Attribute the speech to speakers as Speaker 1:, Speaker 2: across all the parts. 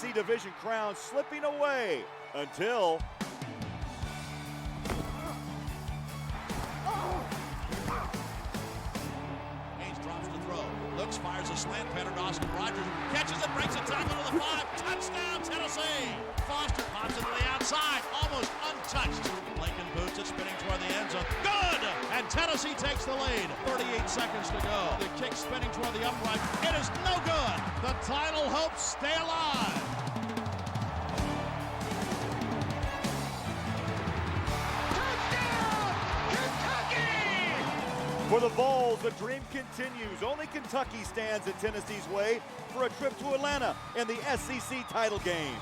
Speaker 1: SEC division crown slipping away until
Speaker 2: Hayes drops to throw. Looks, fires a slant pattern to Oscar Rogers. Catches it, breaks a tackle to the 5. Touchdown, Tennessee. Foster pops it to the outside, almost untouched. Lincoln boots it, spinning toward the end zone. Good! And Tennessee takes the lead. 38 seconds to go. The kick spinning toward the upright. It is no good. The title hopes stay alive.
Speaker 1: for the Vols, the dream continues. Only Kentucky stands in Tennessee's way for a trip to Atlanta in the SEC title game.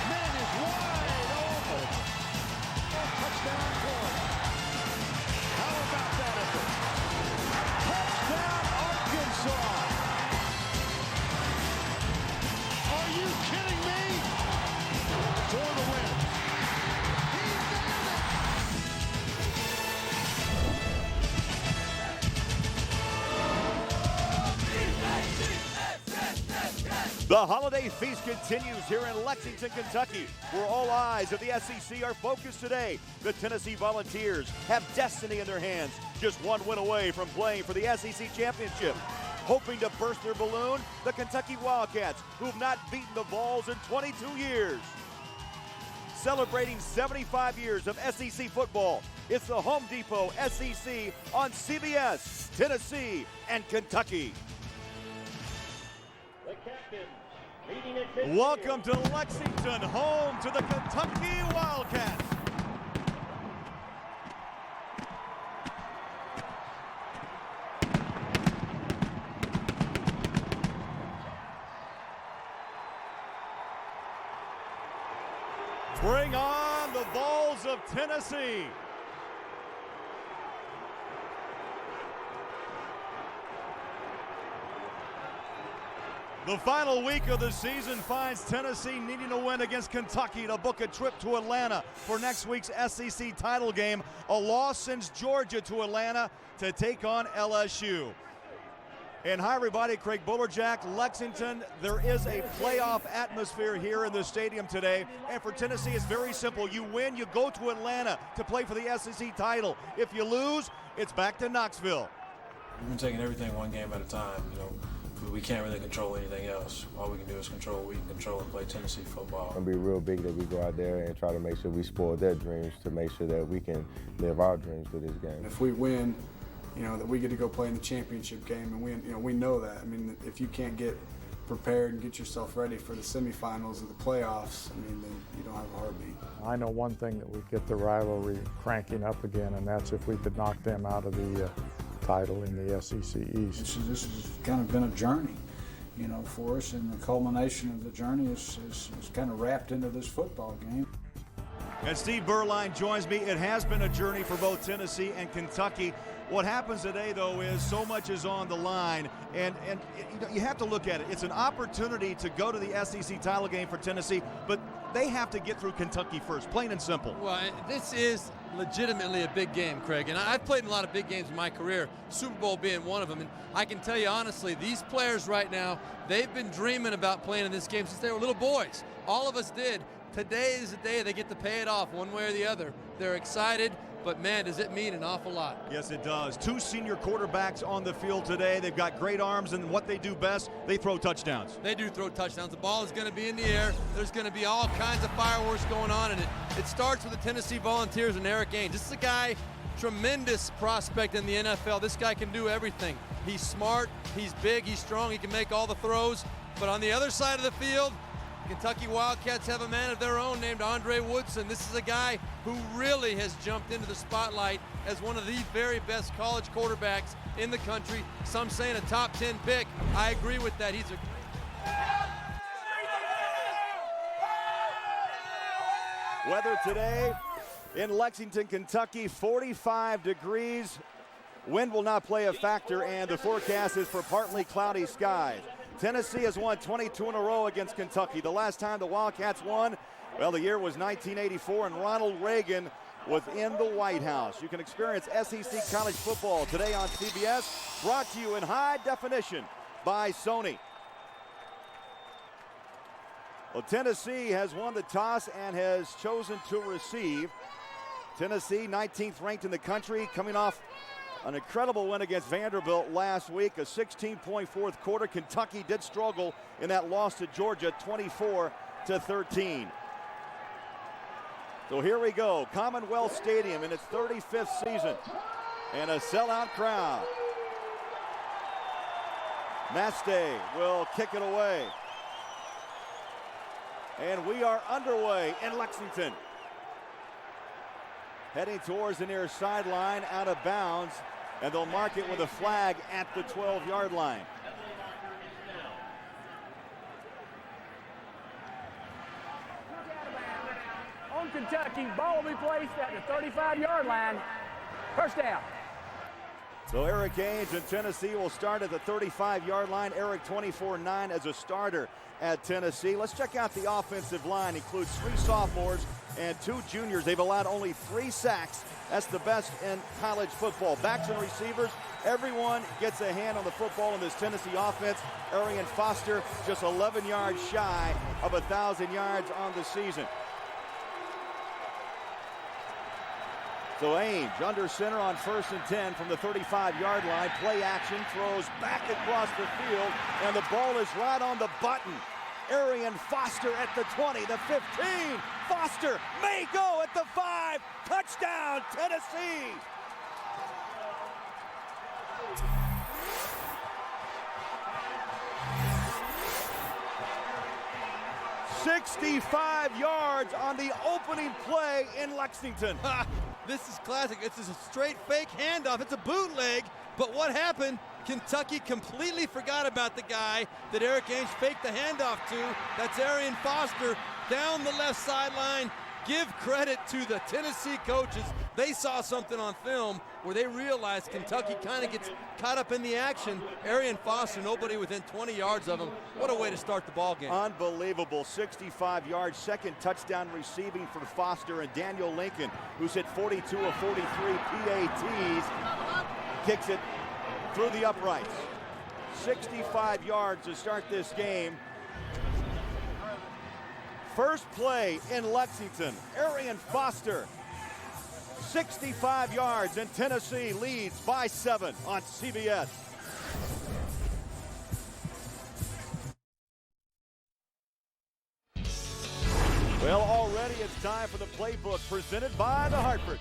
Speaker 3: Man is wide open. Touchdown Florida. How about that effort? Touchdown Arkansas. Are you kidding me? For the win.
Speaker 1: The holiday feast continues here in Lexington, Kentucky, where all eyes of the SEC are focused today. The Tennessee Volunteers have destiny in their hands, just one win away from playing for the SEC championship. Hoping to burst their balloon, the Kentucky Wildcats, who have not beaten the Vols in 22 years. Celebrating 75 years of SEC football, it's the Home Depot SEC on CBS, Tennessee, and Kentucky. Welcome to Lexington, home to the Kentucky Wildcats. Bring on the Vols of Tennessee. The final week of the season finds Tennessee needing a win against Kentucky to book a trip to Atlanta for next week's SEC title game. A loss sends Georgia to Atlanta to take on LSU. And hi everybody, Craig Bullerjack, Lexington. There is a playoff atmosphere here in the stadium today. And for Tennessee, it's very simple. You win, you go to Atlanta to play for the SEC title. If you lose, it's back to Knoxville.
Speaker 4: We've been taking everything one game at a time. We can't really control anything else. All we can do is control what we can control and play Tennessee football.
Speaker 5: It's going to be real big that we go out there and try to make sure we spoil their dreams to make sure that we can live our dreams through this game.
Speaker 6: If we win, that we get to go play in the championship game, and we know that. I mean, if you can't get prepared and get yourself ready for the semifinals of the playoffs, then you don't have a heartbeat.
Speaker 7: I know one thing that would get the rivalry cranking up again, and that's if we could knock them out of the title in the SEC East.
Speaker 8: This has kind of been a journey, for us, and the culmination of the journey is kind of wrapped into this football game.
Speaker 1: And Steve Berline joins me. It has been a journey for both Tennessee and Kentucky. What happens today, though, is so much is on the line, and you have to look at it. It's an opportunity to go to the SEC title game for Tennessee, but they have to get through Kentucky first, plain and simple.
Speaker 9: Well, this is legitimately a big game, Craig, and I've played in a lot of big games in my career, Super Bowl being one of them, and I can tell you honestly, these players right now, they've been dreaming about playing in this game since they were little boys. All of us did. Today is the day they get to pay it off one way or the other. They're excited, but man, does it mean an awful lot.
Speaker 1: Yes, it does. Two senior quarterbacks on the field today. They've got great arms, and what they do best, they throw touchdowns.
Speaker 9: They do throw touchdowns. The ball is going to be in the air. There's going to be all kinds of fireworks going on, and it starts with the Tennessee Volunteers and Eric Ainge. This is a guy, tremendous prospect in the NFL. This guy can do everything. He's smart, he's big, he's strong, he can make all the throws. But on the other side of the field, Kentucky Wildcats have a man of their own named Andre Woodson. This is a guy who really has jumped into the spotlight as one of the very best college quarterbacks in the country. Some saying a top 10 pick. I agree with that. He's a
Speaker 1: Weather today in Lexington, Kentucky, 45 degrees. Wind will not play a factor, and the forecast is for partly cloudy skies. Tennessee has won 22 in a row against Kentucky. The last time the Wildcats won, well, the year was 1984, and Ronald Reagan within the White House. You can experience SEC college football today on CBS, brought to you in high definition by Sony. Well, Tennessee has won the toss and has chosen to receive. Tennessee, 19th ranked in the country, coming off an incredible win against Vanderbilt last week, a 16-point fourth quarter. Kentucky did struggle in that loss to Georgia, 24-13. So here we go, Commonwealth Stadium in its 35th season, and a sellout crowd. Mastay will kick it away. And we are underway in Lexington. Heading towards the near sideline, out of bounds, and they'll mark it with a flag at the 12-yard line.
Speaker 10: On Kentucky, ball will be placed at the 35-yard line. First down.
Speaker 1: So Eric Ainge and Tennessee will start at the 35-yard line. Eric 24-9 as a starter at Tennessee. Let's check out the offensive line. Includes 3 sophomores and 2 juniors. They've allowed only 3 sacks. That's the best in college football. Backs and receivers, everyone gets a hand on the football in this Tennessee offense. Arian Foster just 11 yards shy of 1,000 yards on the season. So Ainge under center on 1st and 10 from the 35-yard line. Play action, throws back across the field, and the ball is right on the button. Arian Foster at the 20, the 15. Foster may go at the 5. Touchdown, Tennessee. "65 yards on the opening play in Lexington."
Speaker 9: This is classic. It's a straight fake handoff. It's a bootleg. But what happened? Kentucky completely forgot about the guy that Eric Ainge faked the handoff to. That's Arian Foster down the left sideline. Give credit to the Tennessee coaches. They saw something on film where they realized Kentucky kind of gets caught up in the action. Arian Foster, nobody within 20 yards of him. What a way to start the ball game.
Speaker 1: Unbelievable. 65 yards, second touchdown receiving for Foster, and Daniel Lincoln, who's hit 42 of 43 PATs, kicks it through the uprights. 65 yards to start this game. First play in Lexington, Arian Foster, 65 yards, and Tennessee leads by 7 on CBS. Well, already it's time for the playbook presented by the Hartford.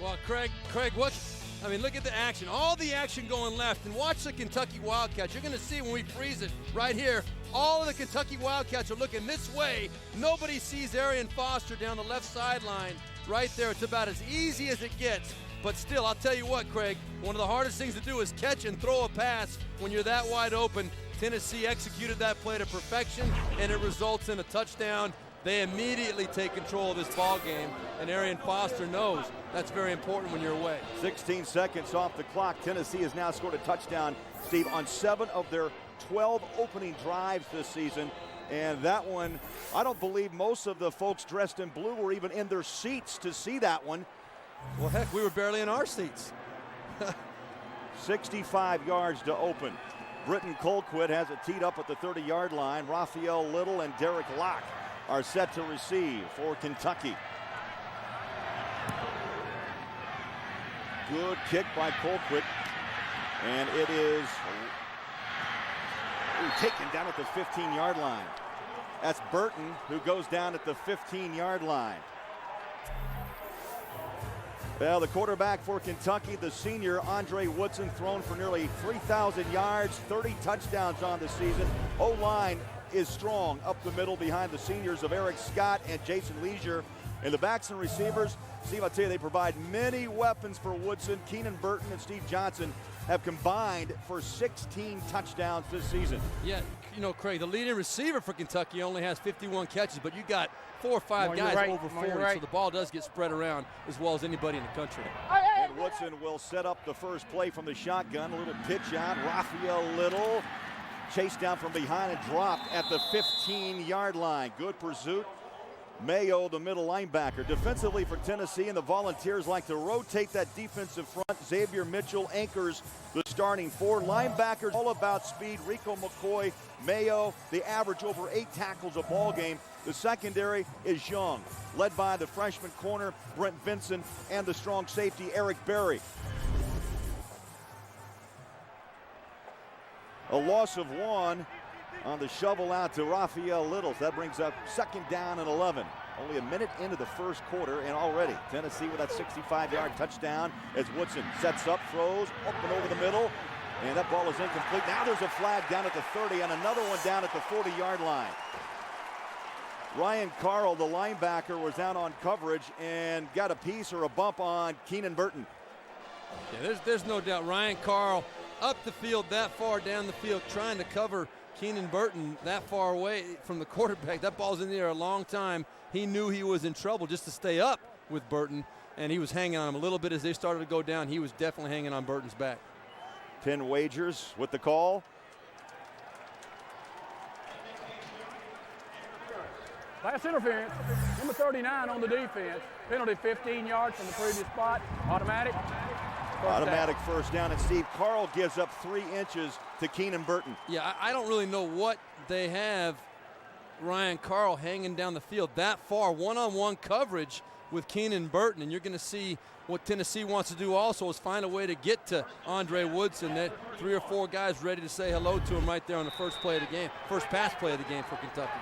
Speaker 9: Well, Craig, look at the action. All the action going left, and watch the Kentucky Wildcats. You're going to see when we freeze it right here. All of the Kentucky Wildcats are looking this way. Nobody sees Arian Foster down the left sideline right there. It's about as easy as it gets. But still, I'll tell you what, Craig, one of the hardest things to do is catch and throw a pass when you're that wide open. Tennessee executed that play to perfection, and it results in a touchdown. They immediately take control of this ball game, and Arian Foster knows that's very important when you're away.
Speaker 1: 16 seconds off the clock. Tennessee has now scored a touchdown, Steve, on 7 of their 12 opening drives this season. And that one, I don't believe most of the folks dressed in blue were even in their seats to see that one.
Speaker 9: Well, heck, we were barely in our seats.
Speaker 1: 65 yards to open. Britton Colquitt has it teed up at the 30-yard line. Raphael Little and Derek Locke are set to receive for Kentucky. Good kick by Colquitt. And it is taken down at the 15-yard line. That's Burton, who goes down at the 15-yard line. Well, the quarterback for Kentucky, the senior Andre Woodson, thrown for nearly 3,000 yards, 30 touchdowns on the season. O-line is strong up the middle behind the seniors of Eric Scott and Jason Leisure. And the backs and receivers, Steve, I'll tell you, they provide many weapons for Woodson. Keenan Burton and Steve Johnson have combined for 16 touchdowns this season.
Speaker 9: Yeah, you know, Craig, the leading receiver for Kentucky only has 51 catches, but you got 4 or 5 guys over 40, so the ball does get spread around as well as anybody in the country.
Speaker 1: And Woodson will set up the first play from the shotgun. A little pitch out. Raphael Little chased down from behind and dropped at the 15-yard line. Good pursuit Mayo, the middle linebacker. Defensively for Tennessee, and the Volunteers like to rotate that defensive front. Xavier Mitchell anchors the starting four. Linebackers all about speed. Rico McCoy, Mayo, they average over 8 tackles a ball game. The secondary is young, led by the freshman corner, Brent Vincent, and the strong safety, Eric Berry. A loss of 1 on the shovel out to Raphael Littles. That brings up 2nd down and 11. Only a minute into the first quarter, and already Tennessee with that 65-yard touchdown as Woodson sets up, throws, up and over the middle, and that ball is incomplete. Now there's a flag down at the 30 and another one down at the 40-yard line. Ryan Carl, the linebacker, was out on coverage and got a piece or a bump on Keenan Burton.
Speaker 9: Yeah, there's no doubt Ryan Carl up the field that far down the field trying to cover Keenan Burton that far away from the quarterback. That ball's in the air a long time. He knew he was in trouble just to stay up with Burton, and he was hanging on him a little bit as they started to go down. He was definitely hanging on Burton's back.
Speaker 1: 10 wagers with the call.
Speaker 10: Pass interference. Number 39 on the defense. Penalty 15 yards from the previous spot. Automatic.
Speaker 1: Automatic first down, and Steve, Carl gives up 3 inches to Keenan Burton.
Speaker 9: Yeah, I don't really know what they have Ryan Carl hanging down the field that far. One-on-one coverage with Keenan Burton, and you're going to see what Tennessee wants to do also is find a way to get to Andre Woodson. That 3 or 4 guys ready to say hello to him right there on the first play of the game, first pass play of the game for Kentucky.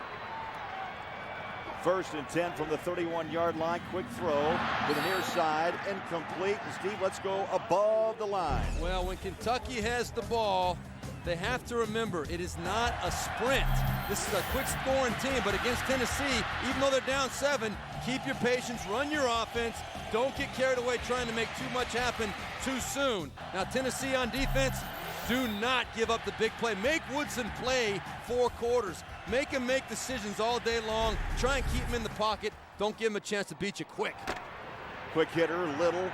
Speaker 1: 1st and 10 from the 31-yard line. Quick throw to the near side, incomplete. And Steve, let's go above the line.
Speaker 9: Well, when Kentucky has the ball, they have to remember it is not a sprint. This is a quick scoring team, but against Tennessee, even though they're down 7, keep your patience, run your offense. Don't get carried away trying to make too much happen too soon. Now, Tennessee on defense, do not give up the big play. Make Woodson play 4 quarters. Make him make decisions all day long. Try and keep him in the pocket. Don't give him a chance to beat you quick.
Speaker 1: Quick hitter, Little,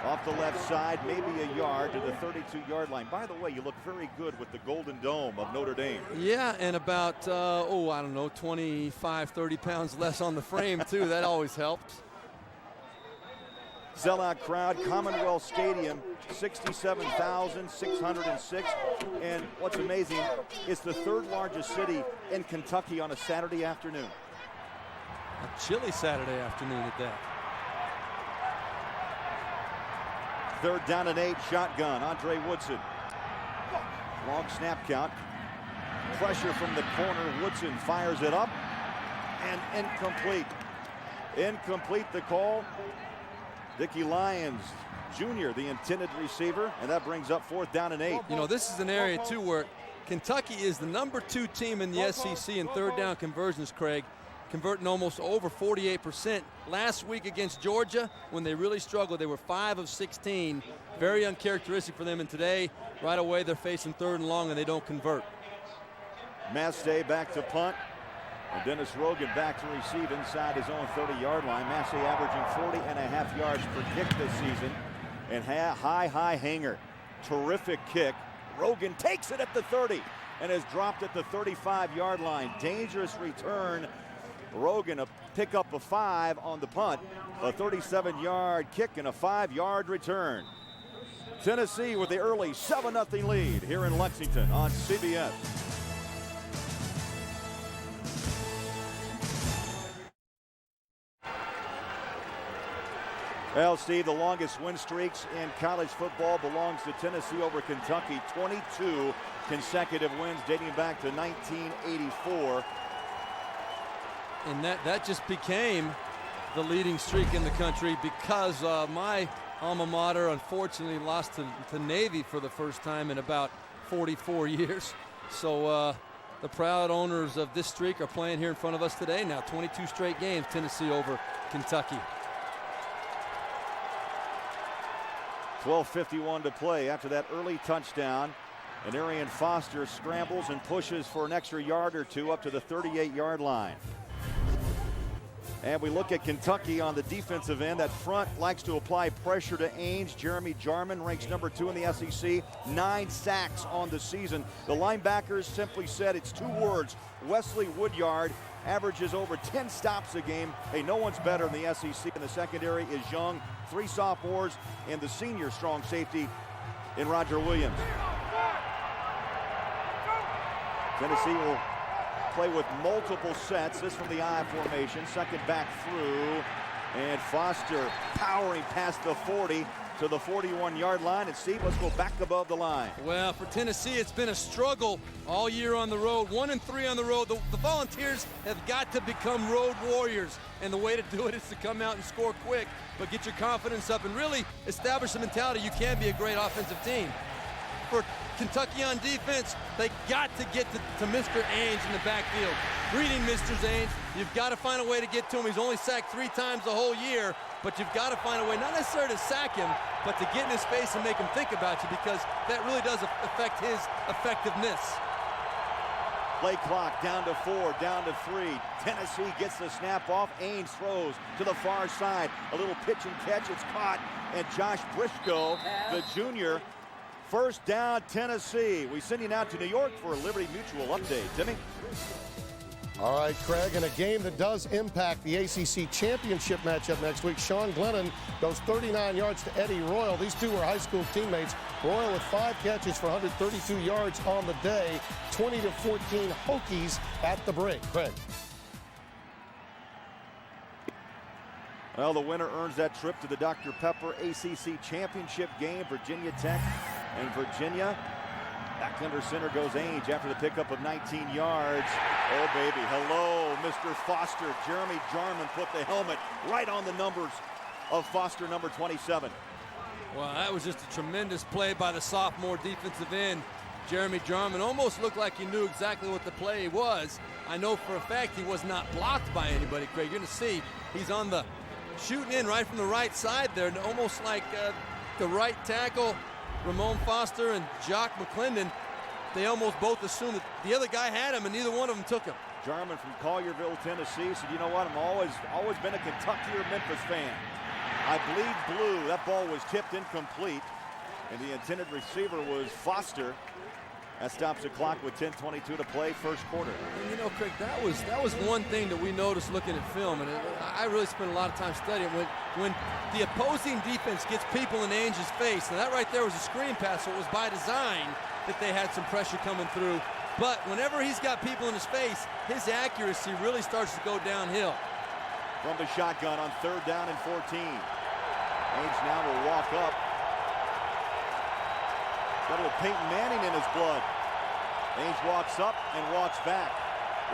Speaker 1: off the left side, maybe a yard to the 32-yard line. By the way, you look very good with the Golden Dome of Notre Dame.
Speaker 9: Yeah, and about, I don't know, 25, 30 pounds less on the frame, too. That always helps.
Speaker 1: Sellout crowd, Commonwealth Stadium, 67,606. And what's amazing, it's the 3rd largest city in Kentucky on a Saturday afternoon.
Speaker 9: A chilly Saturday afternoon at that.
Speaker 1: 3rd down and 8, shotgun, Andre Woodson. Long snap count. Pressure from the corner, Woodson fires it up, and incomplete. Incomplete the call. Dickie Lyons Jr., the intended receiver, and that brings up 4th down and 8.
Speaker 9: You know, this is an area, too, where Kentucky is the number 2 team in the SEC in 3rd down conversions, Craig, converting almost over 48%. Last week against Georgia, when they really struggled, they were 5 of 16. Very uncharacteristic for them, and today, right away, they're facing 3rd and long, and they don't convert.
Speaker 1: Massey back to punt. And Dennis Rogan back to receive inside his own 30-yard line. Massey averaging 40.5 yards per kick this season. And high hanger. Terrific kick. Rogan takes it at the 30 and is dropped at the 35-yard line. Dangerous return. Rogan a pick up a 5 on the punt. A 37-yard kick and a 5-yard return. Tennessee with the early 7-0 lead here in Lexington on CBS. Well, Steve, the longest win streaks in college football belongs to Tennessee over Kentucky. 22 consecutive wins dating back to 1984.
Speaker 9: And that just became the leading streak in the country because my alma mater unfortunately lost to Navy for the first time in about 44 years. So the proud owners of this streak are playing here in front of us today. Now 22 straight games, Tennessee over Kentucky.
Speaker 1: 12:51 to play after that early touchdown. And Arian Foster scrambles and pushes for an extra yard or 2 up to the 38-yard line. And we look at Kentucky on the defensive end. That front likes to apply pressure to Ainge. Jeremy Jarman ranks number 2 in the SEC. 9 sacks on the season. The linebackers simply said it's 2 words. Wesley Woodyard averages over 10 stops a game. Hey, no one's better in the SEC. In the secondary is Young, 3 sophomores, and the senior strong safety in Roger Williams. Tennessee will play with multiple sets. This from the I formation, second back through, and Foster powering past the 40 to the 41-yard line. And Steve, let's go back above the line.
Speaker 9: Well, for Tennessee, it's been a struggle all year on the road. 1-3 on the road. The Volunteers have got to become road warriors, and the way to do it is to come out and score quick, but get your confidence up and really establish the mentality you can be a great offensive team. For Kentucky on defense, they got to get to Mr. Ainge in the backfield. Greeting Mr. Ainge, you've got to find a way to get to him. He's only sacked 3 times the whole year, but you've got to find a way, not necessarily to sack him, but to get in his face and make him think about you, because that really does affect his effectiveness.
Speaker 1: Play clock down to 4, down to 3. Tennessee gets the snap off. Ainge throws to the far side. A little pitch and catch. It's caught. And Josh Briscoe, the junior, first down, Tennessee. We send you now to New York for a Liberty Mutual update. Timmy?
Speaker 11: All right, Craig, in a game that does impact the ACC championship matchup next week, Sean Glennon goes 39 yards to Eddie Royal. These two were high school teammates. Royal with 5 catches for 132 yards on the day, 20-14 Hokies at the break. Craig.
Speaker 1: Well, the winner earns that trip to the Dr. Pepper ACC championship game. Virginia Tech and Virginia. Back under center goes Ainge after the pickup of 19 yards. Oh, baby. Hello, Mr. Foster. Jeremy Jarman put the helmet right on the numbers of Foster, number 27.
Speaker 9: Well, that was just a tremendous play by the sophomore defensive end. Jeremy Jarman almost looked like he knew exactly what the play was. I know for a fact he was not blocked by anybody, Craig. You're going to see he's on the shooting in right from the right side there, almost like the right tackle, Ramon Foster and Jock McClendon. They almost both assumed that the other guy had him, and neither one of them took him.
Speaker 1: Jarman from Collierville, Tennessee, said, you know what, I'm always been a Kentucky or Memphis fan. I bleed blue. That ball was tipped incomplete, and the intended receiver was Foster. That stops the clock with 10:22 to play, first quarter.
Speaker 9: And you know, Craig, that was one thing that we noticed looking at film, and I really spent a lot of time studying when the opposing defense gets people in Ainge's face. And that right there was a screen pass, so it was by design that they had some pressure coming through. But whenever he's got people in his face, his accuracy really starts to go downhill.
Speaker 1: From the shotgun on 3rd down and 14. Ainge now will walk up. Got a little Peyton Manning in his blood. Ainge walks up and walks back.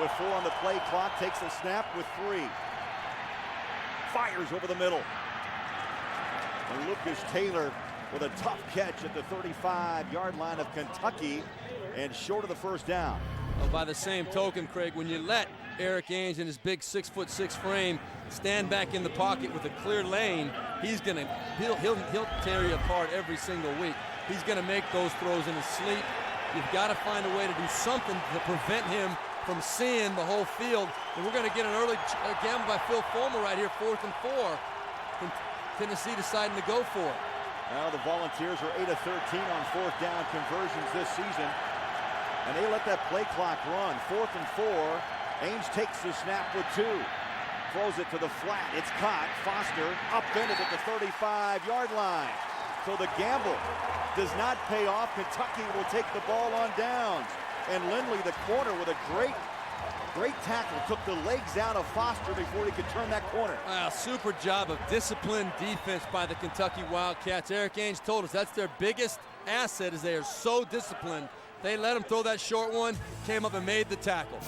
Speaker 1: With 4 on the play clock, takes the snap with 3. Fires over the middle. And Lucas Taylor with a tough catch at the 35-yard line of Kentucky and short of the first down.
Speaker 9: Well, by the same token, Craig, when you let Eric Ainge in his big 6'6" frame stand back in the pocket with a clear lane, he'll tear you apart every single week. He's going to make those throws in his sleep. You've got to find a way to do something to prevent him from seeing the whole field. And we're going to get an early gamble by Phil Fulmer right here, 4th and 4. Tennessee deciding to go for it.
Speaker 1: Now the Volunteers are 8 of 13 on 4th down conversions this season. And they let that play clock run. 4th and 4. Ainge takes the snap with 2. Throws it to the flat. It's caught. Foster upended at the 35-yard line. So the gamble does not pay off. Kentucky will take the ball on downs. And Lindley, the corner, with a great tackle, took the legs out of Foster before he could turn that corner.
Speaker 9: Super job of disciplined defense by the Kentucky Wildcats. Eric Ainge told us that's their biggest asset, is they are so disciplined. They let him throw that short one, came up and made the tackle.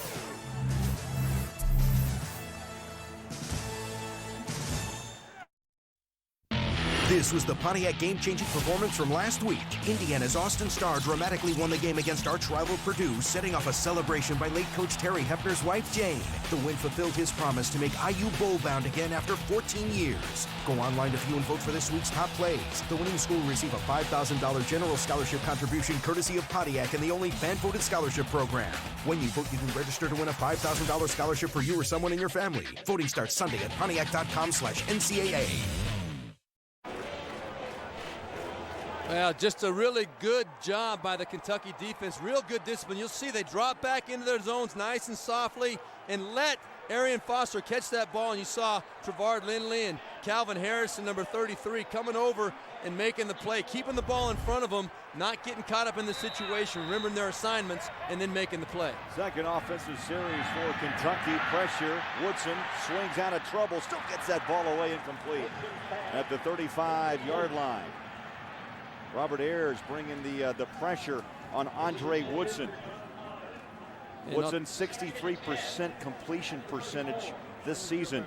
Speaker 12: This was the Pontiac game-changing performance from last week. Indiana's Austin Starr dramatically won the game against arch-rival Purdue, setting off a celebration by late coach Terry Hefner's wife, Jane. The win fulfilled his promise to make IU bowl-bound again after 14 years. Go online to view and vote for this week's top plays. The winning school will receive a $5,000 general scholarship contribution courtesy of Pontiac and the only fan-voted scholarship program. When you vote, you can register to win a $5,000 scholarship for you or someone in your family. Voting starts Sunday at Pontiac.com/NCAA.
Speaker 9: Well, just a really good job by the Kentucky defense. Real good discipline. You'll see they drop back into their zones nice and softly and let Arian Foster catch that ball, and you saw Trevard Lindley and Calvin Harrison, number 33, coming over and making the play, keeping the ball in front of them, not getting caught up in the situation, remembering their assignments, and then making the play.
Speaker 1: Second offensive series for Kentucky. Pressure. Woodson swings out of trouble, still gets that ball away incomplete at the 35-yard line. Robert Ayers bringing the pressure on Andre Woodson. Woodson 63% completion percentage this season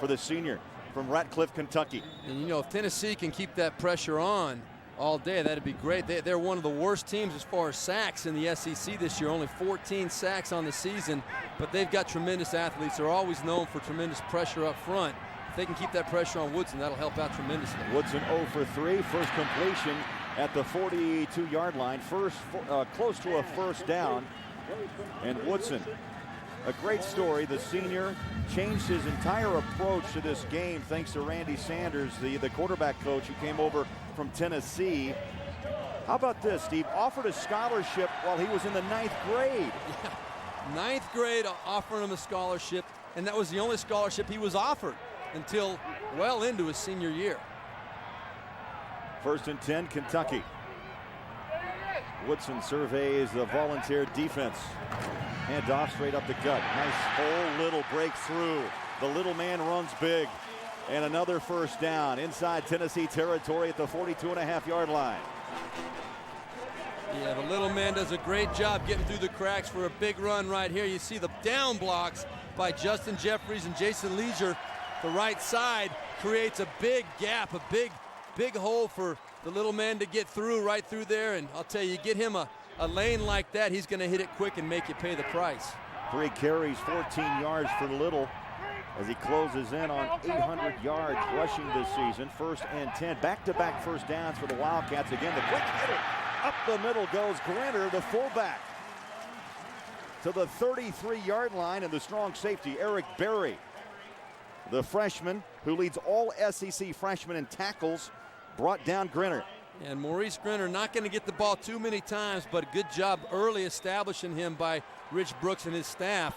Speaker 1: for the senior from Ratcliffe, Kentucky.
Speaker 9: And you know, if Tennessee can keep that pressure on all day, that'd be great. They're one of the worst teams as far as sacks in the SEC this year, only 14 sacks on the season, but they've got tremendous athletes. They're always known for tremendous pressure up front. If they can keep that pressure on Woodson, that'll help out tremendously.
Speaker 1: Woodson 0 for 3, first completion at the 42-yard line, close to a first down. And Woodson, a great story. The senior changed his entire approach to this game thanks to Randy Sanders, the quarterback coach who came over from Tennessee. How about this, Steve? Offered a scholarship while he was in the 9th grade.
Speaker 9: Yeah. 9th grade offering him a scholarship, and that was the only scholarship he was offered until well into his senior year.
Speaker 1: 1st and 10, Kentucky. Woodson surveys the Volunteer defense. Hand off straight up the gut. Nice hole, Little breaks through. The little man runs big. And another first down inside Tennessee territory at the 42.5-yard line.
Speaker 9: Yeah, the little man does a great job getting through the cracks for a big run right here. You see the down blocks by Justin Jeffries and Jason Leisure. The right side creates a big gap, a big hole for the little man to get through right through there. And I'll tell you, get him a lane like that, he's going to hit it quick and make you pay the price.
Speaker 1: 3 carries, 14 yards for Little as he closes in on 800 yards rushing this season. 1st and 10, back-to-back first downs for the Wildcats. Again, the quick hitter. Up the middle goes Grinner, the fullback, to the 33-yard line, and the strong safety, Eric Berry, the freshman who leads all SEC freshmen in tackles, brought down Grinner.
Speaker 9: And Maurice Grinner not going to get the ball too many times, but a good job early establishing him by Rich Brooks and his staff.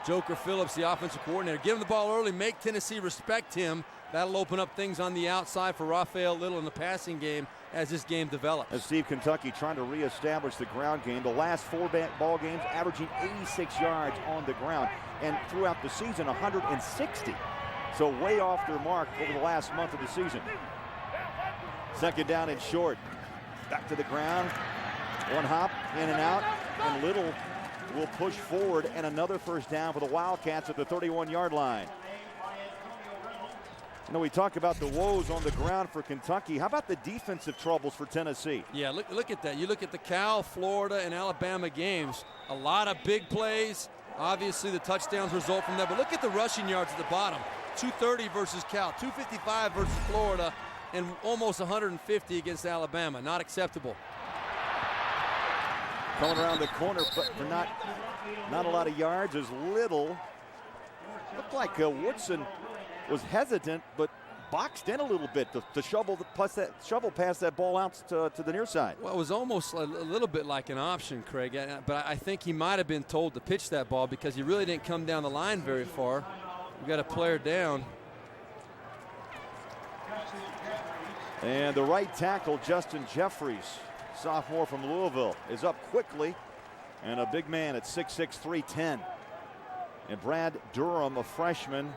Speaker 9: Joker Phillips, the offensive coordinator, give him the ball early, make Tennessee respect him. That'll open up things on the outside for Raphael Little in the passing game as this game develops.
Speaker 1: As Steve, Kentucky trying to reestablish the ground game. The last 4 ball games averaging 86 yards on the ground, and throughout the season 160. So way off their mark over the last month of the season. 2nd down and short. Back to the ground. One hop, in and out, and Little will push forward, and another first down for the Wildcats at the 31-yard line. You know, we talk about the woes on the ground for Kentucky. How about the defensive troubles for Tennessee?
Speaker 9: Yeah, look at that. You look at the Cal, Florida, and Alabama games. A lot of big plays. Obviously, the touchdowns result from that. But look at the rushing yards at the bottom. 230 versus Cal, 255 versus Florida, and almost 150 against Alabama. Not acceptable.
Speaker 1: Coming around the corner, but for not a lot of yards, as Little. Looked like Woodson was hesitant, but boxed in a little bit to shovel past that ball out to the near side.
Speaker 9: Well, it was almost a little bit like an option, Craig, but I think he might have been told to pitch that ball because he really didn't come down the line very far. We got a player down.
Speaker 1: And the right tackle, Justin Jeffries, sophomore from Louisville, is up quickly, and a big man at 6'6", 310. And Brad Durham, a freshman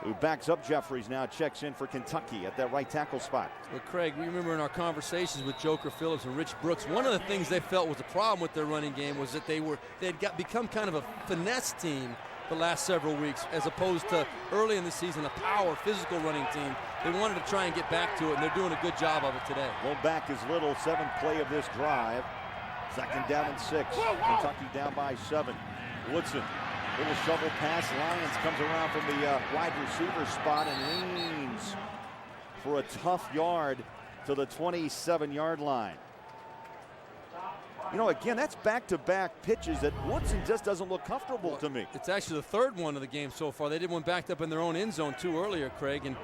Speaker 1: who backs up Jeffries, now checks in for Kentucky at that right tackle spot.
Speaker 9: Well, Craig, we remember in our conversations with Joker Phillips and Rich Brooks, one of the things they felt was a problem with their running game was that they'd become kind of a finesse team the last several weeks, as opposed to early in the season, a power, physical running team. They wanted to try and get back to it, and they're doing a good job of it today.
Speaker 1: Well, back is Little, 7th play of this drive. 2nd down and 6. Kentucky down by 7. Woodson, little shovel pass. Lyons comes around from the wide receiver spot and leans for a tough yard to the 27-yard line. You know, again, that's back-to-back pitches that Woodson just doesn't look comfortable to me.
Speaker 9: It's actually the 3rd one of the game so far. They did one backed up in their own end zone too earlier, Craig. And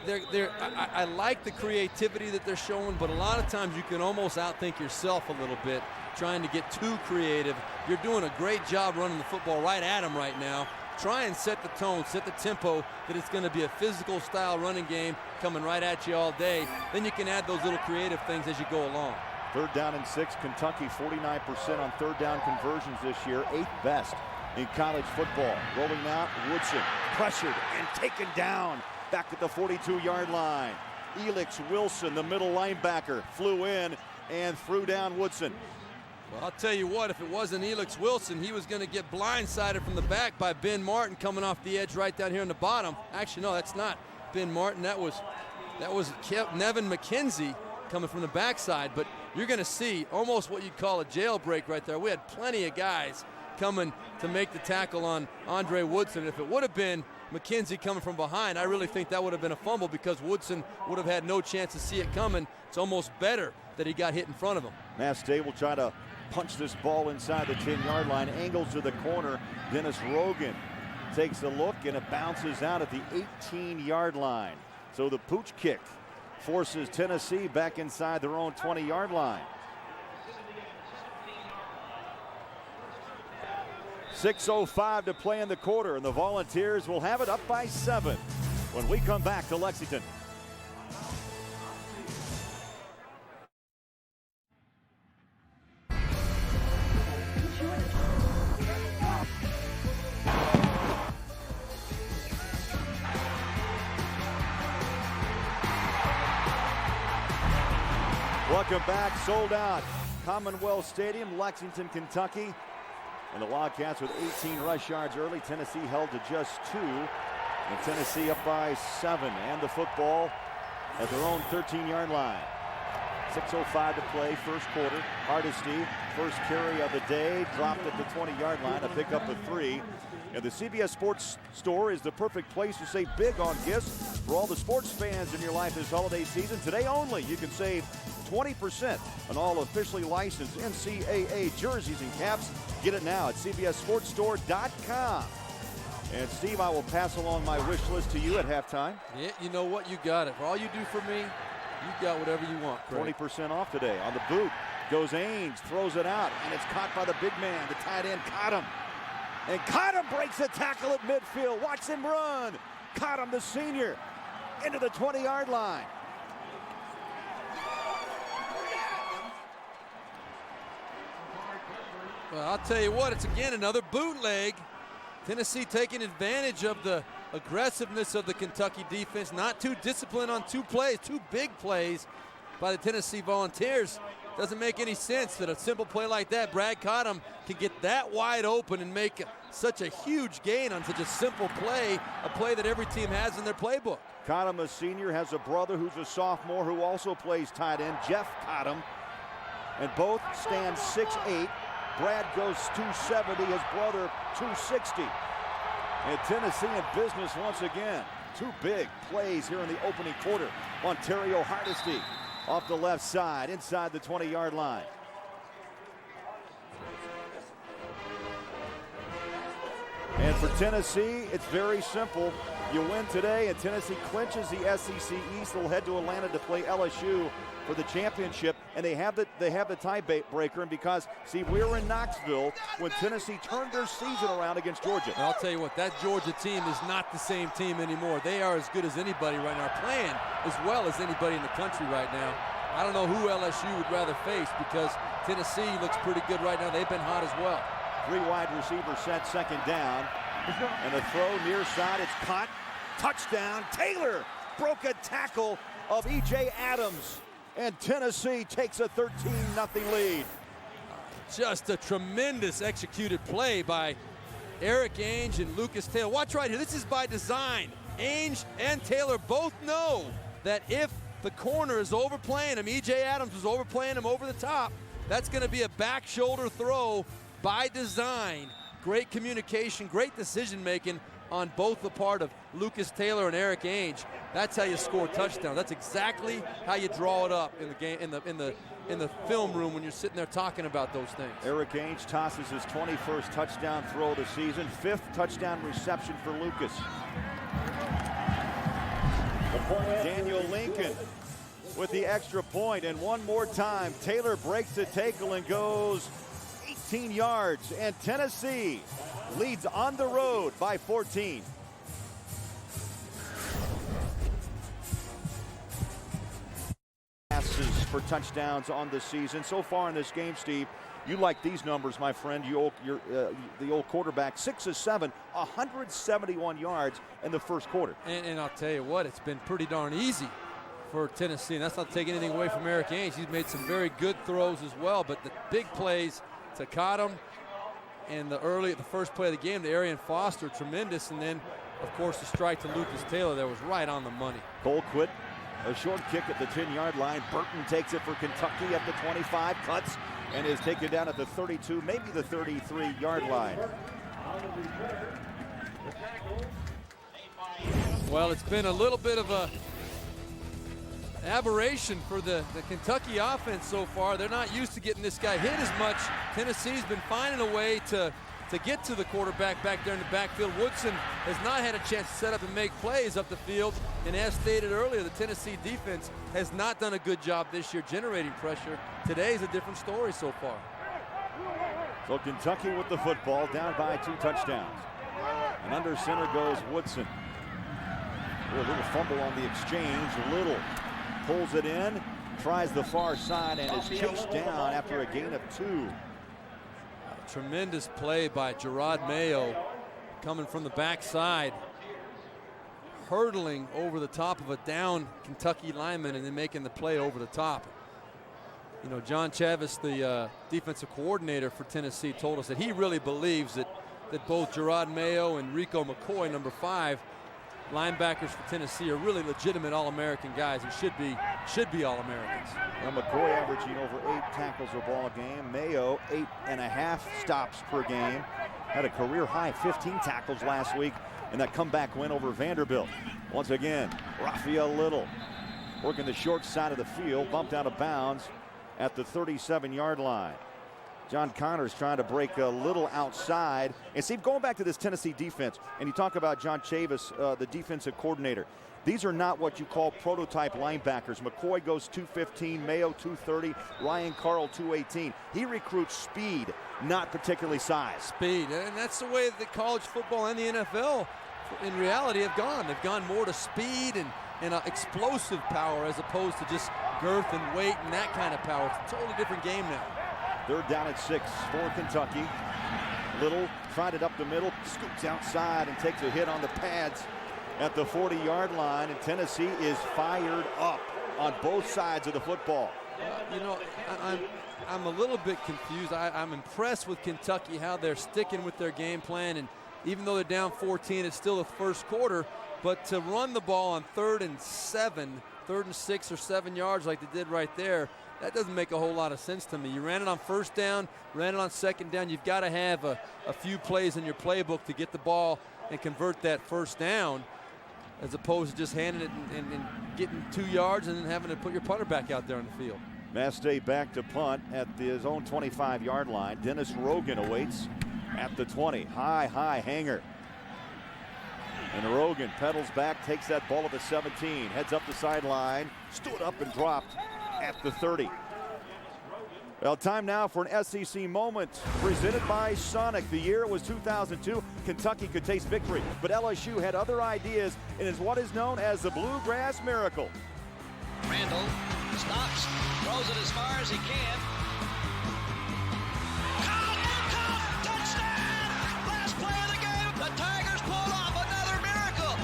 Speaker 9: I like the creativity that they're showing, but a lot of times you can almost outthink yourself a little bit trying to get too creative. You're doing a great job running the football right at them right now. Try and set the tone, set the tempo that it's going to be a physical style running game coming right at you all day. Then you can add those little creative things as you go along.
Speaker 1: 3rd down and 6. Kentucky 49% on 3rd down conversions this year, 8th best in college football. Rolling out, Woodson pressured and taken down back at the 42-yard line. Elix Wilson, the middle linebacker, flew in and threw down Woodson.
Speaker 9: Well, I'll tell you what, if it wasn't Elix Wilson, he was going to get blindsided from the back by Ben Martin coming off the edge right down here in the bottom. Actually, no, that's not Ben Martin. That was Nevin McKenzie coming from the backside. But you're going to see almost what you'd call a jailbreak right there. We had plenty of guys coming to make the tackle on Andre Woodson. If it would have been McKenzie coming from behind, I really think that would have been a fumble because Woodson would have had no chance to see it coming. It's almost better that he got hit in front of him.
Speaker 1: Mass State will try to punch this ball inside the 10-yard line. Angles to the corner. Dennis Rogan takes a look, and it bounces out at the 18-yard line. So the pooch kick forces Tennessee back inside their own 20-yard line. 6:05 to play in the quarter, and the Volunteers will have it up by 7 when we come back to Lexington. Welcome back. Sold out Commonwealth Stadium, Lexington, Kentucky. And the Wildcats with 18 rush yards early. Tennessee held to just 2. And Tennessee up by 7. And the football at their own 13-yard line. 6:05 to play, first quarter. Hardesty, first carry of the day, dropped at the 20-yard line, a pickup of 3. And the CBS Sports Store is the perfect place to save big on gifts for all the sports fans in your life this holiday season. Today only, you can save 20% on all officially licensed NCAA jerseys and caps. Get it now at cbssportsstore.com. And Steve, I will pass along my wish list to you at halftime.
Speaker 9: Yeah, you know what? You got it. For all you do for me, you got whatever you want, Craig.
Speaker 1: 20% off today. On the boot goes Ains, throws it out, and it's caught by the big man. The tight end Cottom. And Cottom breaks a tackle at midfield. Watch him run. Cottom, the senior, into the 20-yard line.
Speaker 9: Well, I'll tell you what, it's again another bootleg. Tennessee taking advantage of the aggressiveness of the Kentucky defense. Not too disciplined on 2 plays, 2 big plays by the Tennessee Volunteers. Doesn't make any sense that a simple play like that, Brad Cottom can get that wide open and make such a huge gain on such a simple play, a play that every team has in their playbook.
Speaker 1: Cottom, a senior, has a brother who's a sophomore who also plays tight end, Jeff Cottom. And both stand 6'8". Brad goes 270, his brother 260. And Tennessee in business once again. 2 big plays here in the opening quarter. Ontario Hardesty off the left side, inside the 20-yard line. And for Tennessee, it's very simple. You win today, and Tennessee clinches the SEC East. They'll head to Atlanta to play LSU for the championship, and they have the tiebreaker. And because, see, we were in Knoxville when Tennessee turned their season around against Georgia.
Speaker 9: And I'll tell you what, that Georgia team is not the same team anymore. They are as good as anybody right now, playing as well as anybody in the country right now. I don't know who LSU would rather face because Tennessee looks pretty good right now. They've been hot as well.
Speaker 1: 3 wide receivers set, second down. And a throw near side, it's caught. Touchdown, Taylor broke a tackle of E.J. Adams. And Tennessee takes a 13-0 lead.
Speaker 9: Just a tremendous executed play by Eric Ainge and Lucas Taylor. Watch right here, this is by design. Ainge and Taylor both know that if the corner is overplaying him, E.J. Adams was overplaying him over the top, that's gonna be a back shoulder throw by design. Great communication, great decision making on both the part of Lucas Taylor and Eric Ainge. That's how you score touchdowns. That's exactly how you draw it up in the game, in the film room when you're sitting there talking about those things.
Speaker 1: Eric Ainge tosses his 21st touchdown throw of the season, 5th touchdown reception for Lucas. The Daniel Lincoln with the extra point, and one more time, Taylor breaks the tackle and goes 18 yards, and Tennessee leads on the road by 14. Passes for touchdowns on the season. So far in this game, Steve, you like these numbers, my friend. The old quarterback, 6 of 7, 171 yards in the first quarter.
Speaker 9: And I'll tell you what, it's been pretty darn easy for Tennessee. And that's not taking anything away from Eric Ainge. He's made some very good throws as well, but the big plays to Cottom and the first play of the game to Arian Foster, tremendous. And then, of course, the strike to Lucas Taylor that was right on the money.
Speaker 1: Colquitt, a short kick at the 10-yard line. Burton takes it for Kentucky at the 25, cuts, and is taken down at the 32, maybe the 33-yard line.
Speaker 9: Well, it's been a little bit of a aberration for the Kentucky offense so far. They're not used to getting this guy hit as much. Tennessee's been finding a way to get to the quarterback back there in the backfield. Woodson has not had a chance to set up and make plays up the field. And as stated earlier, the Tennessee defense has not done a good job this year generating pressure. Today's a different story so far.
Speaker 1: So Kentucky with the football, down by 2 touchdowns. And under center goes Woodson. A little fumble on the exchange. Little pulls it in, tries the far side, and is chased down after a gain of 2.
Speaker 9: Tremendous play by Gerard Mayo, coming from the backside, hurdling over the top of a down Kentucky lineman and then making the play over the top. You know, John Chavis, the defensive coordinator for Tennessee, told us that he really believes that both Gerard Mayo and Rico McCoy, number 5, linebackers for Tennessee, are really legitimate All-American guys and should be All-Americans.
Speaker 1: Well, McCoy averaging over 8 tackles a ball game. Mayo 8.5 stops per game. Had a career high 15 tackles last week in that comeback win over Vanderbilt. Once again, Raphael Little working the short side of the field, bumped out of bounds at the 37-yard line. John Connors trying to break a little outside. And Steve, going back to this Tennessee defense, and you talk about John Chavis, the defensive coordinator. These are not what you call prototype linebackers. McCoy goes 215, Mayo 230, Ryan Carl 218. He recruits speed, not particularly size.
Speaker 9: Speed, and that's the way that college football and the NFL in reality have gone. They've gone more to speed and explosive power as opposed to just girth and weight and that kind of power. It's a totally different game now.
Speaker 1: Third down at 6 for Kentucky. Little tried it up the middle, scoots outside and takes a hit on the pads at the 40-yard line, and Tennessee is fired up on both sides of the football.
Speaker 9: You know, I'm a little bit confused. I'm impressed with Kentucky, how they're sticking with their game plan, and even though they're down 14, it's still the first quarter, but to run the ball on 3rd and 6 or 7 yards like they did right there, that doesn't make a whole lot of sense to me. You ran it on 1st down, ran it on 2nd down. You've got to have a few plays in your playbook to get the ball and convert that 1st down, as opposed to just handing it and getting 2 yards and then having to put your punter back out there on the field.
Speaker 1: Mass State back to punt at his own 25-yard line. Dennis Rogan awaits at the 20. High hanger. And Rogan pedals back, takes that ball at the 17, heads up the sideline, stood up and dropped at the 30. Well, time now for an SEC moment presented by Sonic. The year was 2002. Kentucky could taste victory, but LSU had other ideas and is what is known as the Bluegrass Miracle.
Speaker 13: Randall stops, throws it as far as he can. Touchdown! Last play of the game. The Tigers pull off another miracle.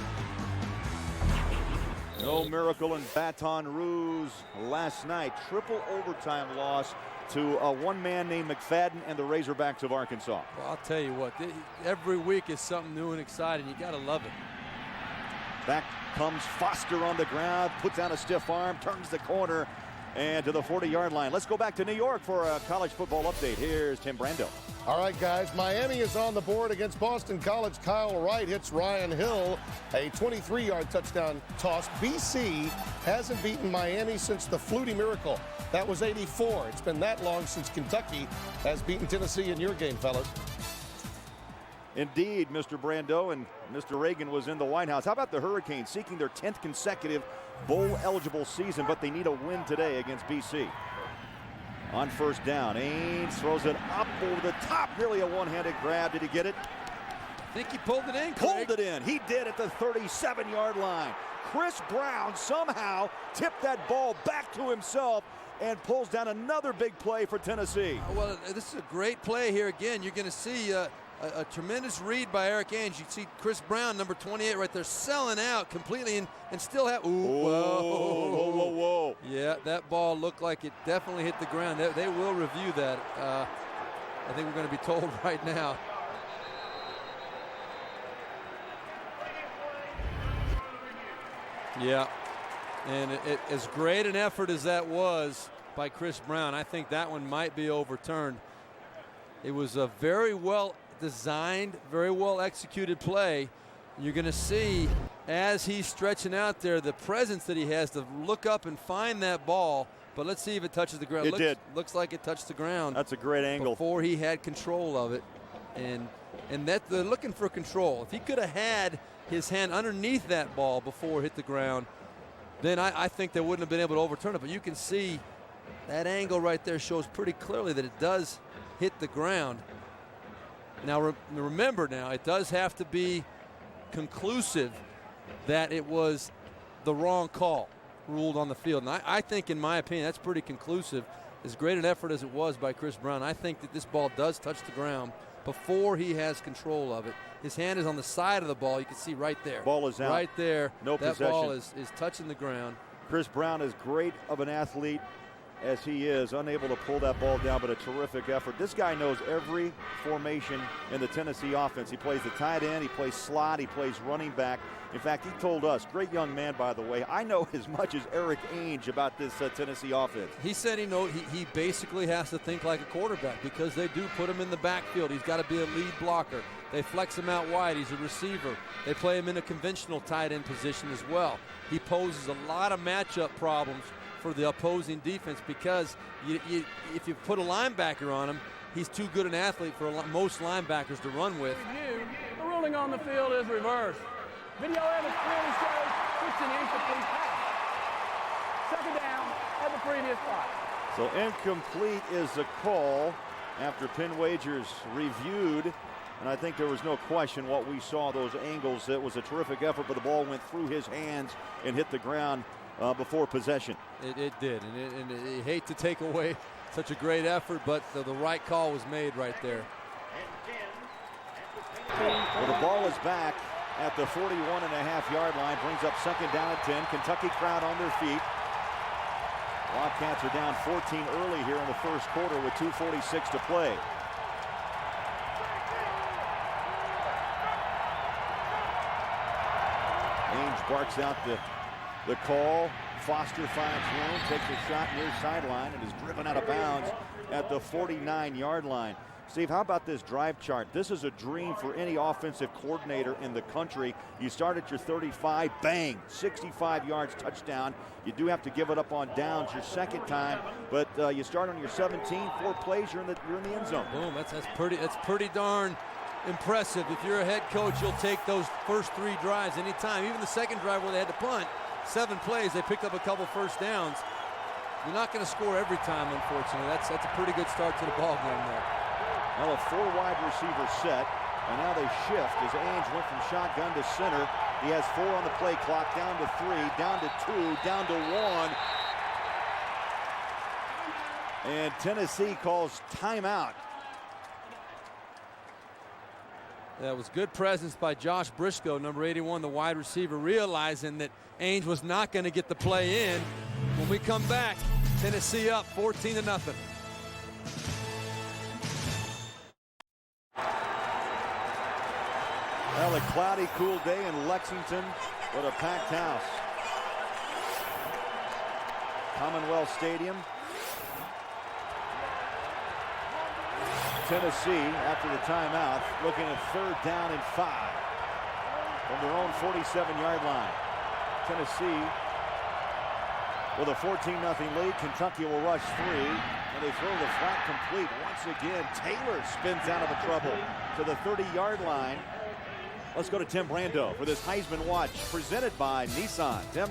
Speaker 1: No miracle in Baton Rouge last night. Triple overtime loss to one man named McFadden and the Razorbacks of Arkansas.
Speaker 9: Well, I'll tell you what, every week is something new and exciting. You got to love it.
Speaker 1: Back comes Foster on the ground, puts out a stiff arm, turns the corner, and to the 40-yard line. Let's go back to New York for a college football update. Here's Tim Brando.
Speaker 11: All right, guys, Miami is on the board against Boston College. Kyle Wright hits Ryan Hill, a 23-yard touchdown toss. BC hasn't beaten Miami since the Flutie Miracle. That was '84. It's been that long since Kentucky has beaten Tennessee in your game, fellas.
Speaker 1: Indeed, Mr. Brando, and Mr. Reagan was in the White House. How about the Hurricanes seeking their 10th consecutive bowl-eligible season, but they need a win today against BC. On first down, Ains throws it up over the top, nearly a one-handed grab. Did he get it?
Speaker 9: I think he pulled it in, Craig.
Speaker 1: Pulled it in. He did at the 37-yard line. Chris Brown somehow tipped that ball back to himself and pulls down another big play for Tennessee.
Speaker 9: Well, this is a great play here. Again, you're going to see a tremendous read by Erik Ainge. You see Chris Brown, number 28, right there, selling out completely and still have. Ooh,
Speaker 1: whoa.
Speaker 9: Yeah, that ball looked like it definitely hit the ground. They will review that. I think we're going to be told right now. Yeah, and as great an effort as that was by Chris Brown, I think that one might be overturned. It was a very well designed, very well executed play. You're going to see as he's stretching out there the presence that he has to look up and find that ball. But let's see if it touches the ground.
Speaker 1: It did.
Speaker 9: Looks like it touched the ground.
Speaker 1: That's a great angle.
Speaker 9: Before he had control of it. And that they're looking for control. If he could have had his hand underneath that ball before it hit the ground, then I think they wouldn't have been able to overturn it. But you can see that angle right there shows pretty clearly that it does hit the ground. Now remember, it does have to be conclusive that it was the wrong call ruled on the field. And I think, in my opinion, that's pretty conclusive. As great an effort as it was by Chris Brown, I think that this ball does touch the ground before he has control of it. His hand is on the side of the ball. You can see right there.
Speaker 1: Ball is out.
Speaker 9: Right there.
Speaker 1: No
Speaker 9: that
Speaker 1: possession.
Speaker 9: Ball is touching the ground.
Speaker 1: Chris Brown, is great of an athlete as he is, unable to pull that ball down, but a terrific effort. This guy knows every formation in the Tennessee offense. He plays the tight end, he plays slot, he plays running back. In fact, he told us, great young man, by the way, I know as much as Erik Ainge about this Tennessee offense.
Speaker 9: He said he basically has to think like a quarterback because they do put him in the backfield. He's got to be a lead blocker. They flex him out wide. He's a receiver. They play him in a conventional tight end position as well. He poses a lot of matchup problems for the opposing defense because if you put a linebacker on him, he's too good an athlete for most linebackers to run with.
Speaker 10: The ruling on the field is reversed. Video evidence clearly shows it's an incomplete pass. Second down at the previous spot.
Speaker 1: So incomplete is the call after Penn Wagers reviewed. And I think there was no question what we saw, those angles. It was a terrific effort, but the ball went through his hands and hit the ground before possession.
Speaker 9: It did, and I hate to take away such a great effort, but the right call was made right there.
Speaker 1: Well, the ball is back at the 41.5-yard line, brings up second down at 10. Kentucky crowd on their feet. Wildcats are down 14 early here in the first quarter with 2:46 to play. Ainge barks out the call. Foster finds room, takes a shot near sideline, and is driven out of bounds at the 49-yard line. Steve, how about this drive chart? This is a dream for any offensive coordinator in the country. You start at your 35, bang, 65 yards, touchdown. You do have to give it up on downs your second time, but you start on your 17, 4 plays, you're in the end zone.
Speaker 9: Boom, that's pretty darn impressive. If you're a head coach, you'll take those first 3 drives anytime. Even the second drive where they had to punt, 7 plays, they picked up a couple first downs. You're not going to score every time, unfortunately. That's a pretty good start to the ball game there.
Speaker 1: Well, a 4 wide receiver set, and now they shift as Ainge went from shotgun to center. He has 4 on the play clock, down to 3, down to 2, down to 1. And Tennessee calls timeout.
Speaker 9: That was good presence by Josh Briscoe, number 81, the wide receiver, realizing that Ainge was not going to get the play in. When we come back, Tennessee up 14-0.
Speaker 1: Well, a cloudy, cool day in Lexington with a packed house. Commonwealth Stadium. Tennessee, after the timeout, looking at 3rd down and 5 from their own 47-yard line. Tennessee with a 14-0 lead. Kentucky will rush 3. And they throw the flat complete. Once again, Taylor spins out of trouble to the 30-yard line. Let's go to Tim Brando for this Heisman Watch presented by Nissan. Tim?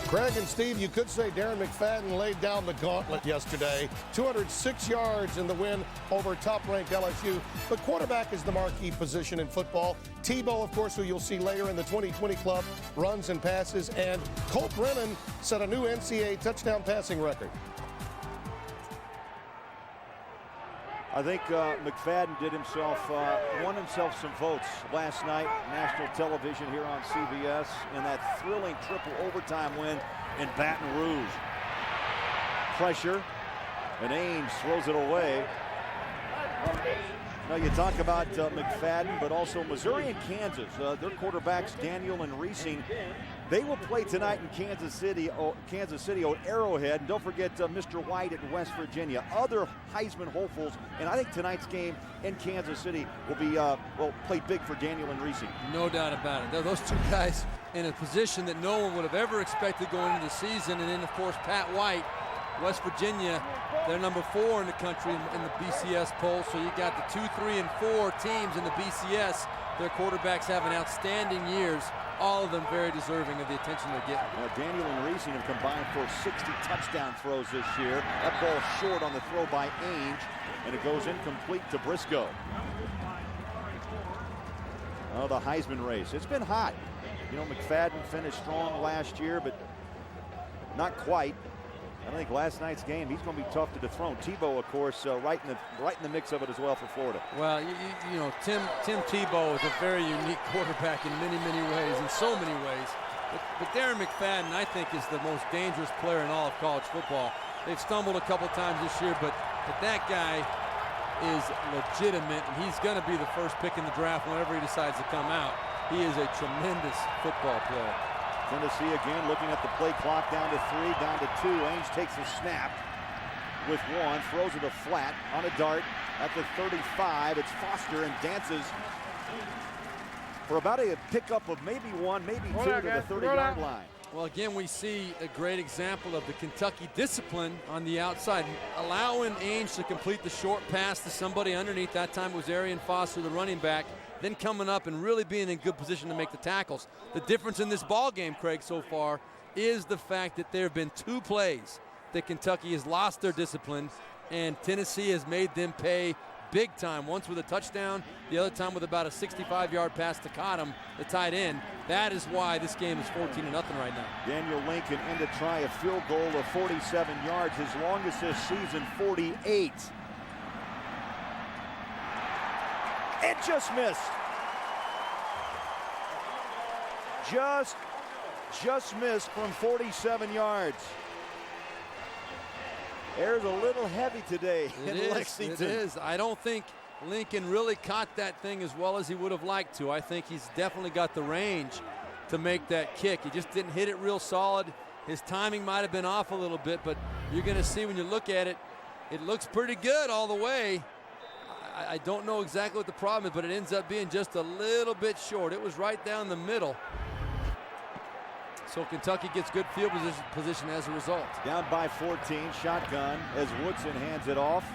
Speaker 11: Craig and Steve, you could say Darren McFadden laid down the gauntlet yesterday. 206 yards in the win over top-ranked LSU. But quarterback is the marquee position in football. Tebow, of course, who you'll see later in the 2020 club, runs and passes. And Colt Brennan set a new NCAA touchdown passing record.
Speaker 1: I think McFadden did himself, won himself some votes last night, national television here on CBS, in that thrilling triple overtime win in Baton Rouge. Pressure, and Ames throws it away. Now you talk about McFadden, but also Missouri and Kansas. Their quarterbacks, Daniel and Reesing, they will play tonight in Kansas City at Arrowhead. And don't forget Mr. White at West Virginia. Other Heisman hopefuls, and I think tonight's game in Kansas City will be play big for Daniel and Reesing.
Speaker 9: No doubt about it. Those two guys in a position that no one would have ever expected going into the season. And then, of course, Pat White, West Virginia, they're number 4 in the country in the BCS poll. So you got the 2, 3, and 4 teams in the BCS. Their quarterbacks having outstanding years. All of them very deserving of the attention they're getting.
Speaker 1: Daniel and Reesing have combined for 60 touchdown throws this year. That ball short on the throw by Ainge, and it goes incomplete to Briscoe. Oh, the Heisman race. It's been hot. You know, McFadden finished strong last year, but not quite. I think last night's game, he's going to be tough to dethrone. Tebow, of course, right in the mix of it as well for Florida.
Speaker 9: Well, you know, Tim Tebow is a very unique quarterback in many ways, in so many ways. But Darren McFadden, I think, is the most dangerous player in all of college football. They've stumbled a couple times this year, but that guy is legitimate, and he's going to be the first pick in the draft whenever he decides to come out. He is a tremendous football player.
Speaker 1: Tennessee again looking at the play clock, down to 3, down to 2. Ainge takes a snap with 1, throws it a flat on a dart at the 35. It's Foster and dances for about a pickup of maybe 1, maybe 2 to the 30-yard line.
Speaker 9: Well, again, we see a great example of the Kentucky discipline on the outside, allowing Ainge to complete the short pass to somebody underneath. That time it was Arian Foster, the running back, then coming up and really being in good position to make the tackles. The difference in this ball game, Craig, so far is the fact that there have been 2 plays that Kentucky has lost their discipline, and Tennessee has made them pay big time. Once with a touchdown, the other time with about a 65-yard pass to Cottom, the tight end. That is why this game is 14-0 right now.
Speaker 1: Daniel Lincoln in to try a field goal of 47 yards, his longest this season, 48. It just missed. Just missed from 47 yards. Air's a little heavy today in Lexington.
Speaker 9: It is. I don't think Lincoln really caught that thing as well as he would have liked to. I think he's definitely got the range to make that kick. He just didn't hit it real solid. His timing might have been off a little bit, but you're going to see when you look at it, it looks pretty good all the way. I don't know exactly what the problem is, but it ends up being just a little bit short. It was right down the middle. So Kentucky gets good field position as a result.
Speaker 1: Down by 14, shotgun as Woodson hands it off.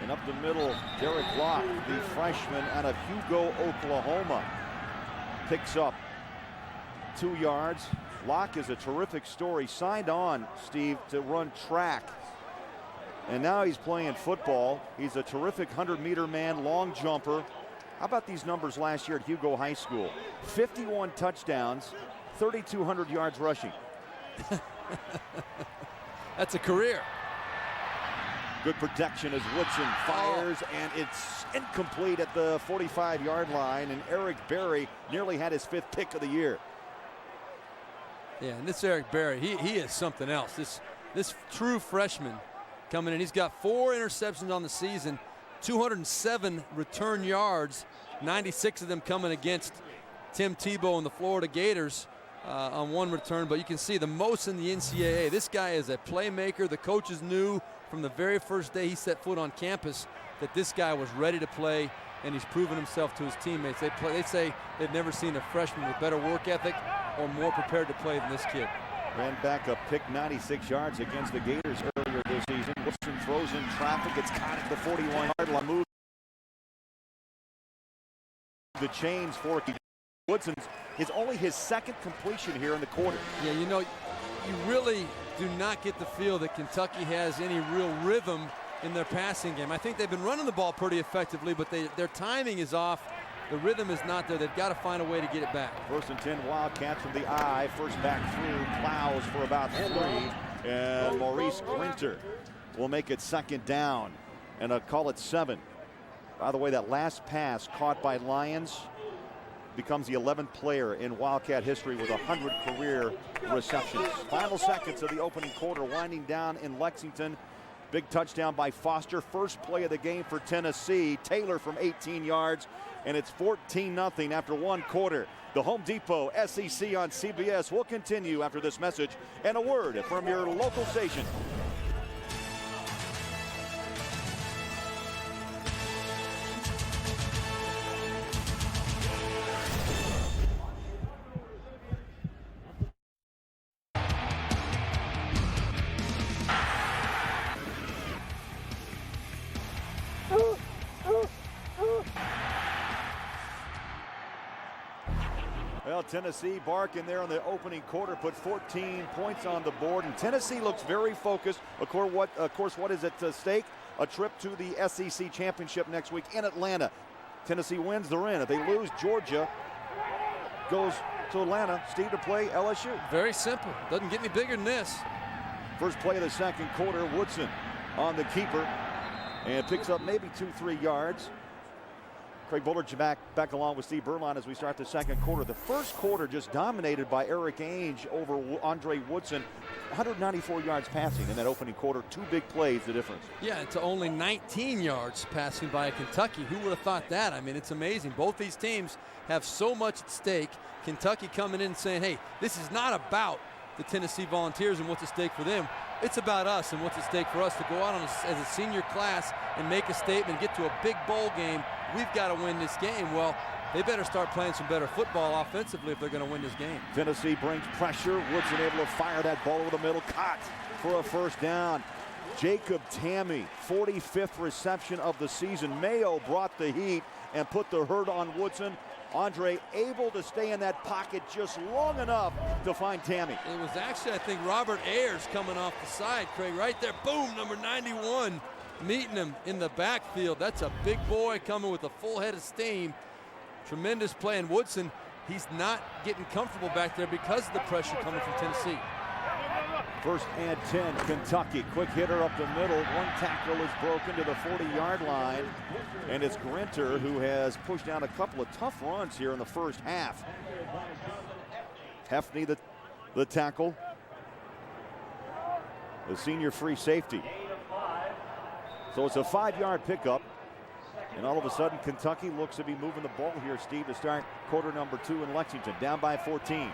Speaker 1: And up the middle, Derek Locke, the freshman out of Hugo, Oklahoma, picks up 2 yards. Locke is a terrific story. Signed on, Steve, to run track. And now he's playing football. He's a terrific 100-meter man, long jumper. How about these numbers last year at Hugo High School? 51 touchdowns, 3,200 yards rushing.
Speaker 9: That's a career.
Speaker 1: Good protection as Woodson fires, and it's incomplete at the 45-yard line, and Eric Berry nearly had his 5th pick of the year.
Speaker 9: Yeah, and this Eric Berry, he is something else. This true freshman coming in. He's got 4 interceptions on the season, 207 return yards, 96 of them coming against Tim Tebow and the Florida Gators on 1 return. But you can see the most in the NCAA. This guy is a playmaker. The coaches knew from the very first day he set foot on campus that this guy was ready to play, and he's proven himself to his teammates. They say they've never seen a freshman with better work ethic or more prepared to play than this kid.
Speaker 1: Ran back a pick 96 yards against the Gators earlier this season. Woodson throws in traffic. It's caught at the 41-yard line. Move the chains for Woodson. Is only his second completion here in the quarter.
Speaker 9: Yeah, you know, you really do not get the feel that Kentucky has any real rhythm in their passing game. I think they've been running the ball pretty effectively, but their timing is off. The rhythm is not there. They've got to find a way to get it back. 1st and 10 Wildcats from the I. First back through, plows for about 3. And Maurice Grinter will make it 2nd down. And call it 7. By the way, that last pass caught by Lyons becomes the 11th player in Wildcat history with 100 career receptions. Final seconds of the opening quarter winding down in Lexington. Big touchdown by Foster. First play of the game for Tennessee. Taylor from 18 yards. And it's 14-0 after 1 quarter. The Home Depot SEC on CBS will continue after this message and a word from your local station. Well, Tennessee barking there in the opening quarter, put 14 points on the board, and Tennessee looks very focused. Of course, what is at stake? A trip to the SEC championship next week in Atlanta. Tennessee wins, they're in. If they lose, Georgia goes to Atlanta, Steve, to play LSU. Very simple. Doesn't get any bigger than this. First play of the second quarter, Woodson on the keeper and picks up maybe 2-3 yards. Craig Bullard back along with Steve Berline as we start the second quarter. The first quarter just dominated by Eric Ainge over Andre Woodson. 194 yards passing in that opening quarter. 2 big plays, the difference. Yeah, to only 19 yards passing by Kentucky. Who would have thought that? I mean, it's amazing. Both these teams have so much at stake. Kentucky coming in and saying, hey, this is not about the Tennessee Volunteers and what's at stake for them. It's about us and what's at stake for us to go out as a senior class and make a statement, get to a big bowl game. We've got to win this game. Well, they better start playing some better football offensively if they're going to win this game. Tennessee brings pressure. Woodson able to fire that ball over the middle. Caught for a first down. Jacob Tamme, 45th reception of the season. Mayo brought the heat and put the hurt on Woodson. Andre able to stay in that pocket just long enough to find Tamme. It was actually, I think, Robert Ayers coming off the side, Craig, right there. Boom, number 91, meeting him in the backfield. That's a big boy coming with a full head of steam. Tremendous play, and Woodson, he's not getting comfortable back there because of the pressure coming from Tennessee. First and 10, Kentucky. Quick hitter up the middle. One tackle is broken to the 40-yard line. And it's Grinter who has pushed down a couple of tough runs here in the first half. Hefney, the tackle. The senior free safety. So it's a 5-yard pickup. And all of a sudden, Kentucky looks to be moving the ball here, Steve, to start quarter number 2 in Lexington. Down by 14.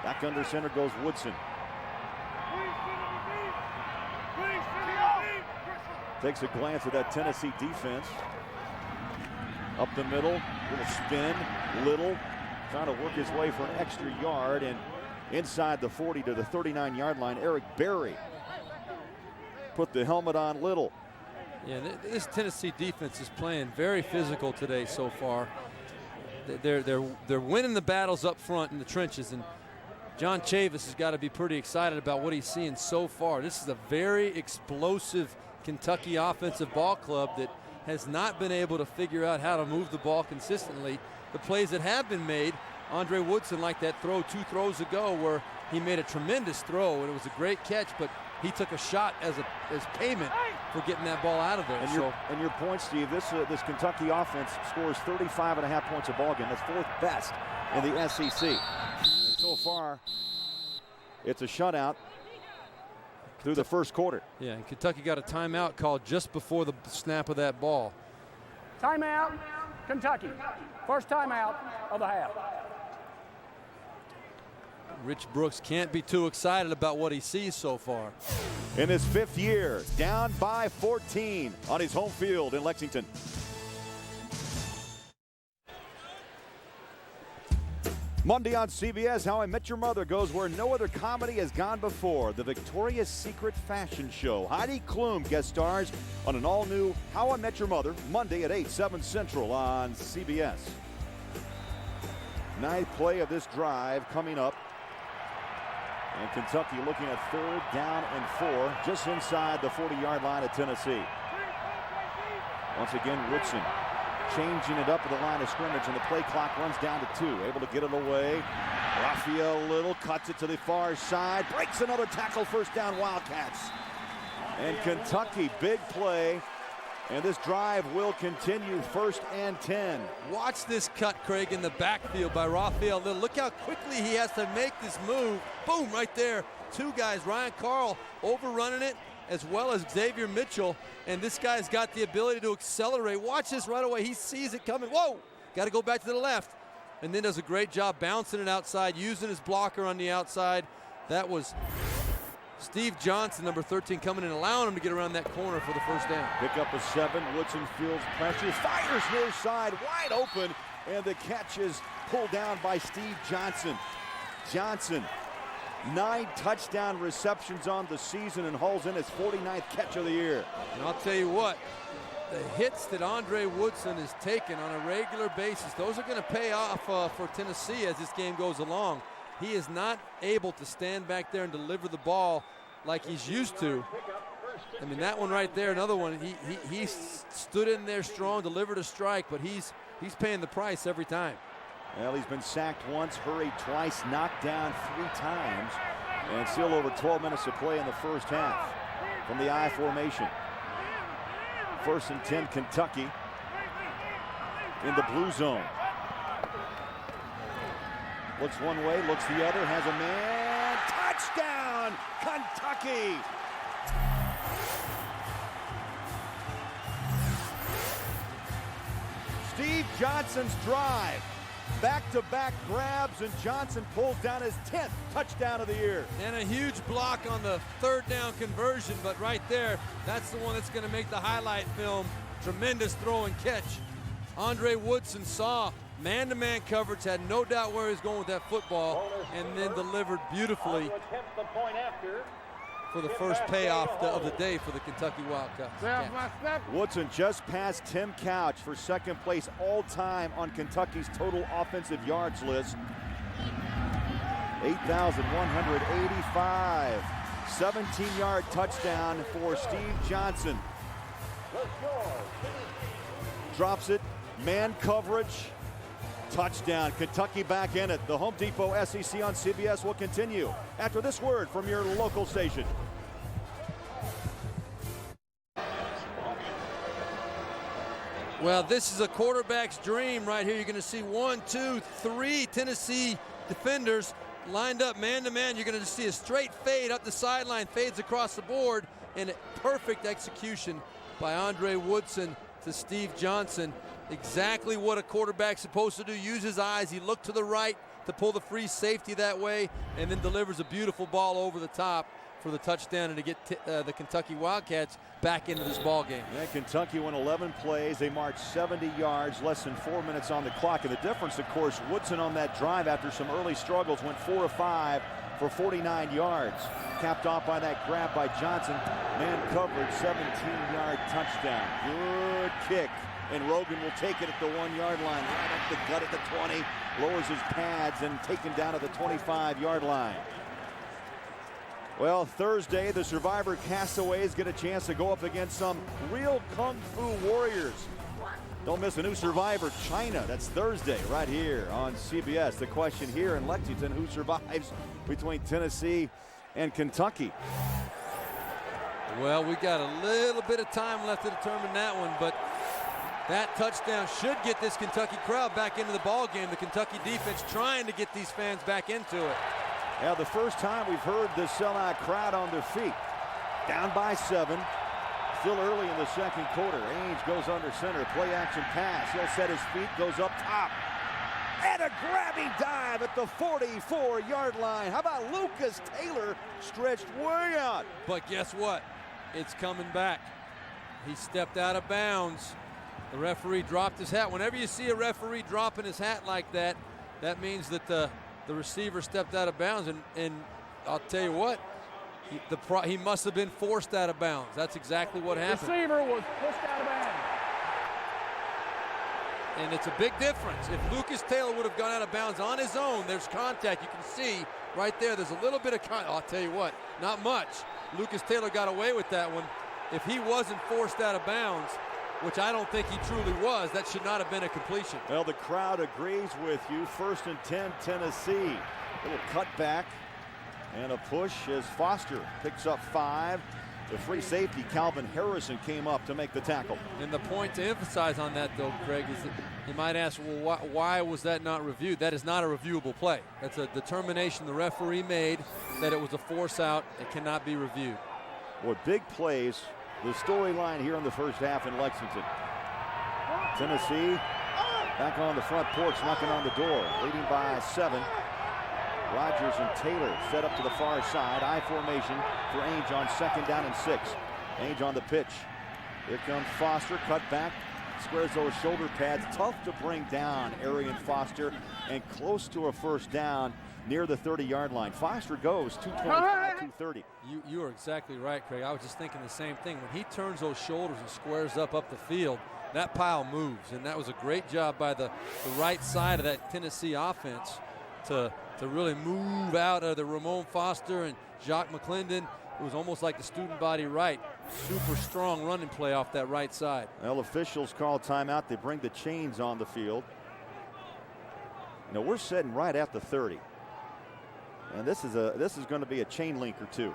Speaker 9: Back under center goes Woodson. Takes a glance at that Tennessee defense. Up the middle, little spin, Little trying to work his way for an extra yard, and inside the 40 to the 39-yard line, Eric Berry put the helmet on Little. Yeah, this Tennessee defense is playing very physical today so far. They're winning the battles up front in the trenches, and John Chavis has got to be pretty excited about what he's seeing so far. This is a very explosive Kentucky offensive ball club that has not been able to figure out how to move the ball consistently. The plays that have been made, Andre Woodson, like that throw 2 throws ago where he made a tremendous throw and it was a great catch, but he took a shot as payment for getting that ball out of there. And your point, Steve, this Kentucky offense scores 35.5 points a ball game. That's 4th best in the SEC. And so far, it's a shutout through the first quarter. Yeah, and Kentucky got a timeout called just before the snap of that ball.
Speaker 10: Timeout, Kentucky. First timeout of the half.
Speaker 9: Rich Brooks can't be too excited about what he sees so far.
Speaker 1: In his 5th year, down by 14 on his home field in Monday on CBS, How I Met Your Mother goes where no other comedy has gone before. The Victoria's Secret Fashion Show. Heidi Klum guest stars on an all-new How I Met Your Mother, Monday at 8, 7 Central on CBS. Ninth play of this drive coming up. And Kentucky looking at 3rd down and 4, just inside the 40-yard line of Tennessee. Once again, Woodson changing it up at the line of scrimmage, and the play clock runs down to 2. Able to get it away. Raphael Little cuts it to the far side, breaks another tackle, first down Wildcats. And Kentucky, big play, and this drive will continue, 1st and 10.
Speaker 9: Watch this cut, Craig, in the backfield by Raphael Little. Look how quickly he has to make this move. Boom, right there. 2 guys, Ryan Carl overrunning it, as well as Xavier Mitchell, and this guy's got the ability to accelerate. Watch this right away. He sees it coming. Whoa! Got to go back to the left, and then does a great job bouncing it outside, using his blocker on the outside. That was Steve Johnson, number 13, coming in, allowing him to get around that corner for the first down.
Speaker 1: Pick up a 7. Woodson fields pressure, fires near side, wide open, and the catch is pulled down by Steve Johnson. Johnson, 9 touchdown receptions on the season and hauls in his 49th catch of the year.
Speaker 9: And I'll tell you what, the hits that Andre Woodson is taking on a regular basis, those are going to pay off for Tennessee as this game goes along. He is not able to stand back there and deliver the ball like he's used to. I mean, that one right there, another one, he stood in there strong, delivered a strike, but he's paying the price every time.
Speaker 1: Well, he's been sacked once, hurried twice, knocked down 3 times, and still over 12 minutes to play in the first half from the I formation. 1st and 10, Kentucky in the blue zone. Looks one way, looks the other, has a man. Touchdown, Kentucky! Steve Johnson's drive. Back-to-back grabs, and Johnson pulls down his 10th touchdown of the year.
Speaker 9: And a huge block on the 3rd down conversion, but right there, that's the one that's going to make the highlight film. Tremendous throw and catch. Andre Woodson saw man-to-man coverage, had no doubt where he was going with that football, and then delivered beautifully for the first payoff of the day for the Kentucky Wildcats.
Speaker 1: Woodson just passed Tim Couch for 2nd place all-time on Kentucky's total offensive yards list. 8,185. 17-yard touchdown for Steve Johnson. Drops it, man coverage, touchdown. Kentucky back in it. The Home Depot SEC on CBS will continue after this word from your local station.
Speaker 9: Well, this is a quarterback's dream right here. You're going to see 1, 2, 3 Tennessee defenders lined up man-to-man. You're going to see a straight fade up the sideline, fades across the board, and perfect execution by Andre Woodson to Steve Johnson. Exactly what a quarterback's supposed to do. Use his eyes. He looked to the right to pull the free safety that way, and then delivers a beautiful ball over the top for the touchdown and to get the Kentucky Wildcats back into this ball game.
Speaker 1: Yeah, Kentucky won 11 plays. They marched 70 yards, less than 4 minutes on the clock. And the difference, of course, Woodson on that drive after some early struggles went 4 of 5 for 49 yards. Capped off by that grab by Johnson. Man coverage, 17-yard touchdown. Good kick. And Rogan will take it at the 1-yard line, right up the gut at the 20, lowers his pads and taken down at the 25-yard line. Well, Thursday, the Survivor castaways get a chance to go up against some real Kung Fu warriors. Don't miss a new Survivor, China. That's Thursday right here on CBS. The question here in Lexington, who survives between Tennessee and Kentucky?
Speaker 9: Well, we got a little bit of time left to determine that one, but that touchdown should get this Kentucky crowd back into the ball game. The Kentucky defense trying to get these fans back into it.
Speaker 1: Yeah, the first time we've heard the sellout crowd on their feet. Down by 7. Still early in the second quarter. Ainge goes under center. Play action pass. He'll set his feet. Goes up top. And a grabbing dive at the 44-yard line. How about Lucas Taylor stretched way out?
Speaker 9: But guess what? It's coming back. He stepped out of bounds. The referee dropped his hat. Whenever you see a referee dropping his hat like that, that means that the receiver stepped out of bounds, and I'll tell you what, he must have been forced out of bounds. That's exactly what happened.
Speaker 10: Receiver was pushed out of bounds.
Speaker 9: And it's a big difference. If Lucas Taylor would have gone out of bounds on his own, there's contact. You can see right there, there's a little bit of contact. I'll tell you what, not much. Lucas Taylor got away with that one. If he wasn't forced out of bounds, which I don't think he truly was, that should not have been a completion.
Speaker 1: Well, the crowd agrees with you. 1st and 10, Tennessee. Little cutback and a push as Foster picks up 5. The free safety, Calvin Harrison, came up to make the tackle.
Speaker 9: And the point to emphasize on that, though, Craig, is that you might ask, well, why was that not reviewed? That is not a reviewable play. That's a determination the referee made that it was a force out. It cannot be reviewed.
Speaker 1: Well, big plays. The storyline here in the first half in Lexington. Tennessee back on the front porch, knocking on the door, leading by 7. Rogers and Taylor set up to the far side. I formation for Ainge on 2nd down and 6. Ainge on the pitch. Here comes Foster, cut back, squares those shoulder pads. Tough to bring down Arian Foster, and close to a first down near the 30-yard line. Foster goes 225, 230.
Speaker 9: You are exactly right, Craig. I was just thinking the same thing. When he turns those shoulders and squares up the field, that pile moves, and that was a great job by the right side of that Tennessee offense to really move out of the Ramon Foster and Jacques McClendon. It was almost like the student body right. Super strong running play off that right side.
Speaker 1: Well, officials call timeout. They bring the chains on the field. We're sitting right at the 30. And this is going to be a chain link or two.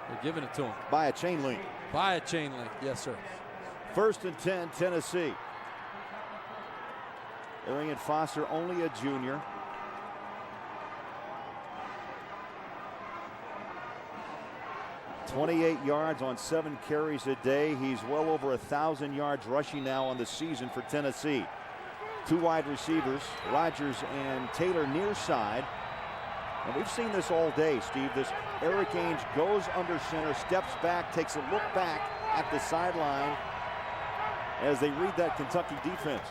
Speaker 9: They're giving it to him.
Speaker 1: By a chain link.
Speaker 9: By a chain link, yes, sir.
Speaker 1: 1st and 10, Tennessee. Arian Foster, only a junior. .28 yards on 7 carries a day. He's well over 1,000 yards rushing now on the season for Tennessee. 2 wide receivers, Rogers and Taylor near side. And we've seen this all day, Steve. This Eric Ainge goes under center, steps back, takes a look back at the sideline as they read that Kentucky defense.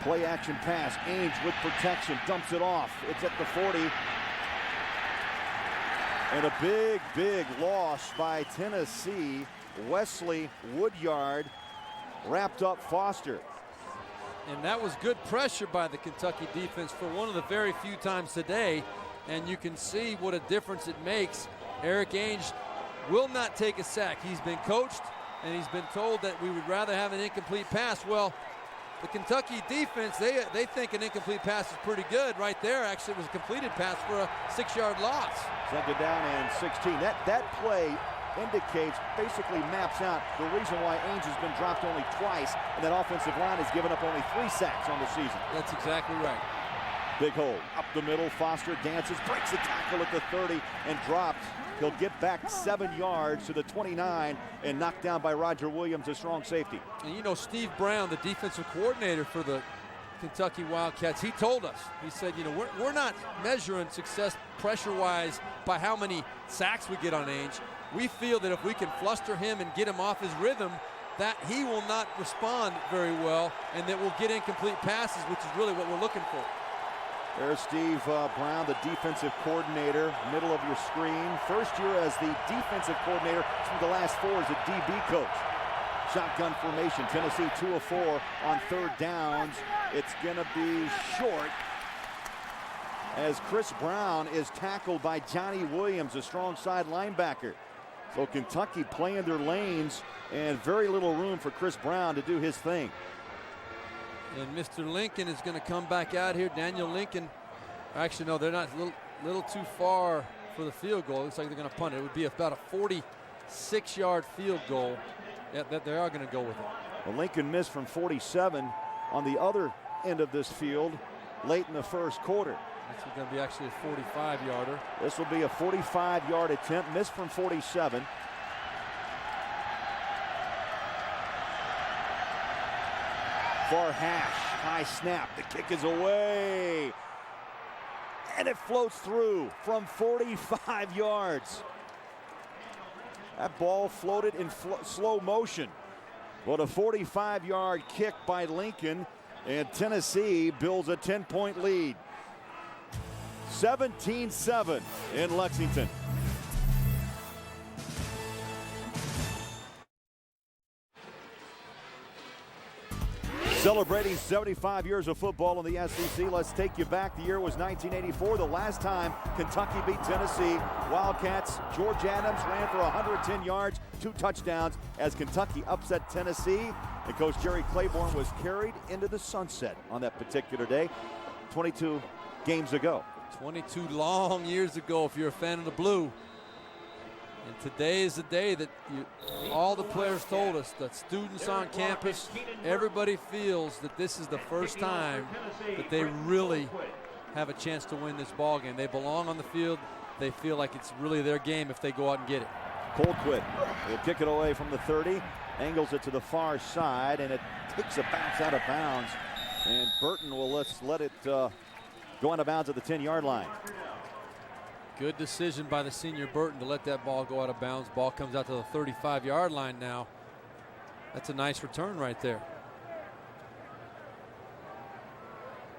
Speaker 1: Play action pass, Ainge with protection, dumps it off. It's at the 40. And a big loss by Tennessee. Wesley Woodyard wrapped up Foster.
Speaker 9: And that was good pressure by the Kentucky defense for one of the very few times today. And you can see what a difference it makes. Eric Ainge will not take a sack. He's been coached, and he's been told that we would rather have an incomplete pass. Well, the Kentucky defense, they think an incomplete pass is pretty good. Right there, actually, it was a completed pass for a 6-yard loss.
Speaker 1: 2nd down and 16. That play indicates, basically maps out the reason why Ainge has been dropped only twice, and that offensive line has given up only 3 sacks on the season.
Speaker 9: That's exactly right.
Speaker 1: Big hole up the middle. Foster dances, breaks the tackle at the 30, and drops. He'll get back 7 yards to the 29 and knocked down by Roger Williams, a strong safety.
Speaker 9: And Steve Brown, the defensive coordinator for the Kentucky Wildcats, he told us, he said, we're not measuring success pressure-wise by how many sacks we get on Ainge. We feel that if we can fluster him and get him off his rhythm, that he will not respond very well, and that we'll get incomplete passes, which is really what we're looking for.
Speaker 1: There's Steve Brown, the defensive coordinator, middle of your screen. First year as the defensive coordinator through the last 4 as a DB coach. Shotgun formation, Tennessee 2 of 4 on 3rd downs. It's going to be short as Chris Brown is tackled by Johnny Williams, a strong side linebacker. So Kentucky playing their lanes and very little room for Chris Brown to do his thing.
Speaker 9: And Mr. Lincoln is going to come back out here. Daniel Lincoln, actually no, they're not, a little too far for the field goal. Looks like they're going to punt it. It would be about a 46-yard field goal that they are going to go with it.
Speaker 1: Well, Lincoln missed from 47 on the other end of this field late in the first quarter.
Speaker 9: This is going to be actually a 45-yarder.
Speaker 1: This will be a 45-yard attempt, missed from 47. Far hash, high snap, the kick is away. And it floats through from 45 yards. That ball floated in slow motion. But a 45-yard kick by Lincoln And Tennessee builds a 10-point lead. 17-7 in Lexington. Celebrating 75 years of football in the SEC. Let's take you back. The year was 1984, the last time Kentucky beat Tennessee. Wildcats, George Adams ran for 110 yards, 2 touchdowns as Kentucky upset Tennessee. And Coach Jerry Claiborne was carried into the sunset on that particular day 22 games ago.
Speaker 9: 22 long years ago if you're a fan of the blue. And today is the day that all the players told us that students on campus, everybody feels that this is the first time that they really have a chance to win this ball game. They belong on the field. They feel like it's really their game if they go out and get it.
Speaker 1: Colquitt will kick it away from the 30, angles it to the far side, and it takes a bounce out of bounds. And Burton will let it go out of bounds at the 10-yard line.
Speaker 9: Good decision by the senior Burton to let that ball go out of bounds. Ball comes out to the 35-yard line now. That's a nice return right there.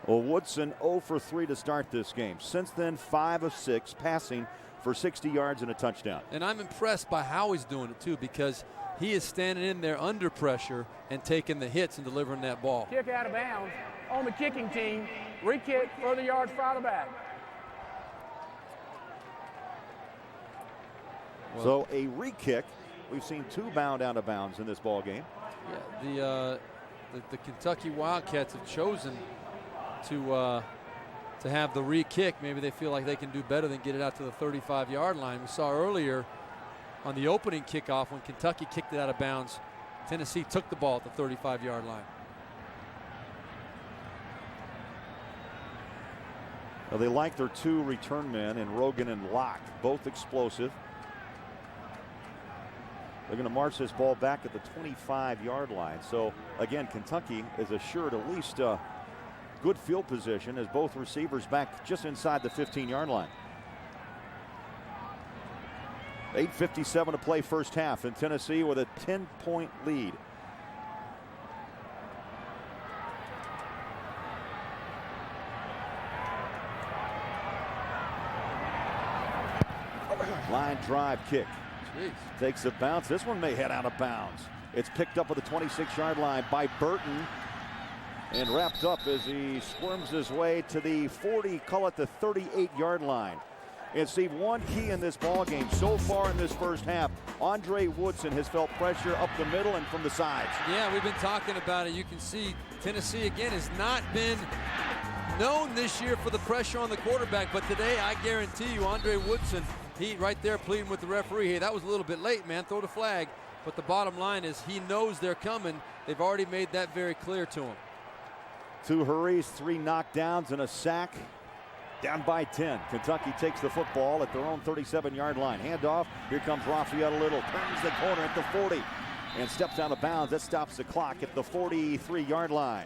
Speaker 1: Well, Woodson 0 for 3 to start this game. Since then, 5 of 6 passing for 60 yards and a touchdown.
Speaker 9: And I'm impressed by how he's doing it too, because he is standing in there under pressure and taking the hits and delivering that ball.
Speaker 10: Kick out of bounds on the kicking team. Re-kick, further yards, fire the back.
Speaker 1: So a re-kick. We've seen 2 bound out of bounds in this ball game.
Speaker 9: Yeah, the Kentucky Wildcats have chosen to have the re-kick. Maybe they feel like they can do better than get it out to the 35-yard line. We saw earlier on the opening kickoff when Kentucky kicked it out of bounds, Tennessee took the ball at the 35-yard line.
Speaker 1: Well, they like their 2 return men in Rogan and Locke, both explosive. They're going to march this ball back at the 25-yard line. So, again, Kentucky is assured at least good field position as both receivers back just inside the 15-yard line. 8:57 to play first half, and Tennessee with a 10-point lead. Line drive kick.
Speaker 9: Jeez.
Speaker 1: Takes a bounce. This one may head out of bounds. It's picked up at the 26-yard line by Burton and wrapped up as he squirms his way to the 40, call it the 38-yard line. And Steve, one key in this ball game so far in this first half, Andre Woodson has felt pressure up the middle and from the sides.
Speaker 9: Yeah, we've been talking about it. You can see Tennessee again has not been known this year for the pressure on the quarterback, but today I guarantee you Andre Woodson, he right there pleading with the referee, hey, that was a little bit late, man, throw the flag. But the bottom line is he knows they're coming. They've already made that very clear to him.
Speaker 1: 2 hurries, 3 knockdowns, and a sack. Down by 10. Kentucky takes the football at their own 37-yard line. Handoff. Here comes Raphael Little. Turns the corner at the 40 and steps out of bounds. That stops the clock at the 43-yard line.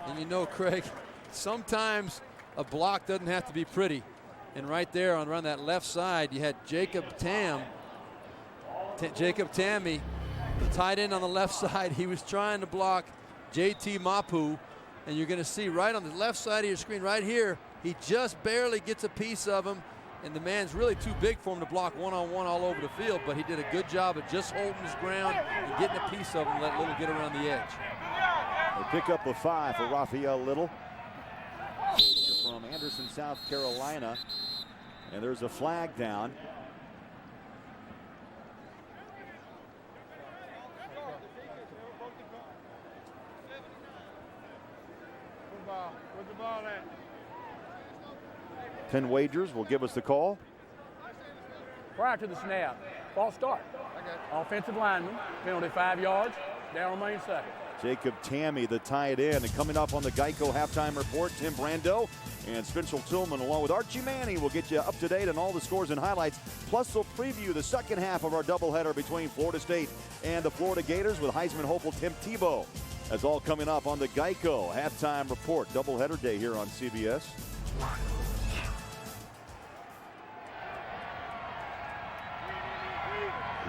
Speaker 9: And you know, Craig, sometimes a block doesn't have to be pretty. And right there on that left side, you had Jacob Tamme, the tight end on the left side. He was trying to block JT Mapu. And you're going to see right on the left side of your screen right here, he just barely gets a piece of him. And the man's really too big for him to block one-on-one all over the field. But he did a good job of just holding his ground and getting a piece of him, let Little get around the edge.
Speaker 1: They pick up a 5 for Raphael Little. From Anderson, South Carolina. And there's a flag down.
Speaker 3: Where's the ball at?
Speaker 1: 10 Wagers will give us the call.
Speaker 10: Prior to the snap, false start. Offensive lineman, penalty 5 yards. Down remains second.
Speaker 1: Jacob Tamme, the tight end, and coming up on the Geico halftime report, Tim Brando and Spencer Tillman along with Archie Manning will get you up to date on all the scores and highlights. Plus, they'll preview the second half of our doubleheader between Florida State and the Florida Gators with Heisman hopeful Tim Tebow. That's all coming up on the Geico halftime report. Doubleheader day here on CBS.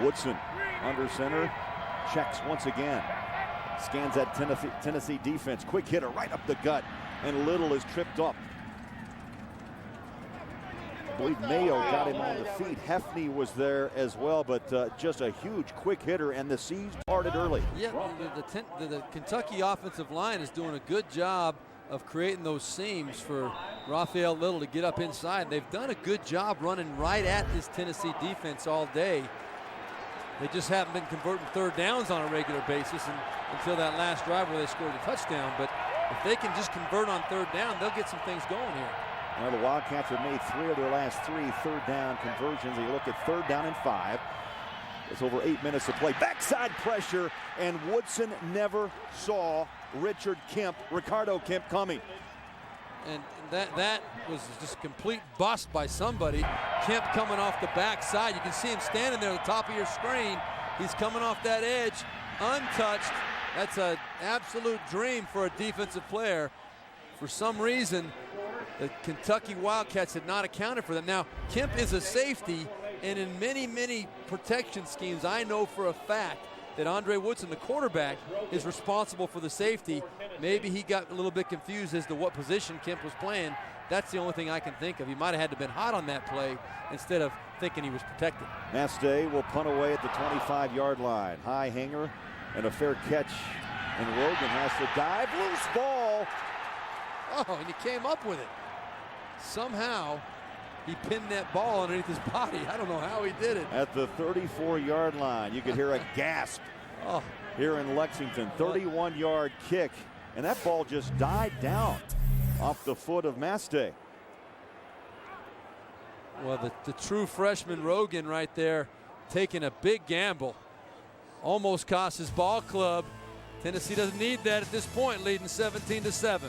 Speaker 1: Woodson under center, checks once again. Scans that Tennessee defense. Quick hitter right up the gut. And Little is tripped up. I believe Mayo got him on the feet. Hefney was there as well, but just a huge quick hitter, and the seas parted early.
Speaker 9: Yeah, the Kentucky offensive line is doing a good job of creating those seams for Raphael Little to get up inside. They've done a good job running right at this Tennessee defense all day. They just haven't been converting third downs on a regular basis until that last drive where they scored a touchdown. But if they can just convert on third down, they'll get some things going here.
Speaker 1: Now the Wildcats have made 3 of their last 3 third down conversions. You look at 3rd down and 5. It's over 8 minutes to play. Backside pressure, and Woodson never saw Ricardo Kemp coming.
Speaker 9: And that was just a complete bust by somebody. Kemp coming off the backside. You can see him standing there at the top of your screen. He's coming off that edge, untouched. That's an absolute dream for a defensive player. For some reason, the Kentucky Wildcats had not accounted for that. Now, Kemp is a safety, and in many, many protection schemes, I know for a fact that Andre Woodson, the quarterback, is responsible for the safety. Maybe he got a little bit confused as to what position Kemp was playing. That's the only thing I can think of. He might have had to been hot on that play instead of thinking he was protected.
Speaker 1: Mastay will punt away at the 25-yard line. High hanger and a fair catch, and Rogan has to dive. Loose ball.
Speaker 9: Oh, and he came up with it. Somehow, he pinned that ball underneath his body. I don't know how he did it.
Speaker 1: At the 34-yard line, you could hear a gasp here in Lexington. 31-yard kick, and that ball just died down off the foot of Mastay.
Speaker 9: Well, the true freshman Rogan right there taking a big gamble. Almost cost his ball club. Tennessee doesn't need that at this point, leading 17-7.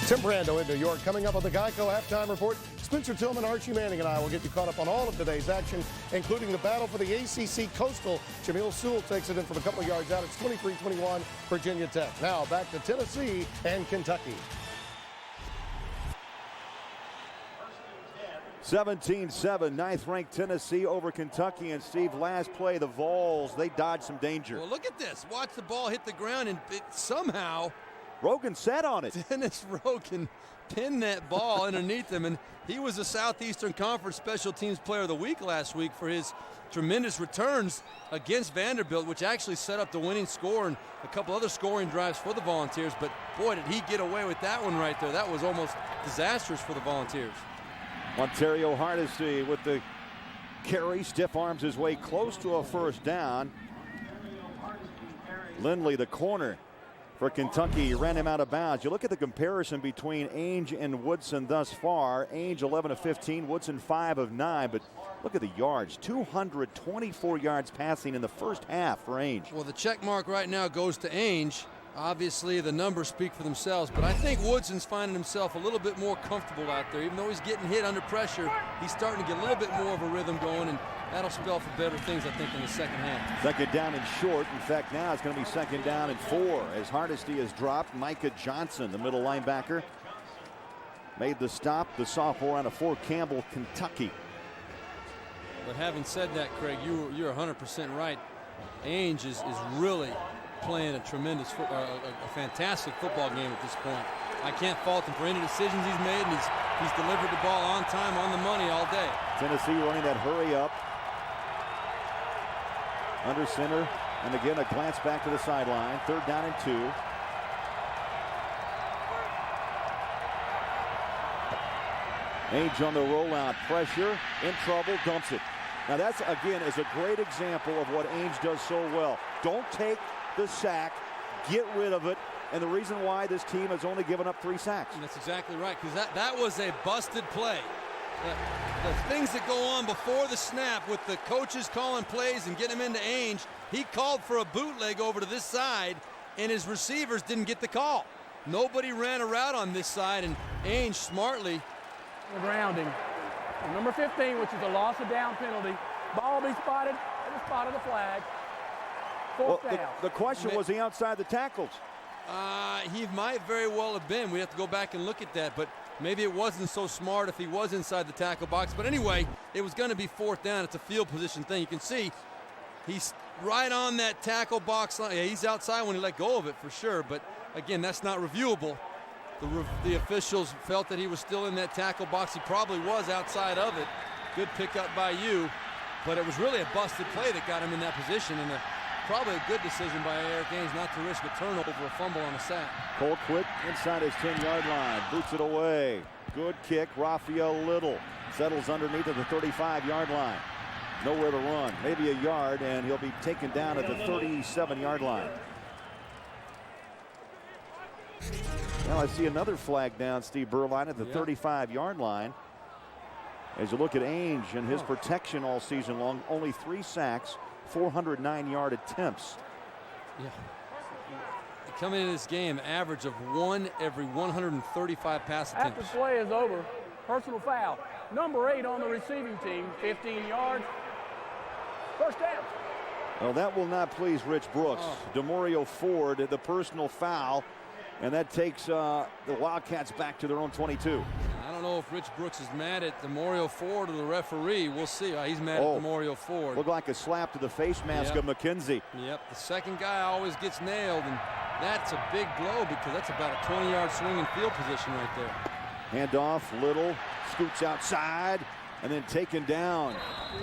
Speaker 11: Tim Brando in New York. Coming up on the Geico Halftime Report, Spencer Tillman, Archie Manning, and I will get you caught up on all of today's action, including the battle for the ACC Coastal. Jamil Sewell takes it in from a couple of yards out. It's 23-21 Virginia Tech. Now back to Tennessee and Kentucky.
Speaker 1: 17-7, ninth-ranked Tennessee over Kentucky. And Steve, last play, the Vols, they dodged some danger.
Speaker 9: Well, look at this. Watch the ball hit the ground, and somehow
Speaker 1: Rogan sat on it.
Speaker 9: Dennis Rogan pinned that ball underneath him, and he was the Southeastern Conference Special Teams Player of the Week last week for his tremendous returns against Vanderbilt, which actually set up the winning score and a couple other scoring drives for the Volunteers. But boy, did he get away with that one right there. That was almost disastrous for the Volunteers.
Speaker 1: Ontario Hardesty with the carry, stiff arms his way close to a first down. Lindley, the corner for Kentucky, ran him out of bounds. You look at the comparison between Ainge and Woodson thus far. Ainge 11 of 15, Woodson 5 of 9, but look at the yards. 224 yards passing in the first half for Ainge.
Speaker 9: Well, the check mark right now goes to Ainge. Obviously, the numbers speak for themselves, but I think Woodson's finding himself a little bit more comfortable out there. Even though he's getting hit under pressure, he's starting to get a little bit more of a rhythm going, and that'll spell for better things, I think, in the second half.
Speaker 1: Second down and short. In fact, now it's going to be second down and 4 as Hardesty has dropped. Micah Johnson, the middle linebacker, made the stop. The sophomore out of Fort Campbell, Kentucky.
Speaker 9: But having said that, Craig, you're 100% right. Ainge is really playing a tremendous, a fantastic football game at this point. I can't fault him for any decisions he's made, and he's delivered the ball on time, on the money all day.
Speaker 1: Tennessee running that hurry up. Under center, and again a glance back to the sideline. Third down and 2. Ainge on the rollout, pressure, in trouble, dumps it. Now that's, again, is a great example of what Ainge does so well. Don't take the sack, get rid of it, and the reason why this team has only given up 3 sacks.
Speaker 9: And that's exactly right, because that was a busted play. The things that go on before the snap with the coaches calling plays and getting him into Ainge, he called for a bootleg over to this side, and his receivers didn't get the call. Nobody ran a route on this side, and Ainge smartly.
Speaker 10: Grounding. And number 15, which is a loss of down penalty. Ball be spotted at the spot of the flag.
Speaker 1: Well, the question was he outside the tackles?
Speaker 9: He might very well have been. We have to go back and look at that, but maybe it wasn't so smart if he was inside the tackle box. But anyway, it was going to be 4th down. It's a field position thing. You can see he's right on that tackle box line. Yeah, he's outside when he let go of it for sure, but again, that's not reviewable. The officials felt that he was still in that tackle box. He probably was outside of it. Good pickup by you, but it was really a busted play that got him in that position, and probably a good decision by Eric Ainge not to risk a turnover, a fumble on a sack.
Speaker 1: Colquitt inside his 10-yard line, boots it away. Good kick. Raphael Little settles underneath at the 35-yard line. Nowhere to run, maybe a yard, and he'll be taken down at the 37-yard line. Now I see another flag down, Steve Berline, at the 35-yard line. As you look at Ainge and his protection all season long, only 3 sacks, 409-yard attempts.
Speaker 9: Yeah. Coming into this game, average of 1 every 135 pass attempts.
Speaker 10: After play is over, personal foul. Number 8 on the receiving team, 15 yards. First down.
Speaker 1: Well, that will not please Rich Brooks. DeMario Ford, the personal foul, and that takes the Wildcats back to their own 22.
Speaker 9: I don't know if Rich Brooks is mad at DeMario Ford or the referee. We'll see. He's mad at DeMario Ford.
Speaker 1: Looked like a slap to the face mask of McKenzie.
Speaker 9: Yep, the second guy always gets nailed, and that's a big blow because that's about a 20-yard swing in field position right there.
Speaker 1: Handoff, Little scoots outside and then taken down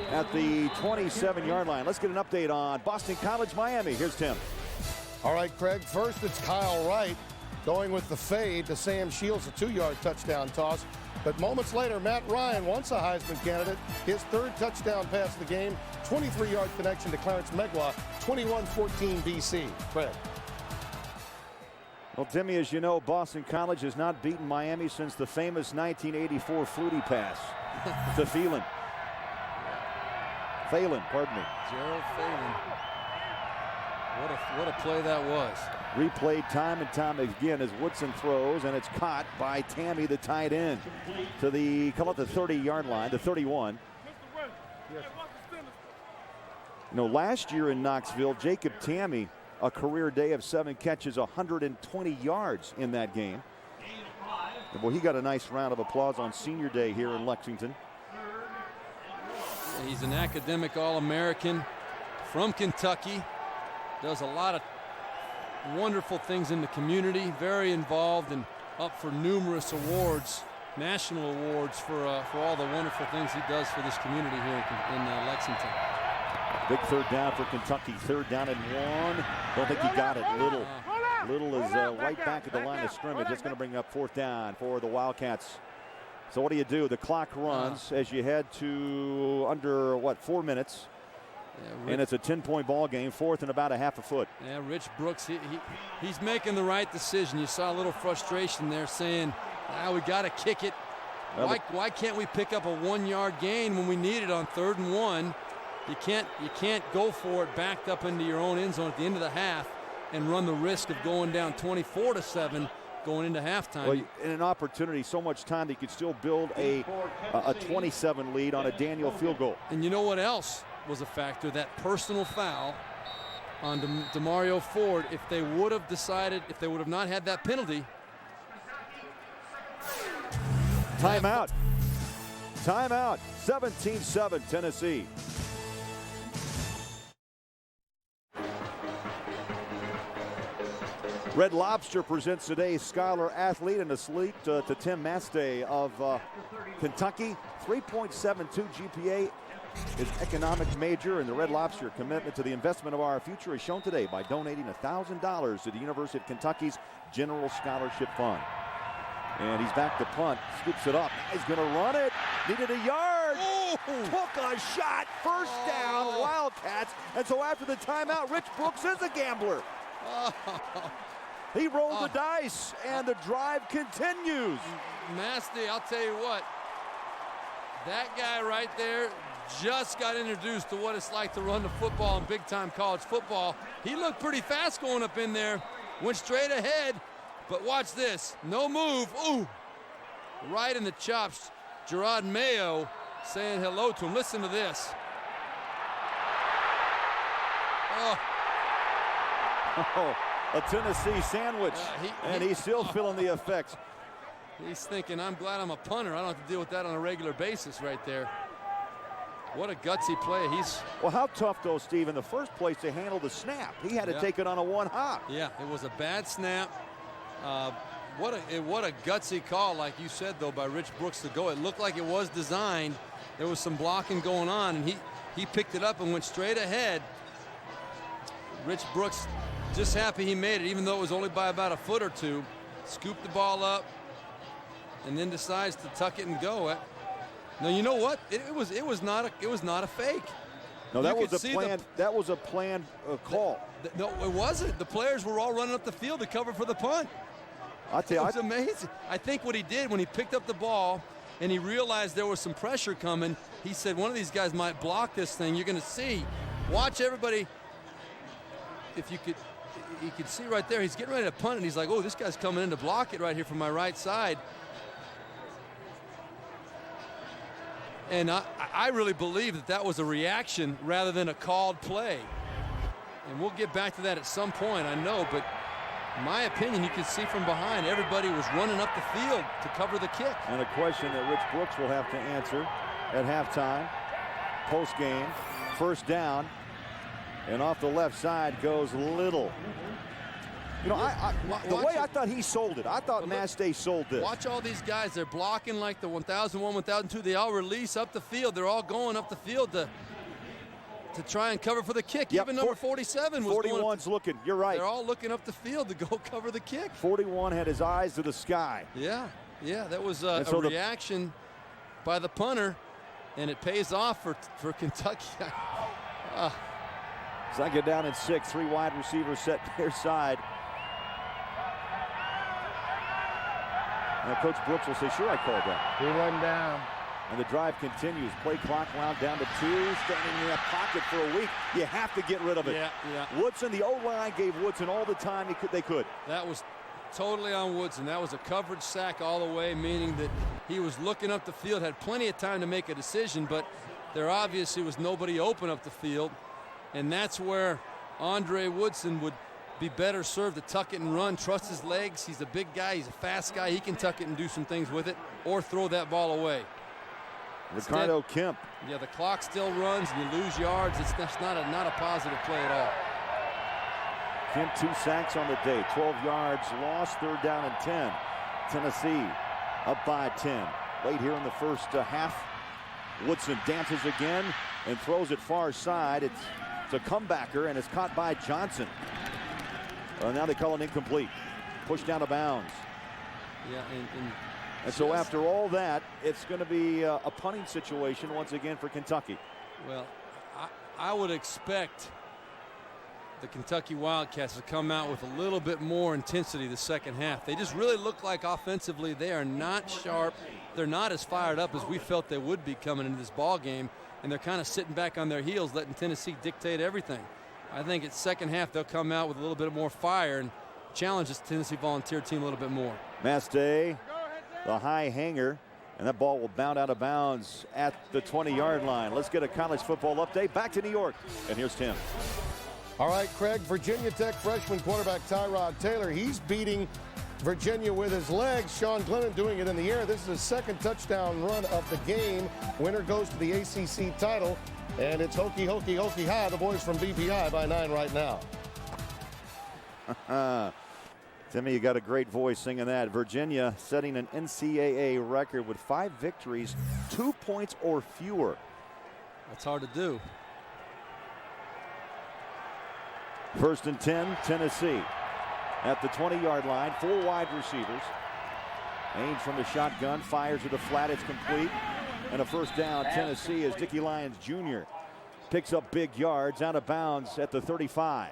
Speaker 1: at the 27-yard line. Let's get an update on Boston College, Miami. Here's Tim.
Speaker 11: All right, Craig, first it's Kyle Wright going with the fade to Sam Shields, a 2-yard touchdown toss. But moments later, Matt Ryan, once a Heisman candidate, his 3rd touchdown pass of the game, 23-yard connection to Clarence Megwa, 21-14 BC. Craig.
Speaker 1: Well, Timmy, as you know, Boston College has not beaten Miami since the famous 1984 Flutie pass to Phelan. Pardon me.
Speaker 9: Gerald Phelan. What a play that was.
Speaker 1: Replayed time and time again as Woodson throws, and it's caught by Tammy, the tight end, to the, call it the 30-yard line, the 31. You know, last year in Knoxville, Jacob Tammy, a career day of 7 catches, 120 yards in that game. Well, he got a nice round of applause on senior day here in Lexington.
Speaker 9: He's an academic All-American from Kentucky. Does a lot of wonderful things in the community. Very involved and up for numerous awards, national awards for all the wonderful things he does for this community here in Lexington.
Speaker 1: Big 3rd down for Kentucky. 3rd down and 1. Don't think he got it. Little is right back at the line of scrimmage. It's going to bring up 4th down for the Wildcats. So what do? The clock runs as you head to under, 4 minutes. Yeah, and it's a 10-point ball game, 4th and about a half a foot.
Speaker 9: Yeah, Rich Brooks, he's making the right decision. You saw a little frustration there saying, we got to kick it. Why can't we pick up a 1-yard gain when we need it on 3rd and 1? You can't go for it backed up into your own end zone at the end of the half and run the risk of going down 24-7 going into halftime.
Speaker 1: Well, in an opportunity, so much time that you could still build a 27 lead on a Daniel field goal.
Speaker 9: And you know what else was a factor? That personal foul on DeMario Ford. If they would have not had that penalty.
Speaker 1: Timeout. 17-7 Tennessee. Red Lobster presents today's Scholar Athlete and a salute to Tim Mastey of Kentucky. 3.72 GPA, his economics major, and the Red Lobster commitment to the investment of our future is shown today by donating $1,000 to the University of Kentucky's General Scholarship Fund. And he's back to punt, scoops it up. Now he's going to run it. Needed a yard. Took a shot. First down, Wildcats. And so after the timeout, Rich Brooks is a gambler. He rolled the dice, and the drive continues.
Speaker 9: Mastey, I'll tell you what, that guy right there just got introduced to what it's like to run the football in big-time college football. He looked pretty fast going up in there, went straight ahead, but watch this, no move. Ooh, right in the chops. Gerard Mayo saying hello to him. Listen to this.
Speaker 1: A Tennessee sandwich, and he's still feeling the effects.
Speaker 9: He's thinking, I'm glad I'm a punter. I don't have to deal with that on a regular basis right there. What a gutsy play.
Speaker 1: Well, how tough, though, Steve, in the first place to handle the snap. He had to take it on a one hop.
Speaker 9: Yeah, it was a bad snap. What a gutsy call, like you said, though, by Rich Brooks to go. It looked like it was designed. There was some blocking going on, and he picked it up and went straight ahead. Rich Brooks just happy he made it, even though it was only by about a foot or two. Scooped the ball up, and then decides to tuck it and go. Now you know what? It was not a fake.
Speaker 1: No, that was a planned. That was a planned call.
Speaker 9: No, it wasn't. The players were all running up the field to cover for the punt.
Speaker 1: I tell you,
Speaker 9: it was amazing. I think what he did when he picked up the ball and he realized there was some pressure coming, he said, one of these guys might block this thing. You're going to see. Watch everybody. If you could see right there, he's getting ready to punt, and he's like, oh, this guy's coming in to block it right here from my right side. And I really believe that was a reaction rather than a called play. And we'll get back to that at some point, I know, but in my opinion, you can see from behind, everybody was running up the field to cover the kick.
Speaker 1: And a question that Rich Brooks will have to answer at halftime, post-game, first down, and off the left side goes Little. You know, the way I thought he sold it, I thought Mass Day sold this.
Speaker 9: Watch all these guys. They're blocking like the 1001, 1002. They all release up the field. They're all going up the field to try and cover for the kick.
Speaker 1: Yep.
Speaker 9: Even number 47 was
Speaker 1: 41's looking. You're right.
Speaker 9: They're all looking up the field to go cover the kick.
Speaker 1: 41 had his eyes to the sky.
Speaker 9: Yeah, that was a reaction by the punter, and it pays off for Kentucky.
Speaker 1: Second down and 6. 3 wide receivers set near side. Now Coach Brooks will say, sure, I called that.
Speaker 5: He wasn't down.
Speaker 1: And the drive continues. Play clock wound down to 2. Standing in that pocket for a week. You have to get rid of it.
Speaker 9: Yeah.
Speaker 1: Woodson, the O-line gave Woodson all the time they could.
Speaker 9: That was totally on Woodson. That was a coverage sack all the way, meaning that he was looking up the field, had plenty of time to make a decision, but there obviously was nobody open up the field. And that's where Andre Woodson would be better served to tuck it and run, trust his legs. He's a big guy, he's a fast guy. He can tuck it and do some things with it or throw that ball away.
Speaker 1: Ricardo Kemp.
Speaker 9: Yeah, the clock still runs and you lose yards. That's not a positive play at all.
Speaker 1: Kemp 2 sacks on the day, 12 yards lost, third down and 10. Tennessee up by 10. Late here in the first half. Woodson dances again and throws it far side. It's a comebacker, and it's caught by Johnson. Now they call it incomplete. Pushed out of bounds.
Speaker 9: Yeah,
Speaker 1: and so after all that, it's going to be a punting situation once again for Kentucky.
Speaker 9: Well, I would expect the Kentucky Wildcats to come out with a little bit more intensity the second half. They just really look like offensively they are not sharp. They're not as fired up as we felt they would be coming into this ball game, and they're kind of sitting back on their heels, letting Tennessee dictate everything. I think it's second half they'll come out with a little bit more fire and challenge this Tennessee Volunteer team a little bit more.
Speaker 1: Mass Day, the high hanger, and that ball will bound out of bounds at the 20-yard line. Let's get a college football update. Back to New York, and here's Tim.
Speaker 11: All right, Craig, Virginia Tech freshman quarterback Tyrod Taylor, he's beating Virginia with his legs. Sean Glennon doing it in the air. This is his second touchdown run of the game. Winner goes to the ACC title. And it's hokey, hokey, hokey high. The boys from BPI by 9 right now.
Speaker 1: Timmy, you got a great voice singing that. Virginia setting an NCAA record with 5 victories, 2 points or fewer.
Speaker 9: That's hard to do.
Speaker 1: First and 10, Tennessee. At the 20-yard line, 4 wide receivers. Ainge from the shotgun, fires to the flat, it's complete. And a first down, Tennessee, as Dickie Lyons Jr. picks up big yards out of bounds at the 35.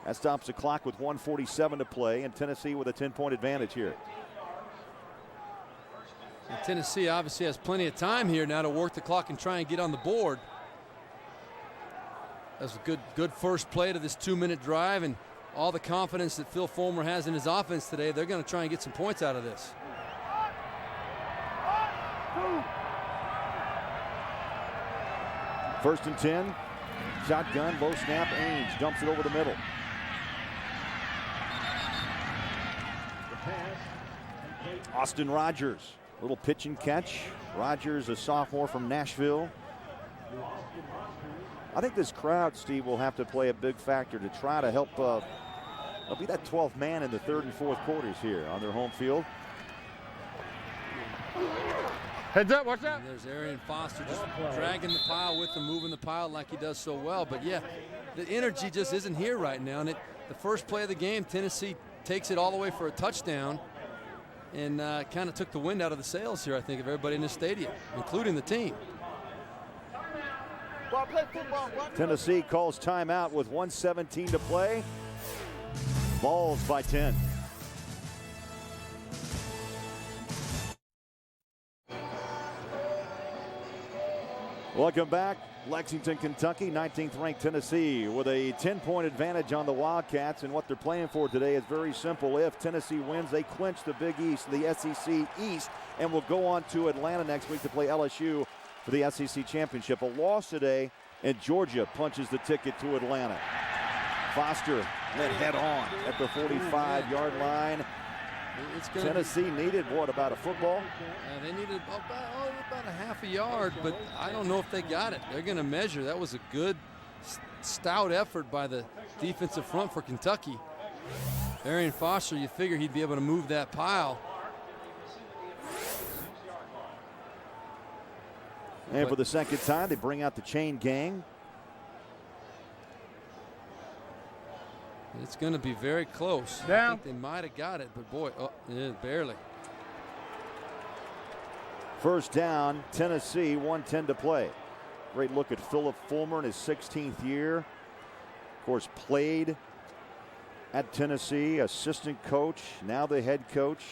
Speaker 1: That stops the clock with 1:47 to play, and Tennessee with a 10-point advantage here.
Speaker 9: And Tennessee obviously has plenty of time here now to work the clock and try and get on the board. That's a good first play to this 2-minute drive, and all the confidence that Phil Fulmer has in his offense today, they're going to try and get some points out of this.
Speaker 1: First and 10, shotgun, low snap, Ainge dumps it over the middle. Austin Rogers Little pitch and catch. Rogers, a sophomore from Nashville. I think this crowd, Steve, will have to play a big factor to try to help be that 12th man in the third and fourth quarters here on their home field.
Speaker 10: Heads up, watch out.
Speaker 9: There's Arian Foster just dragging the pile with him, moving the pile like he does so well. But yeah, the energy just isn't here right now. And the first play of the game, Tennessee takes it all the way for a touchdown and kind of took the wind out of the sails here, I think, of everybody in the stadium, including the team.
Speaker 1: Tennessee calls timeout with 1:17 to play. Vols by 10. Welcome back. Lexington, Kentucky, 19th ranked Tennessee with a 10-point advantage on the Wildcats. And what they're playing for today is very simple. If Tennessee wins, they clinch the Big East, the SEC East, and will go on to Atlanta next week to play LSU for the SEC Championship. A loss today, and Georgia punches the ticket to Atlanta. Foster led head on at the 45-yard line. Tennessee needed, what, about a football?
Speaker 9: They needed about a half a yard, but I don't know if they got it. They're going to measure. That was a good, stout effort by the defensive front for Kentucky. Arian Foster, you figure he'd be able to move that pile.
Speaker 1: And for the second time, they bring out the chain gang.
Speaker 9: It's going to be very close.
Speaker 10: Down.
Speaker 9: I think they might have got it, but boy, yeah, barely.
Speaker 1: First down, Tennessee, 1:10 to play. Great look at Philip Fulmer in his 16th year. Of course, played at Tennessee, assistant coach, now the head coach.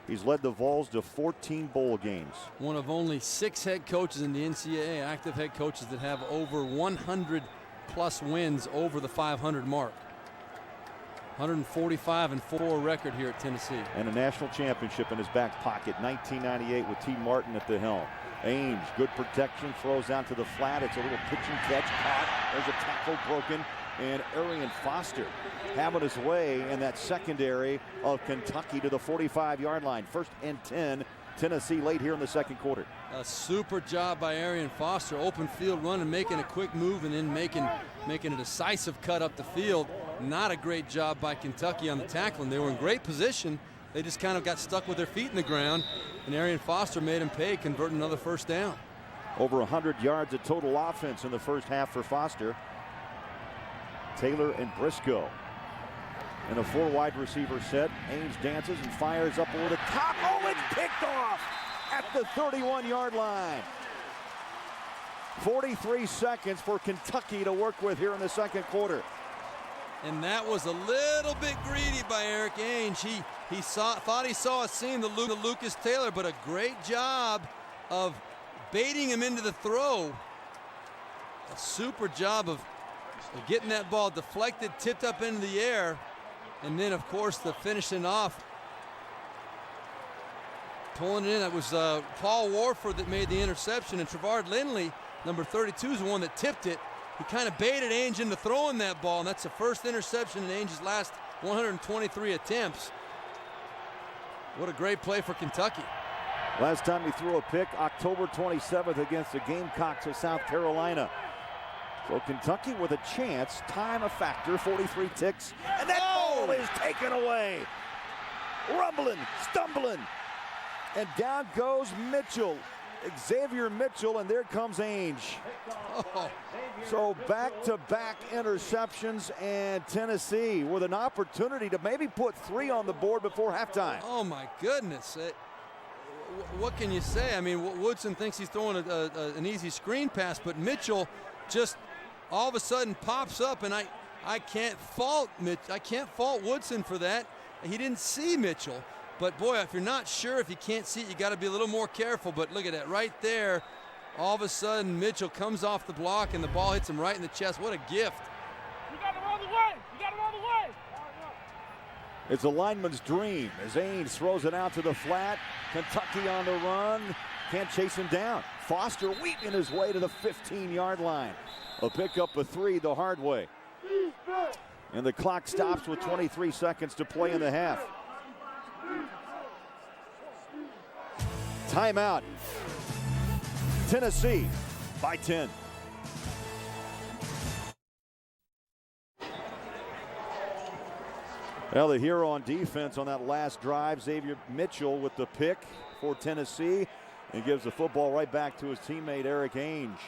Speaker 1: He's led the Vols to 14 bowl games.
Speaker 9: One of only 6 head coaches in the NCAA, active head coaches, that have over 100-plus wins over the 500 mark. 145-4 record here at Tennessee.
Speaker 1: And a national championship in his back pocket, 1998 with T. Martin at the helm. Ainge, good protection, throws out to the flat. It's a little pitch and catch, caught. There's a tackle broken. And Arian Foster having his way in that secondary of Kentucky to the 45-yard line. 1st and 10, Tennessee late here in the second quarter.
Speaker 9: A super job by Arian Foster. Open field run and making a quick move and then making a decisive cut up the field. Not a great job by Kentucky on the tackling. They were in great position. They just kind of got stuck with their feet in the ground, and Arian Foster made him pay, converting another first down.
Speaker 1: Over 100 yards of total offense in the first half for Foster. Taylor and Briscoe in a 4 wide receiver set. Ainge dances and fires up over the top. Oh, it's picked off at the 31-yard line. 43 seconds for Kentucky to work with here in the second quarter.
Speaker 9: And that was a little bit greedy by Eric Ainge. He thought he saw a seam to Lucas Taylor, but a great job of baiting him into the throw. A super job of getting that ball deflected, tipped up into the air, and then, of course, the finishing off, pulling it in. That was Paul Warford that made the interception, and Trevard Lindley, number 32, is the one that tipped it. He kind of baited Ainge into throwing that ball, and that's the first interception in Ainge's last 123 attempts. What a great play for Kentucky.
Speaker 1: Last time he threw a pick, October 27th against the Gamecocks of South Carolina. So Kentucky with a chance, time a factor, 43 ticks, and that ball is taken away. Rumbling, stumbling, and down goes Mitchell. Xavier Mitchell, and there comes Ainge.
Speaker 9: Oh.
Speaker 1: So back-to-back interceptions, and Tennessee with an opportunity to maybe put 3 on the board before halftime.
Speaker 9: Oh my goodness. What can you say? I mean, Woodson thinks he's throwing an easy screen pass, but Mitchell just all of a sudden pops up, and I can't fault Woodson for that. He didn't see Mitchell. But boy, if you're not sure, if you can't see it, you got to be a little more careful. But look at that right there. All of a sudden, Mitchell comes off the block and the ball hits him right in the chest. What a gift.
Speaker 10: You got it all the way. You got it all the way.
Speaker 1: It's a lineman's dream as Ainge throws it out to the flat. Kentucky on the run. Can't chase him down. Foster weaving his way to the 15-yard line. A pickup of 3 the hard way. And the clock stops with 23 seconds to play in the half. Timeout. Tennessee by 10. Well, the hero on defense on that last drive, Xavier Mitchell with the pick for Tennessee, and gives the football right back to his teammate Eric Ainge.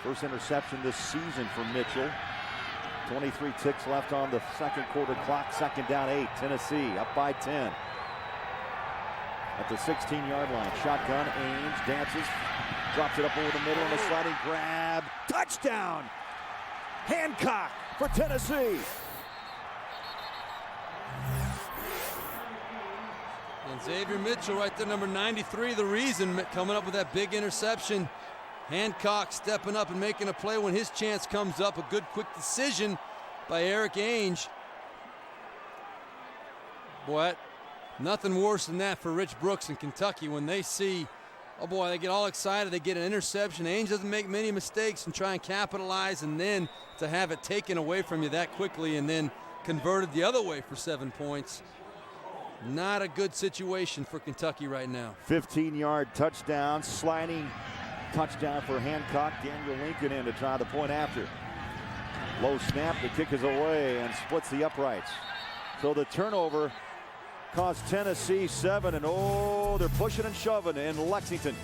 Speaker 1: First interception this season for Mitchell. 23 ticks left on the second quarter clock. Second down 8. Tennessee up by 10. At the 16-yard line. Shotgun. Ainge dances. Drops it up over the middle on a sliding grab. Touchdown! Hancock for Tennessee.
Speaker 9: And Xavier Mitchell right there, number 93, the reason, coming up with that big interception. Hancock stepping up and making a play when his chance comes up. A good quick decision by Eric Ainge. Boy, nothing worse than that for Rich Brooks in Kentucky when they see, oh boy, they get all excited, they get an interception. Ainge doesn't make many mistakes and try and capitalize, and then to have it taken away from you that quickly and then converted the other way for 7 points. Not a good situation for Kentucky right now.
Speaker 1: 15-yard touchdown, sliding touchdown for Hancock. Daniel Lincoln in to try the point after. Low snap, the kick is away and splits the uprights. So the turnover cost Tennessee 7, and oh, they're pushing and shoving in Lexington.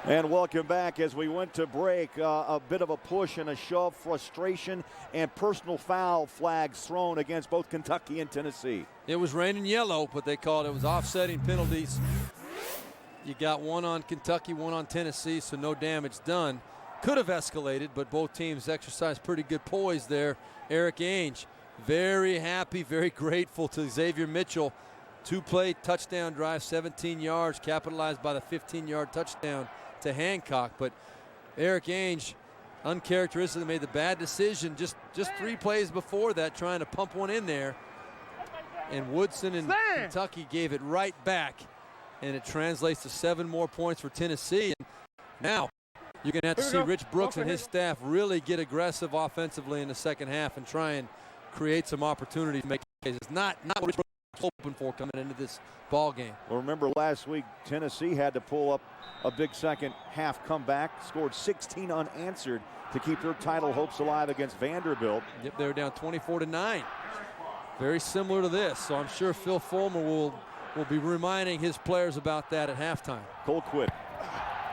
Speaker 1: And welcome back. As we went to break, a bit of a push and a shove, frustration, and personal foul flags thrown against both Kentucky and Tennessee.
Speaker 9: It was raining yellow, but they called it was offsetting penalties. You got one on Kentucky, one on Tennessee, so no damage done. Could have escalated, but both teams exercised pretty good poise there. Eric Ainge, very happy, very grateful to Xavier Mitchell. 2-play touchdown drive, 17 yards, capitalized by the 15-yard touchdown to Hancock. But Eric Ainge, uncharacteristically, made the bad decision just 3 plays before that, trying to pump one in there. And Woodson and Kentucky gave it right back, and it translates to 7 more points for Tennessee. And now you're going to have to see Rich Brooks and his staff really get aggressive offensively in the second half and try and create some opportunities to make plays. It's not what Rich Brooks was hoping for coming into this ball game.
Speaker 1: Well, remember last week Tennessee had to pull up a big second half comeback, scored 16 unanswered to keep their title hopes alive against Vanderbilt.
Speaker 9: Yep, they were down 24-9. Very similar to this, so I'm sure Phil Fulmer will be reminding his players about that at halftime.
Speaker 1: Colquitt,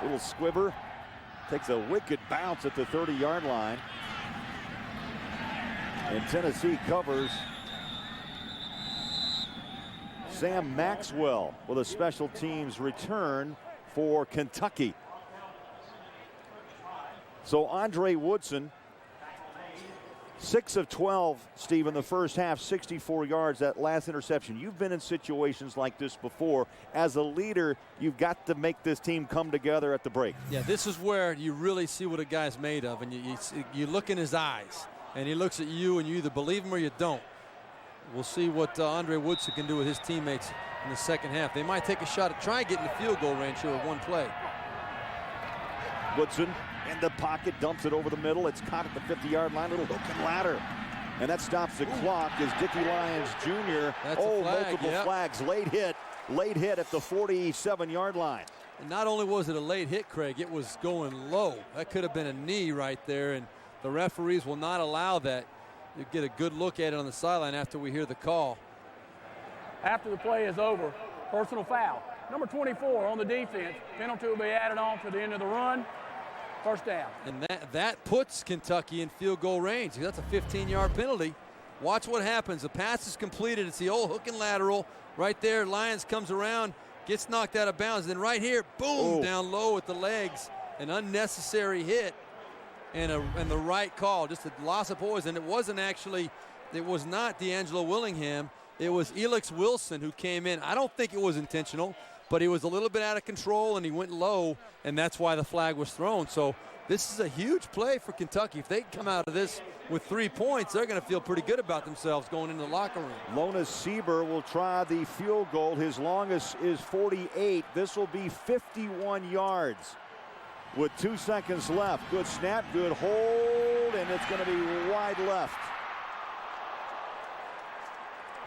Speaker 1: little squibber, takes a wicked bounce at the 30-yard line. And Tennessee covers. Sam Maxwell with a special teams return for Kentucky. So Andre Woodson, 6 of 12, Steve, in the first half, 64 yards, that last interception. You've been in situations like this before. As a leader, you've got to make this team come together at the break.
Speaker 9: Yeah, this is where you really see what a guy's made of, and you look in his eyes, and he looks at you, and you either believe him or you don't. We'll see what Andre Woodson can do with his teammates in the second half. They might take a shot at trying to get in the field goal range here with one play.
Speaker 1: Woodson in the pocket, dumps it over the middle. It's caught at the 50-yard line, little hook and ladder. And that stops the clock as Dickie Lyons Jr.
Speaker 9: That's a flag,
Speaker 1: multiple flags. Late hit at the 47-yard line.
Speaker 9: And not only was it a late hit, Craig, it was going low. That could have been a knee right there, and the referees will not allow that. You get a good look at it on the sideline after we hear the call.
Speaker 10: After the play is over, personal foul. Number 24 on the defense. Penalty will be added on to the end of the run. First down.
Speaker 9: And that puts Kentucky in field goal range. That's a 15-yard penalty. Watch what happens. The pass is completed. It's the old hook and lateral right there. Lyons comes around, gets knocked out of bounds. Then right here, boom, down low with the legs. An unnecessary hit. And the right call, just a loss of poise. And it was not D'Angelo Willingham. It was Elix Wilson who came in. I don't think it was intentional, but he was a little bit out of control and he went low, and that's why the flag was thrown. So this is a huge play for Kentucky. If they come out of this with 3 points, they're going to feel pretty good about themselves going into the locker room.
Speaker 1: Lona Sieber will try the field goal. His longest is 48. This will be 51 yards. With 2 seconds left. Good snap, good hold, and it's going to be wide left.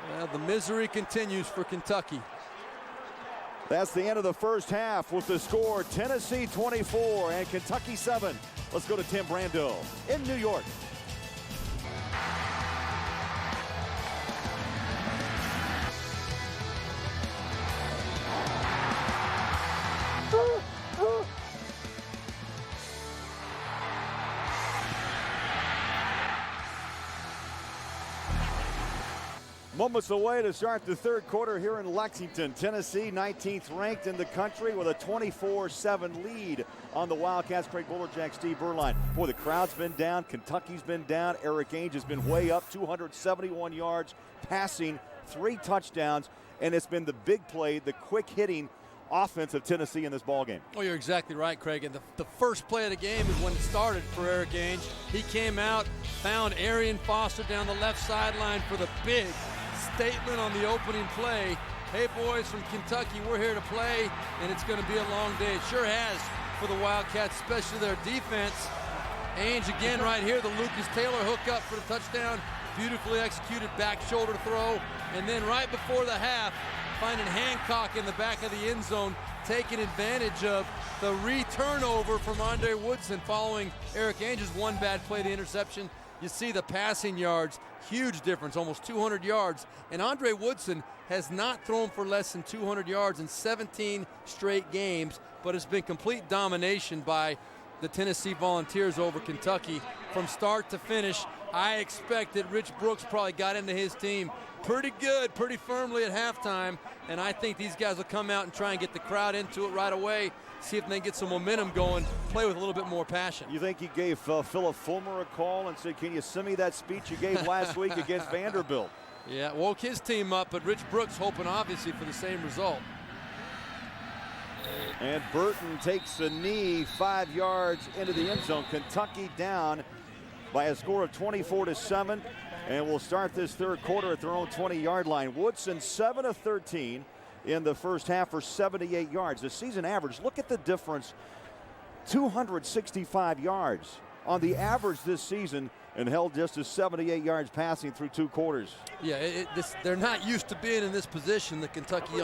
Speaker 9: Well, the misery continues for Kentucky.
Speaker 1: That's the end of the first half with the score Tennessee 24 and Kentucky 7. Let's go to Tim Brando in New York. Moments away to start the third quarter here in Lexington. Tennessee, 19th ranked in the country with a 24-7 lead on the Wildcats. Craig Bolerjack, Steve Berline. Boy, the crowd's been down. Kentucky's been down. Eric Ainge has been way up, 271 yards, passing, 3 touchdowns, and it's been the big play, the quick-hitting offense of Tennessee in this ballgame.
Speaker 9: Oh, you're exactly right, Craig. And the first play of the game is when it started for Eric Ainge. He came out, found Arian Foster down the left sideline for the big statement on the opening play. Hey, boys from Kentucky, we're here to play, and it's going to be a long day. It sure has for the Wildcats, especially their defense. Ainge again right here, the Lucas Taylor hook up for the touchdown. Beautifully executed back shoulder throw. And then right before the half, finding Hancock in the back of the end zone, taking advantage of the turnover from Andre Woodson following Eric Ainge's one bad play, the interception. You see the passing yards, huge difference, almost 200 yards. And Andre Woodson has not thrown for less than 200 yards in 17 straight games, but it's been complete domination by the Tennessee Volunteers over Kentucky from start to finish. I expect that Rich Brooks probably got into his team pretty good, pretty firmly at halftime, and I think these guys will come out and try and get the crowd into it right away, see if they can get some momentum going, play with a little bit more passion.
Speaker 1: You think he gave Philip Fulmer a call and said, can you send me that speech you gave last week against Vanderbilt?
Speaker 9: Yeah, woke his team up, but Rich Brooks hoping obviously for the same result.
Speaker 1: And Burton takes a knee 5 yards into the end zone. Kentucky down by a score of 24-7. And we'll start this third quarter at their own 20-yard line. Woodson 7 of 13 in the first half for 78 yards. The season average, look at the difference, 265 yards on the average this season, and held just to 78 yards passing through 2 quarters.
Speaker 9: Yeah, they're not used to being in this position, the Kentucky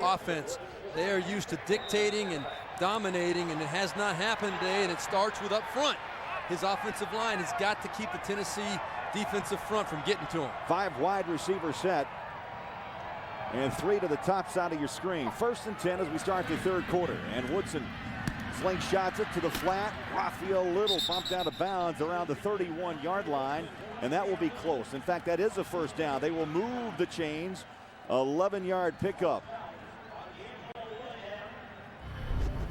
Speaker 9: offense. They are used to dictating and dominating, and it has not happened today, and it starts with up front. His offensive line has got to keep the Tennessee defensive front from getting to him. 5 wide receiver set,
Speaker 1: and 3 to the top side of your screen. 1st and 10 as we start the third quarter. And Woodson slingshots it to the flat. Raphael Little bumped out of bounds around the 31-yard line, and that will be close. In fact, that is a first down. They will move the chains. 11-yard pickup.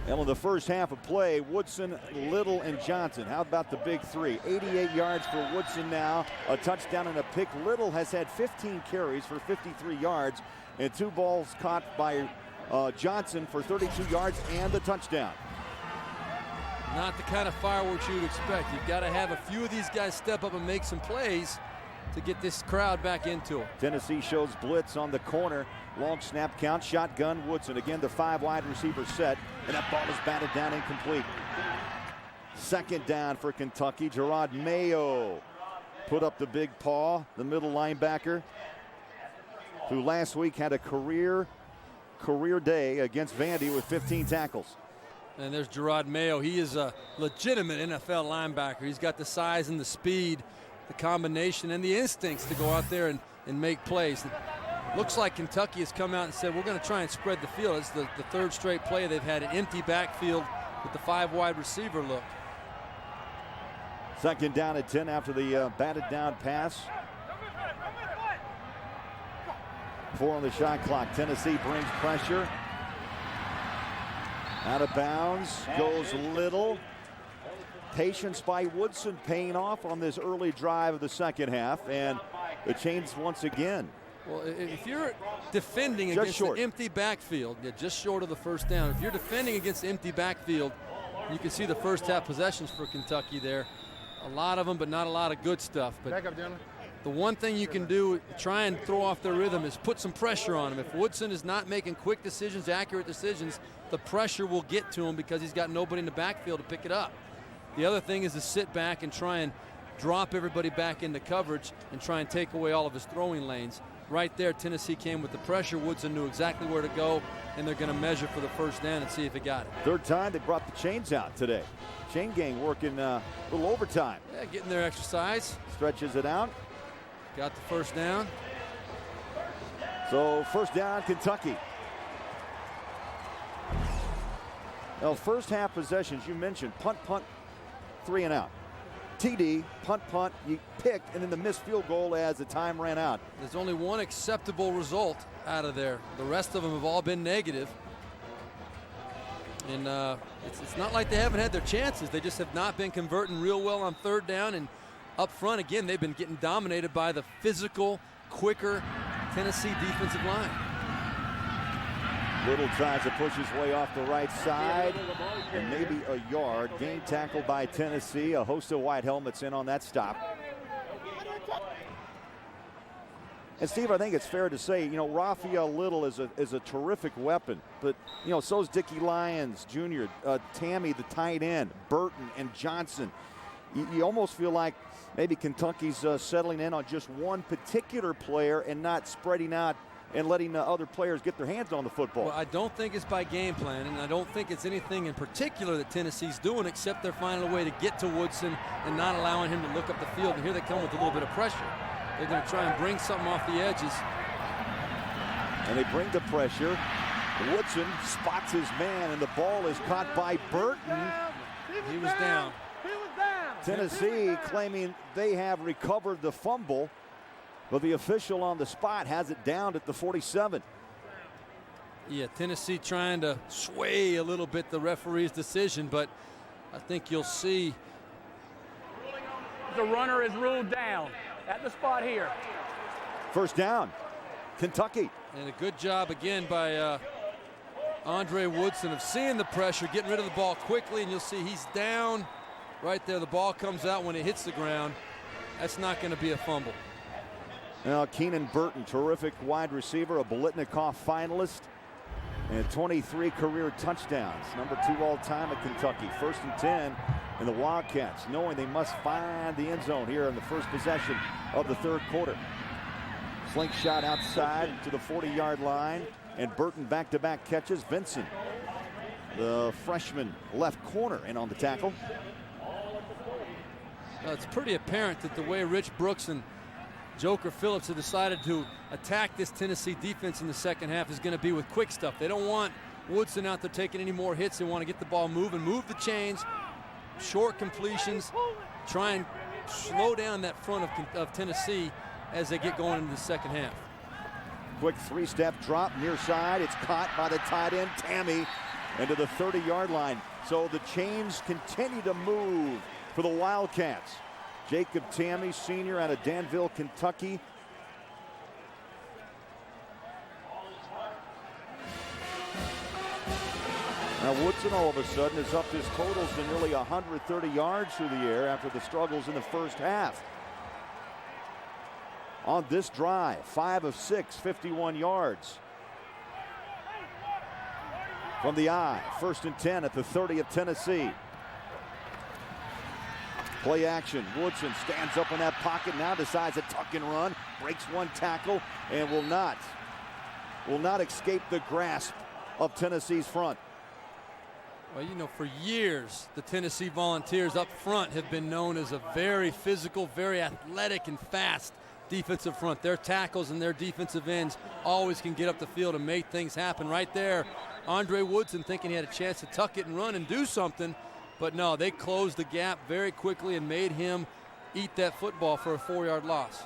Speaker 1: And in the first half of play, Woodson, Little, and Johnson. How about the big 3? 88 yards for Woodson now, a touchdown and a pick. Little has had 15 carries for 53 yards, and 2 balls caught by Johnson for 32 yards and the touchdown.
Speaker 9: Not the kind of fireworks you would expect. You've got to have a few of these guys step up and make some plays to get this crowd back into it.
Speaker 1: Tennessee shows blitz on the corner. Long snap count, shotgun, Woodson. Again, the 5 wide receiver set, and that ball is batted down incomplete. 2nd down for Kentucky. Gerard Mayo put up the big paw, the middle linebacker, who last week had a career day against Vandy with 15 tackles.
Speaker 9: And there's Gerard Mayo. He is a legitimate NFL linebacker. He's got the size and the speed, the combination, and the instincts to go out there and make plays. Looks like Kentucky has come out and said, we're going to try and spread the field. It's the 3rd straight play they've had an empty backfield with the 5 wide receiver look.
Speaker 1: 2nd down at 10 after the batted down pass. 4 on the shot clock. Tennessee brings pressure. Out of bounds goes Little. Patience by Woodson paying off on this early drive of the second half, and the chains once again.
Speaker 9: Well, if you're defending against an empty backfield, just short of the first down. If you're defending against the empty backfield, you can see the first half possessions for Kentucky there. A lot of them, but not a lot of good stuff. But
Speaker 11: back up, Dylan.
Speaker 9: The one thing you can do, try and throw off their rhythm, is put some pressure on him. If Woodson is not making quick decisions, accurate decisions, the pressure will get to him because he's got nobody in the backfield to pick it up. The other thing is to sit back and try and drop everybody back into coverage and try and take away all of his throwing lanes. right there, Tennessee came with the pressure. Woodson knew exactly where to go, and they're going to measure for the first down and see if it got it.
Speaker 1: Third time they brought the chains out today. Chain gang working a little overtime.
Speaker 9: Yeah, getting their exercise.
Speaker 1: Stretches it out.
Speaker 9: Got the first down.
Speaker 1: So first down, Kentucky. Now, first half possessions, you mentioned punt, 3 and out. TD, punt, you picked, and then the missed field goal as the time ran out.
Speaker 9: There's only one acceptable result out of there. The rest of them have all been negative. And it's not like they haven't had their chances. They just have not been converting real well on third down. And up front, again, they've been getting dominated by the physical, quicker Tennessee defensive line.
Speaker 1: Little tries to push his way off the right side, and maybe a yard. Game tackle by Tennessee. A host of white helmets in on that stop. And Steve, I think it's fair to say, you know, Raphael Little is a terrific weapon, but you know, so is Dickie Lyons Jr., Tammy the tight end, Burton and Johnson. You almost feel like maybe Kentucky's settling in on just one particular player and not spreading out and letting other players get their hands on the football.
Speaker 9: Well, I don't think it's by game plan, and I don't think it's anything in particular that Tennessee's doing, except they're finding a way to get to Woodson and not allowing him to look up the field. And here they come with a little bit of pressure. They're going to try and bring something off the edges.
Speaker 1: And they bring the pressure. Woodson spots his man, and the ball is caught by Burton.
Speaker 9: He was down.
Speaker 1: Tennessee claiming they have recovered the fumble, but the official on the spot has it down at the 47.
Speaker 9: Yeah, Tennessee trying to sway a little bit the referee's decision, but I think you'll see.
Speaker 10: The runner is ruled down at the spot here.
Speaker 1: First down, Kentucky.
Speaker 9: And a good job again by Andre Woodson of seeing the pressure, getting rid of the ball quickly, and you'll see he's down right there. The ball comes out when it hits the ground. That's not going to be a fumble.
Speaker 1: Now, Keenan Burton, terrific wide receiver, a Biletnikoff finalist, and 23 career touchdowns. Number 2 all-time at Kentucky. 1st and 10 in the Wildcats, knowing they must find the end zone here in the first possession of the third quarter. Slingshot outside to the 40-yard line, and Burton back-to-back catches. Vincent, the freshman left corner, in on the tackle.
Speaker 9: It's pretty apparent that the way Rich Brooks and Joker Phillips have decided to attack this Tennessee defense in the second half is going to be with quick stuff. They don't want Woodson out there taking any more hits. They want to get the ball moving, move the chains, short completions, try and slow down that front of Tennessee as they get going into the second half.
Speaker 1: Quick 3-step drop near side. It's caught by the tight end, Tammy, into the 30-yard line. So the chains continue to move for the Wildcats. Jacob Tammy, senior out of Danville, Kentucky. Now Woodson all of a sudden has upped his totals to nearly 130 yards through the air after the struggles in the first half. On this drive, 5 of 6, 51 yards. From the eye, 1st and 10 at the 30 of Tennessee. Play action. Woodson stands up in that pocket, now decides to tuck and run, breaks one tackle, and will not escape the grasp of Tennessee's front.
Speaker 9: Well, you know, for years, the Tennessee Volunteers up front have been known as a very physical, very athletic and fast defensive front. Their tackles and their defensive ends always can get up the field and make things happen. Right there, Andre Woodson thinking he had a chance to tuck it and run and do something. But no, they closed the gap very quickly and made him eat that football for a 4-yard loss.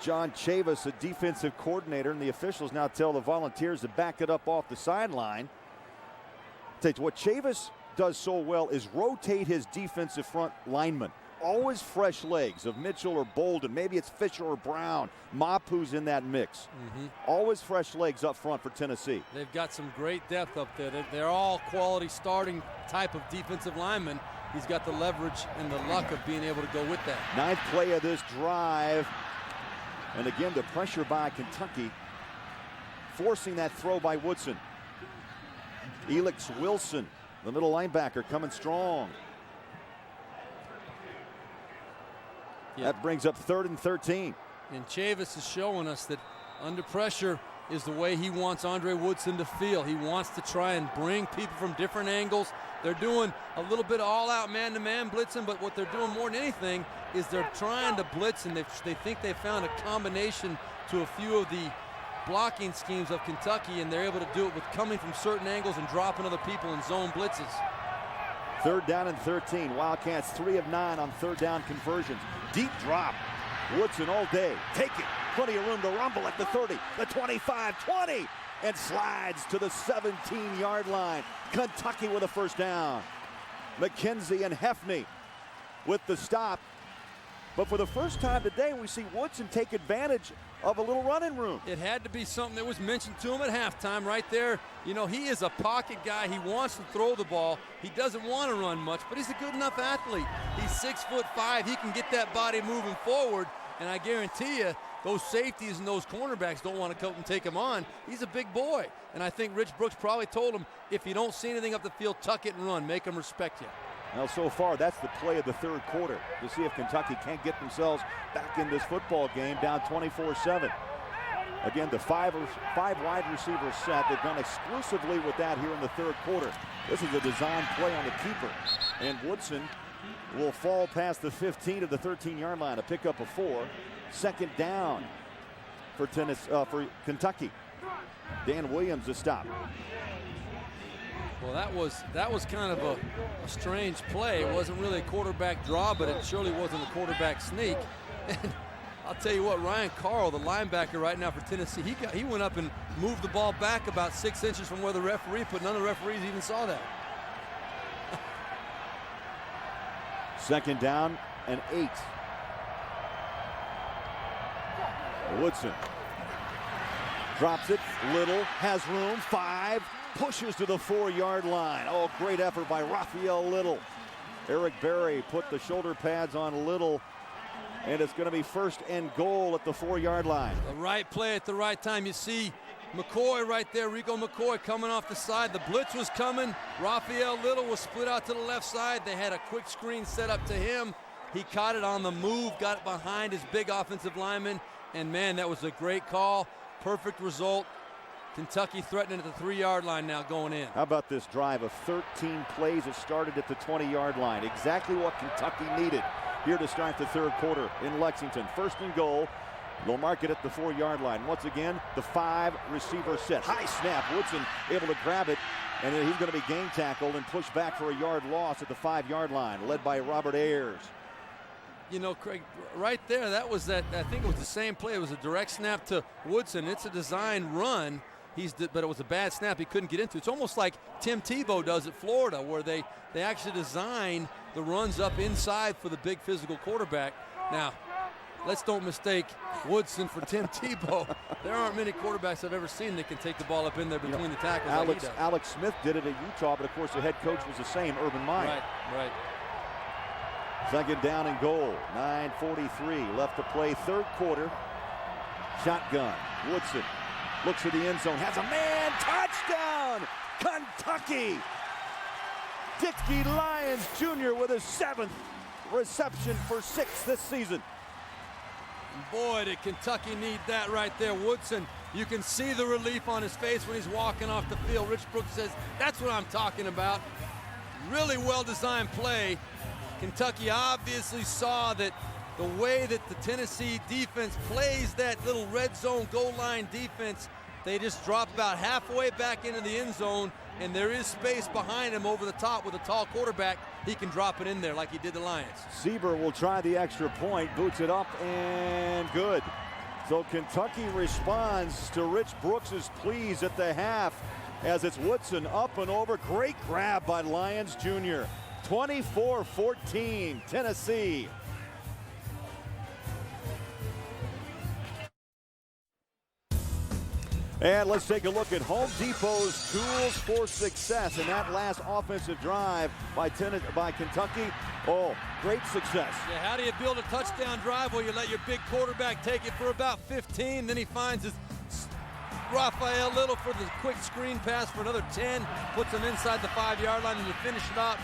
Speaker 1: John Chavis, a defensive coordinator, and the officials now tell the Volunteers to back it up off the sideline. What Chavis does so well is rotate his defensive front linemen. Always fresh legs of Mitchell or Bolden. Maybe it's Fisher or Brown. Mapu's in that mix. Always fresh legs up front for Tennessee.
Speaker 9: They've got some great depth up there. They're all quality starting type of defensive linemen. He's got the leverage and the luck of being able to go with that.
Speaker 1: 9th play of this drive. And again, the pressure by Kentucky, forcing that throw by Woodson. Elix Wilson, the middle linebacker, coming strong. That brings up 3rd and 13.
Speaker 9: And Chavis is showing us that under pressure is the way he wants Andre Woodson to feel. He wants to try and bring people from different angles. They're doing a little bit of all-out man-to-man blitzing, but what they're doing more than anything is they're trying to blitz, and they think they found a combination to a few of the blocking schemes of Kentucky, and they're able to do it with coming from certain angles and dropping other people in zone blitzes.
Speaker 1: 3rd down and 13. Wildcats 3 of 9 on 3rd down conversions. Deep drop. Woodson all day. Take it. Plenty of room to rumble at the 30, the 25, 20, and slides to the 17-yard line. Kentucky with a 1st down. McKenzie and Hefney with the stop. But for the first time today, we see Woodson take advantage of a little running room.
Speaker 9: It had to be something that was mentioned to him at halftime right there. You know, he is a pocket guy. He wants to throw the ball. He doesn't want to run much, but he's a good enough athlete. He's 6'5". He can get that body moving forward, and I guarantee you, those safeties and those cornerbacks don't want to come and take him on. He's a big boy, and I think Rich Brooks probably told him, if you don't see anything up the field, tuck it and run. Make them respect you.
Speaker 1: Well, so far, that's the play of the 3rd quarter, to see if Kentucky can't get themselves back in this football game, down 24-7. Again, the five wide receiver set. They've done exclusively with that here in the 3rd quarter. This is a design play on the keeper. And Woodson will fall past the 15 of the 13-yard line, a pickup of 4. 2nd down for Kentucky. Dan Williams to stop.
Speaker 9: Well, that was kind of a strange play. It wasn't really a quarterback draw, but it surely wasn't a quarterback sneak. And I'll tell you what, Ryan Carl, the linebacker right now for Tennessee, he went up and moved the ball back about 6 inches from where the referee put. None of the referees even saw that.
Speaker 1: 2nd down and 8. Woodson drops it. Little has room. 5. Pushes to the 4-yard line. Oh, great effort by Raphael Little. Eric Berry put the shoulder pads on Little, and it's going to be 1st and goal at the 4-yard line.
Speaker 9: The right play at the right time. You see McCoy right there, Rico McCoy coming off the side. The blitz was coming. Raphael Little was split out to the left side. They had a quick screen set up to him. He caught it on the move, got it behind his big offensive lineman, and man, that was a great call. Perfect result. Kentucky threatening at the 3-yard line now going in.
Speaker 1: How about this drive of 13 plays that started at the 20-yard line? Exactly what Kentucky needed here to start the 3rd quarter in Lexington. 1st and goal. They'll mark it at the 4-yard line. Once again, the 5 receiver set. High snap. Woodson able to grab it, and then he's going to be game tackled and pushed back for a yard loss at the 5-yard line, led by Robert Ayers.
Speaker 9: You know, Craig, right there, that was that. I think it was the same play. It was a direct snap to Woodson. It's a design run. But it was a bad snap he couldn't get into. It's almost like Tim Tebow does at Florida, where they actually design the runs up inside for the big physical quarterback. Now, let's don't mistake Woodson for Tim Tebow. There aren't many quarterbacks I've ever seen that can take the ball up in there between the tackles like he does.
Speaker 1: Alex Smith did it at Utah, but of course the head coach was the same, Urban Meyer.
Speaker 9: Right.
Speaker 1: 2nd down and goal. 9:43 left to play. 3rd quarter. Shotgun. Woodson looks for the end zone, has a man, touchdown, Kentucky! Dickey Lyons Jr. with his 7th reception for 6 this season.
Speaker 9: Boy, did Kentucky need that right there. Woodson, you can see the relief on his face when he's walking off the field. Rich Brooks says, that's what I'm talking about. Really well-designed play. Kentucky obviously saw that the way that the Tennessee defense plays that little red zone goal line defense, they just drop about halfway back into the end zone, and there is space behind him over the top with a tall quarterback. He can drop it in there like he did the Lions.
Speaker 1: Sieber will try the extra point, boots it up, and good. So Kentucky responds to Rich Brooks's pleas at the half as it's Woodson up and over. Great grab by Lyons Jr. 24-14, Tennessee. And let's take a look at Home Depot's tools for success in that last offensive drive by Kentucky. Oh, great success.
Speaker 9: Yeah, how do you build a touchdown drive where you let your big quarterback take it for about 15, then he finds his Rafael Little for the quick screen pass for another 10. Puts him inside the 5-yard line, and you finish it up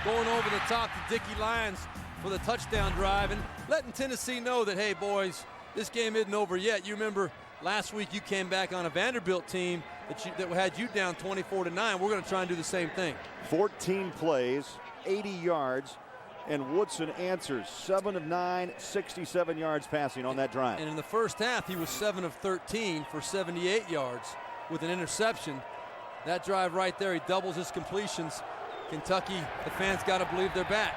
Speaker 9: going over the top to Dickie Lyons for the touchdown drive and letting Tennessee know that, hey, boys, this game isn't over yet. You remember last week you came back on a Vanderbilt team that had you down 24-9. We're going to try and do the same thing.
Speaker 1: 14 plays, 80 yards, and Woodson answers 7 of 9, 67 yards passing on that drive.
Speaker 9: And in the first half, he was 7 of 13 for 78 yards with an interception. That drive right there, he doubles his completions. Kentucky, the fans got to believe they're back.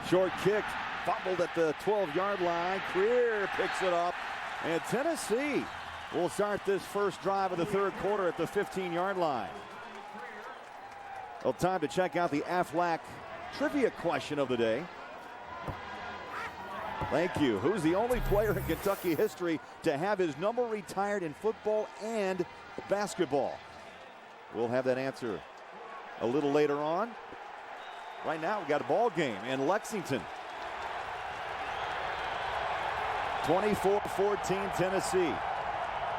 Speaker 1: Short kick, fumbled at the 12-yard line. Creer picks it up, and Tennessee will start this first drive of the third quarter at the 15-yard line. Well, time to check out the Aflac trivia question of the day. Thank you. Who's the only player in Kentucky history to have his number retired in football and basketball? We'll have that answer a little later on. Right now, we got a ball game in Lexington. 24-14 Tennessee.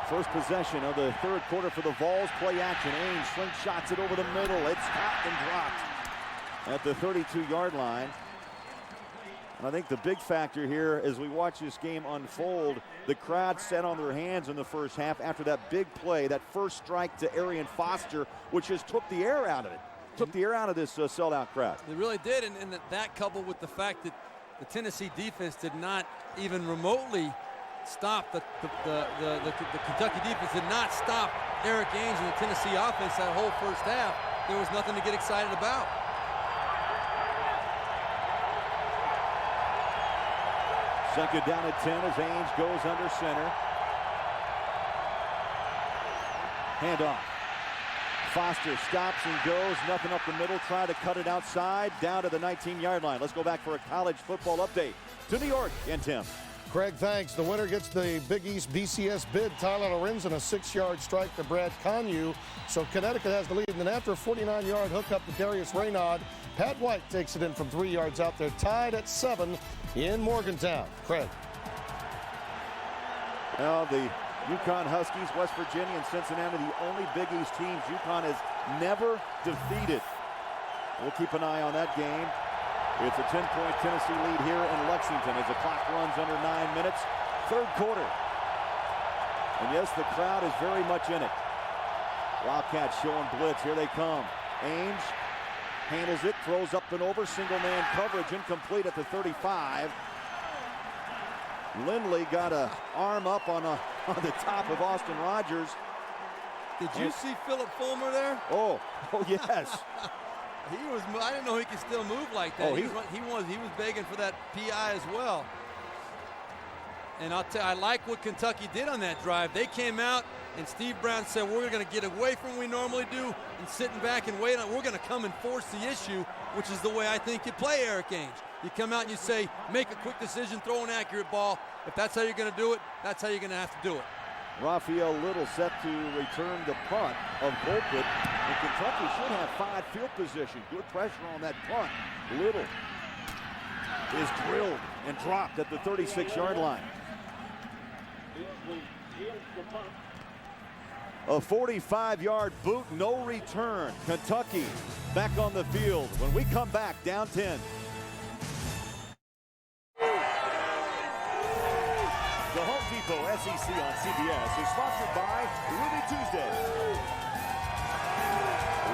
Speaker 1: First possession of the third quarter for the Vols. Play action. Ames slingshots it over the middle. It's stopped and dropped at the 32-yard line. And I think the big factor here as we watch this game unfold, the crowd sat on their hands in the first half after that big play, that first strike to Arian Foster, which just took the air out of it. Took the air out of this sellout crowd.
Speaker 9: They really did, and that coupled with the fact that the Tennessee defense did not even remotely stop the Kentucky defense did not stop Eric Ainge and the Tennessee offense that whole first half. There was nothing to get excited about.
Speaker 1: Second down at 10 as Ainge goes under center. Handoff. Foster stops and goes, nothing up the middle, try to cut it outside, down to the 19-yard line. Let's go back for a college football update to New York and Tim.
Speaker 11: Craig, thanks. The winner gets the Big East BCS bid. Tyler Lorenzen, a 6-yard strike to Brad Conyu. So Connecticut has the lead. And then after a 49-yard hookup to Darius Raynaud, Pat White takes it in from 3 yards out there, tied at 7 in Morgantown. Craig.
Speaker 1: Well, the UConn Huskies, West Virginia, and Cincinnati, the only Big East teams UConn has never defeated. We'll keep an eye on that game. It's a 10-point Tennessee lead here in Lexington as the clock runs under 9 minutes. Third quarter. And yes, the crowd is very much in it. Wildcats showing blitz. Here they come. Ames handles it, throws up and over. Single man coverage, incomplete at the 35. Lindley got an arm up on the top of Austin Rogers.
Speaker 9: Did you see Philip Fulmer there?
Speaker 1: Oh yes.
Speaker 9: I didn't know he could still move like that.
Speaker 1: Oh,
Speaker 9: he was begging for that PI as well. And I'll tell you, I like what Kentucky did on that drive. They came out and Steve Brown said, we're going to get away from what we normally do and sitting back and wait on. We're going to come and force the issue, which is the way I think you play Eric Ainge. You come out and you say, make a quick decision, throw an accurate ball. If that's how you're going to do it, that's how you're going to have to do it.
Speaker 1: Raphael Little set to return the punt of Colquitt. And Kentucky should have 5 field position. Good pressure on that punt. Little is drilled and dropped at the 36-yard line. A 45-yard boot, no return. Kentucky back on the field. When we come back, down 10. The Home Depot SEC on CBS is sponsored by Ruby Tuesday,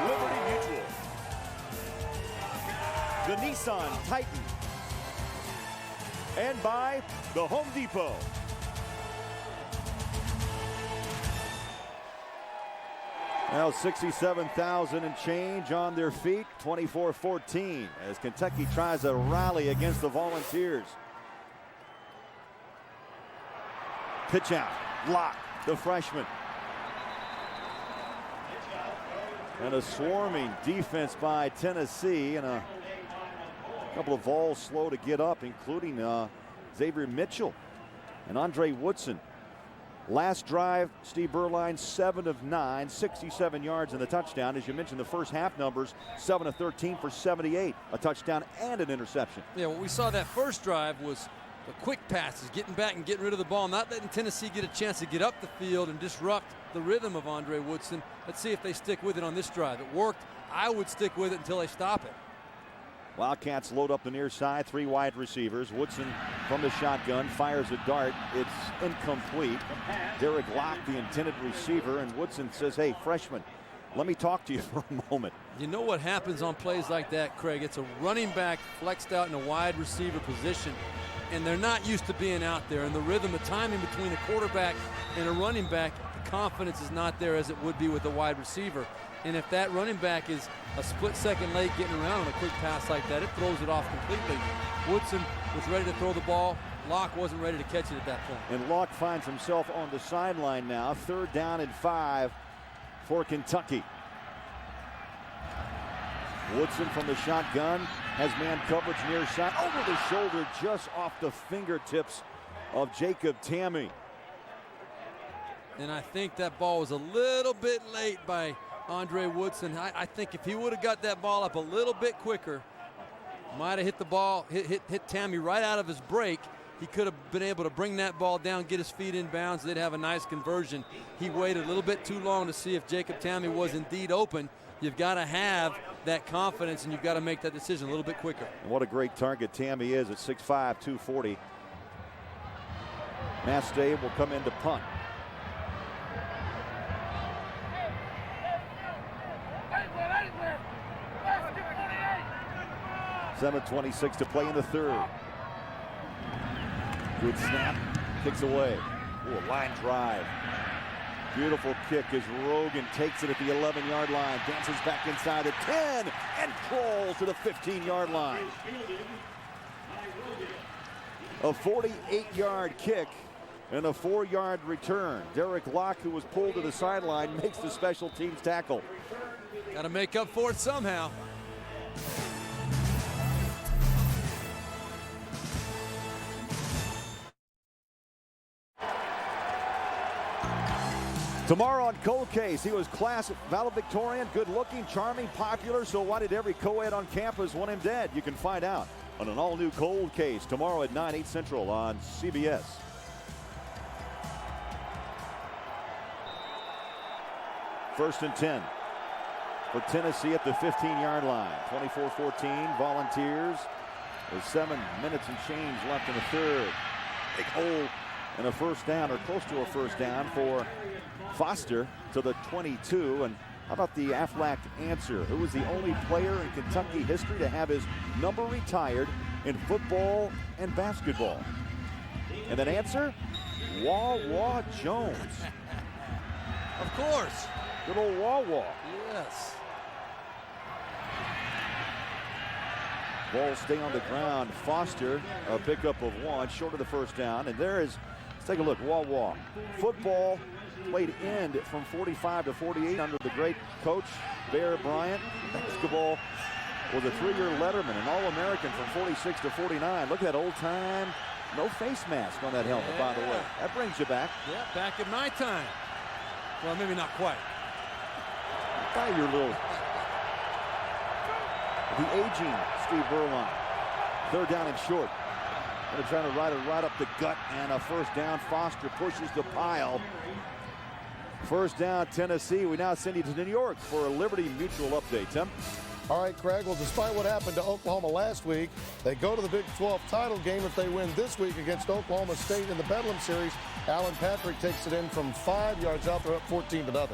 Speaker 1: Liberty Mutual, the Nissan Titan, and by the Home Depot. Now 67,000 and change on their feet, 24-14, as Kentucky tries to rally against the Volunteers. Pitch out, Locke, the freshman. And a swarming defense by Tennessee, and a couple of Vols slow to get up, including Xavier Mitchell and Andre Woodson. Last drive, Steve Berline, 7 of 9, 67 yards and the touchdown. As you mentioned, the first half numbers, 7 of 13 for 78, a touchdown and an interception.
Speaker 9: Yeah, what we saw that first drive was the quick passes, getting back and getting rid of the ball, not letting Tennessee get a chance to get up the field and disrupt the rhythm of Andre Woodson. Let's see if they stick with it on this drive. It worked. I would stick with it until they stop it.
Speaker 1: Wildcats load up the near side, 3 wide receivers. Woodson from the shotgun fires a dart. It's incomplete. Derek Locke, the intended receiver, and Woodson says, hey, freshman, let me talk to you for a moment.
Speaker 9: You know what happens on plays like that, Craig? It's a running back flexed out in a wide receiver position, and they're not used to being out there. And the rhythm, the timing between a quarterback and a running back, the confidence is not there as it would be with a wide receiver. And if that running back is a split second late getting around on a quick pass like that, it throws it off completely. Woodson was ready to throw the ball. Locke wasn't ready to catch it at that point.
Speaker 1: And Locke finds himself on the sideline now. 3rd down and 5 for Kentucky. Woodson from the shotgun has man coverage near side, over the shoulder, just off the fingertips of Jacob Tamme.
Speaker 9: And I think that ball was a little bit late by Andre Woodson. I think if he would have got that ball up a little bit quicker, might have hit the ball, hit Tamme right out of his break. He could have been able to bring that ball down, get his feet in bounds. They'd have a nice conversion. He waited a little bit too long to see if Jacob Tamme was indeed open. You've got to have that confidence, and you've got to make that decision a little bit quicker.
Speaker 1: And what a great target Tamme is at 6'5", 240. Mass Dave will come in to punt. 7:26 to play in the 3rd. Good snap, kicks away. Ooh, a line drive. Beautiful kick as Rogan takes it at the 11-yard line, dances back inside the 10, and crawls to the 15-yard line. A 48-yard kick and a 4-yard return. Derek Locke, who was pulled to the sideline, makes the special teams tackle.
Speaker 9: Got to make up for it somehow.
Speaker 1: Tomorrow on Cold Case, he was class valedictorian, good-looking, charming, popular, so why did every co-ed on campus want him dead? You can find out on an all-new Cold Case tomorrow at 9, 8 Central on CBS. First and 10 for Tennessee at the 15-yard line. 24-14, Volunteers. There's 7 minutes and change left in the 3rd. Big hole and a first down, or close to a first down, for Foster to the 22. And how about the Aflac answer? Who was the only player in Kentucky history to have his number retired in football and basketball? And that answer, Wah-Wah Jones.
Speaker 9: Of course.
Speaker 1: Good old Wah-Wah.
Speaker 9: Yes.
Speaker 1: Ball stay on the ground. Foster, a pickup of 1, short of the first down. And there is, let's take a look, Wah-Wah. Football played end from 45 to 48 under the great coach, Bear Bryant. Basketball was a 3-year letterman, an All-American from 46 to 49. Look at that old-time, no face mask on that helmet, by the way. That brings you back.
Speaker 9: Yeah, back in my time. Well, maybe not quite.
Speaker 1: By your little... The aging Steve Berline. 3rd down and short. They're trying to ride it right up the gut, and a first down. Foster pushes the pile. First down, Tennessee. We now send you to New York for a Liberty Mutual update. Tim?
Speaker 11: All right, Craig. Well, despite what happened to Oklahoma last week, they go to the Big 12 title game if they win this week against Oklahoma State in the Bedlam Series. Alan Patrick takes it in from 5 yards out. They're up 14-0.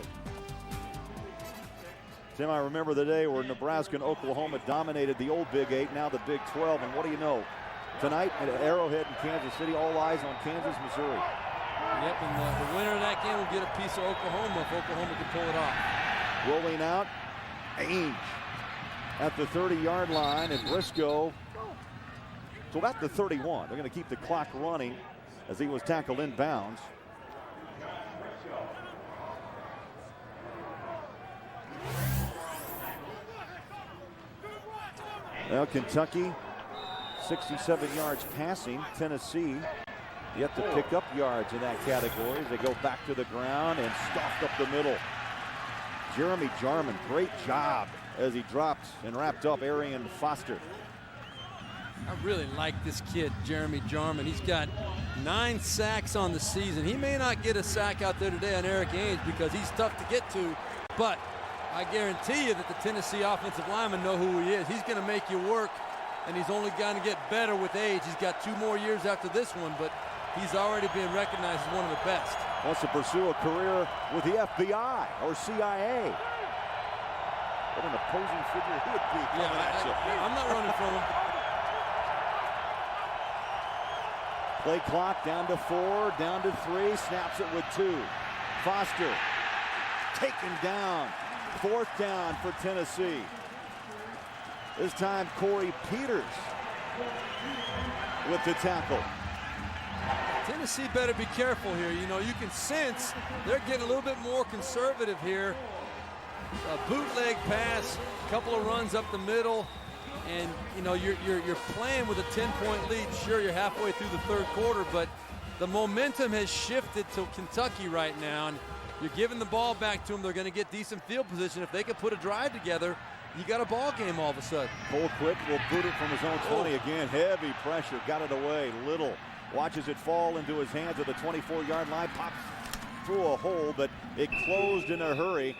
Speaker 1: Tim, I remember the day where Nebraska and Oklahoma dominated the old Big 8, now the Big 12. And what do you know? Tonight at Arrowhead in Kansas City, all eyes on Kansas, Missouri.
Speaker 9: Yep, and the winner of that game will get a piece of Oklahoma if Oklahoma can pull it off.
Speaker 1: Rolling out, Ainge at the 30-yard line, and Briscoe to about the 31. They're going to keep the clock running as he was tackled in bounds. Well, Kentucky, 67 yards passing. Tennessee yet to pick up yards in that category as they go back to the ground and stuffed up the middle. Jeremy Jarman, great job as he dropped and wrapped up Arian Foster.
Speaker 9: I really like this kid, Jeremy Jarman. He's got 9 sacks on the season. He may not get a sack out there today on Eric Ainge because he's tough to get to, but I guarantee you that the Tennessee offensive linemen know who he is. He's going to make you work, and he's only going to get better with age. He's got 2 more years after this one, but he's already being recognized as one of the best.
Speaker 1: Wants to pursue a career with the FBI or CIA. What an opposing figure he would be coming at you.
Speaker 9: I'm not running from him.
Speaker 1: Play clock down to 4, down to 3, snaps it with 2. Foster taken down. 4th down for Tennessee. This time Corey Peters with the tackle.
Speaker 9: Tennessee better be careful here. You know, you can sense they're getting a little bit more conservative here. A bootleg pass, a couple of runs up the middle, and you know you're playing with a 10-point lead. Sure, you're halfway through the 3rd quarter, but the momentum has shifted to Kentucky right now, and you're giving the ball back to them. They're going to get decent field position. If they can put a drive together, you got a ball game all of a sudden.
Speaker 1: Colquitt will boot it from his own 20 again. Heavy pressure, got it away. Little watches it fall into his hands at the 24-yard line, pops through a hole, but it closed in a hurry.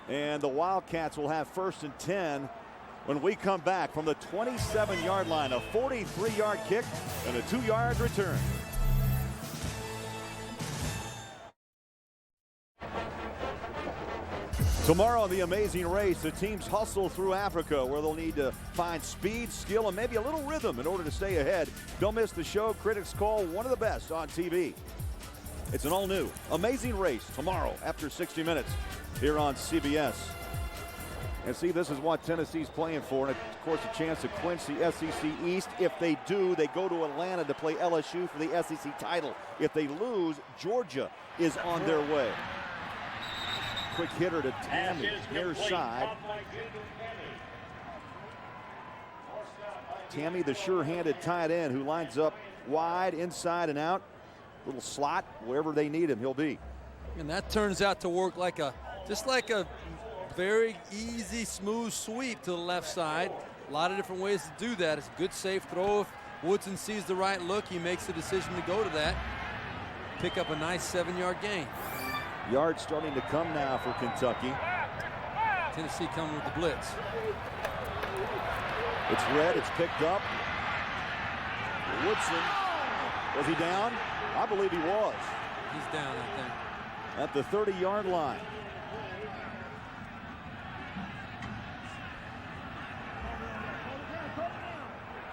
Speaker 1: And the Wildcats will have 1st and 10 when we come back from the 27-yard line. A 43-yard kick and a 2-yard return. Tomorrow on The Amazing Race, the teams hustle through Africa where they'll need to find speed, skill, and maybe a little rhythm in order to stay ahead. Don't miss the show critics call one of the best on TV. It's an all-new Amazing Race tomorrow after 60 minutes here on CBS. And see, this is what Tennessee's playing for, and of course a chance to clinch the SEC East. If they do, they go to Atlanta to play LSU for the SEC title. If they lose, Georgia is on their way. Quick hitter to Tammy, near side. Tammy, the sure-handed tight end who lines up wide, inside and out. Little slot, wherever they need him, he'll be.
Speaker 9: And that turns out to work like just like a very easy, smooth sweep to the left side. A lot of different ways to do that. It's a good, safe throw. If Woodson sees the right look, he makes the decision to go to that. Pick up a nice 7-yard gain.
Speaker 1: Yards starting to come now for Kentucky.
Speaker 9: Tennessee coming with the blitz.
Speaker 1: It's red, it's picked up. Woodson, was he down? I believe he was.
Speaker 9: He's down, I think.
Speaker 1: At the 30-yard line.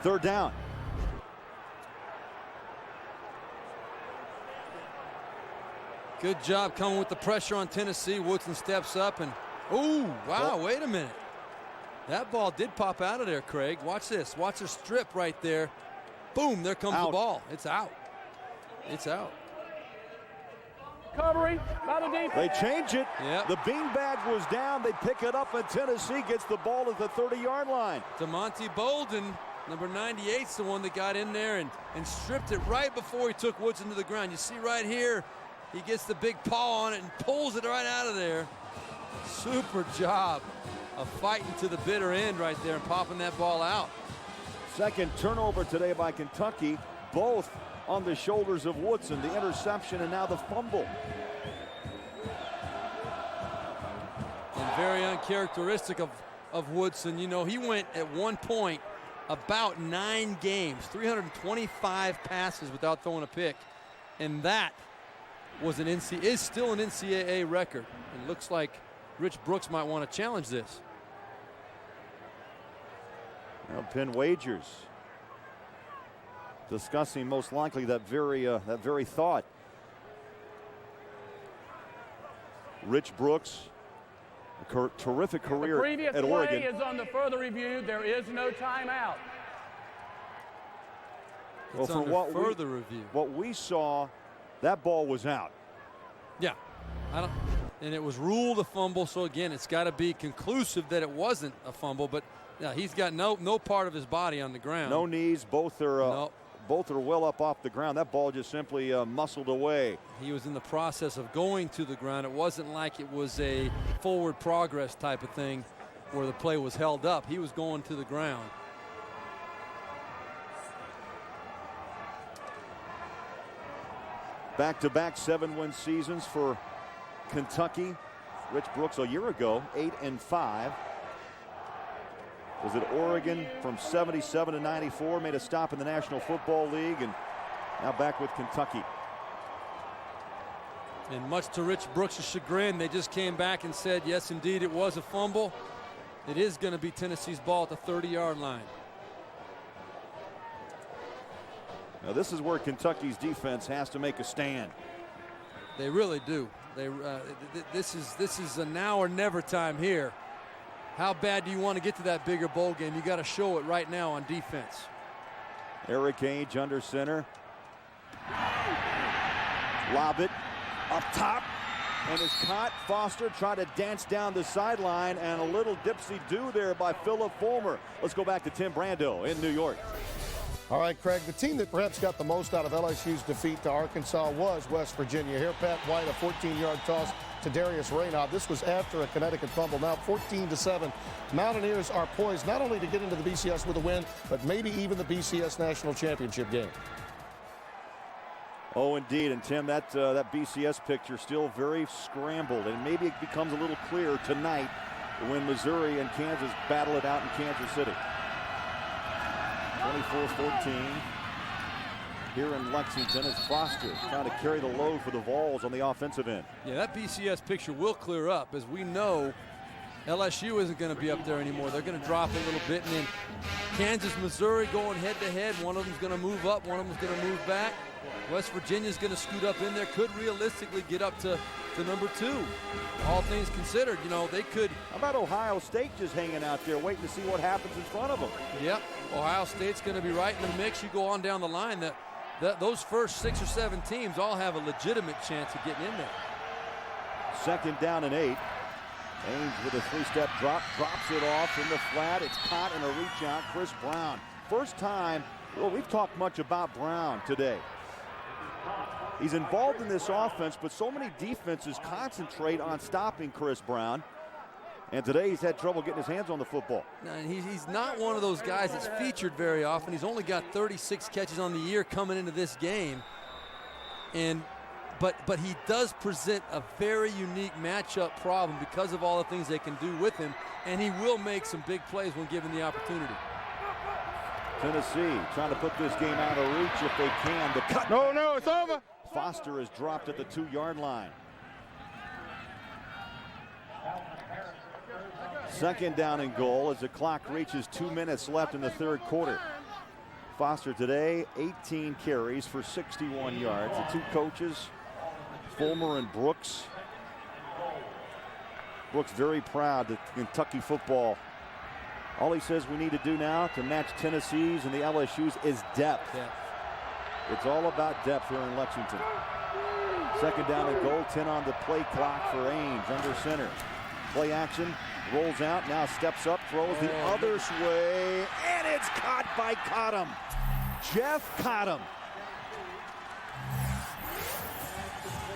Speaker 1: Third down.
Speaker 9: Good job coming with the pressure on Tennessee. Woodson steps up and, ooh, wow, wait a minute. That ball did pop out of there, Craig. Watch this. Watch the strip right there. Boom, there comes the ball. It's out. It's out.
Speaker 10: Recovery by the defense.
Speaker 1: They change it.
Speaker 9: Yep.
Speaker 1: The beanbag was down. They pick it up, and Tennessee gets the ball at the 30-yard line.
Speaker 9: DeMonte Bolden, number 98's the one that got in there and stripped it right before he took Woodson to the ground. You see right here, he gets the big paw on it and pulls it right out of there. Super job of fighting to the bitter end right there and popping that ball out.
Speaker 1: Second turnover today by Kentucky, both on the shoulders of Woodson. The interception and now the fumble.
Speaker 9: And very uncharacteristic of Woodson. You know, he went at one point about 9 games, 325 passes without throwing a pick. And that was is still an NCAA record. It looks like Rich Brooks might want to challenge this.
Speaker 1: Now Penn Wagers discussing most likely that very thought. Rich Brooks, a terrific career at Oregon.
Speaker 10: The previous play is on the further review. There is no timeout.
Speaker 9: It's
Speaker 1: well,
Speaker 9: under further review.
Speaker 1: What we saw, that ball was out.
Speaker 9: Yeah, and it was ruled a fumble. So again, it's got to be conclusive that it wasn't a fumble. But yeah, he's got no part of his body on the ground.
Speaker 1: No knees. Both are well up off the ground. That ball just simply muscled away.
Speaker 9: He was in the process of going to the ground. It wasn't like it was a forward progress type of thing where the play was held up. He was going to the ground.
Speaker 1: Back-to-back 7-win seasons for Kentucky. Rich Brooks a year ago, 8-5. Was at Oregon from 77 to 94, made a stop in the National Football League, and now back with Kentucky.
Speaker 9: And much to Rich Brooks' chagrin, they just came back and said, yes, indeed, it was a fumble. It is going to be Tennessee's ball at the 30-yard line.
Speaker 1: Now this is where Kentucky's defense has to make a stand.
Speaker 9: They really do. This is a now or never time here. How bad do you want to get to that bigger bowl game? You got to show it right now on defense.
Speaker 1: Eric Age under center. Lob it up top, and is caught. Foster tried to dance down the sideline, and a little dipsy-do there by Philip Fulmer. Let's go back to Tim Brando in New York.
Speaker 11: All right, Craig, the team that perhaps got the most out of LSU's defeat to Arkansas was West Virginia. Here, Pat White, a 14-yard toss to Darius Raynaud. This was after a Connecticut fumble. Now 14-7. Mountaineers are poised not only to get into the BCS with a win, but maybe even the BCS National Championship game.
Speaker 1: Oh, indeed. And, Tim, that BCS picture still very scrambled, and maybe it becomes a little clearer tonight when Missouri and Kansas battle it out in Kansas City. 24-14 here in Lexington as Foster trying to carry the load for the Vols on the offensive end.
Speaker 9: Yeah, that BCS picture will clear up, as we know LSU isn't going to be up there anymore. They're going to drop a little bit, and then Kansas, Missouri going head-to-head. One of them's going to move up, one of them's going to move back. West Virginia's going to scoot up in there, could realistically get up to number 2. All things considered, you know, they could.
Speaker 1: How about Ohio State just hanging out there waiting to see what happens in front of them?
Speaker 9: Yep, Ohio State's going to be right in the mix. You go on down the line, those first 6 or 7 teams all have a legitimate chance of getting in there.
Speaker 1: 2nd down and 8. Ames with a 3-step drop, drops it off in the flat. It's caught in a reach out. Chris Brown. First time, well, we've talked much about Brown today. He's involved in this offense, but so many defenses concentrate on stopping Chris Brown. And today he's had trouble getting his hands on the football.
Speaker 9: He's not one of those guys that's featured very often. He's only got 36 catches on the year coming into this game. But he does present a very unique matchup problem because of all the things they can do with him, and he will make some big plays when given the opportunity.
Speaker 1: Tennessee trying to put this game out of reach if they can. The cut.
Speaker 3: No, it's over.
Speaker 1: Foster is dropped at the 2-yard line. 2nd down and goal as the clock reaches 2 minutes left in the 3rd quarter. Foster today, 18 carries for 61 yards. The 2 coaches, Fulmer and Brooks. Brooks very proud that Kentucky football, all he says we need to do now to match Tennessee's and the LSU's is depth. It's all about depth here in Lexington. 2nd down and goal, 10 on the play clock for Ames under center. Play action, rolls out, now steps up, throws the other way, and it's caught by Cottom. Jeff Cottom.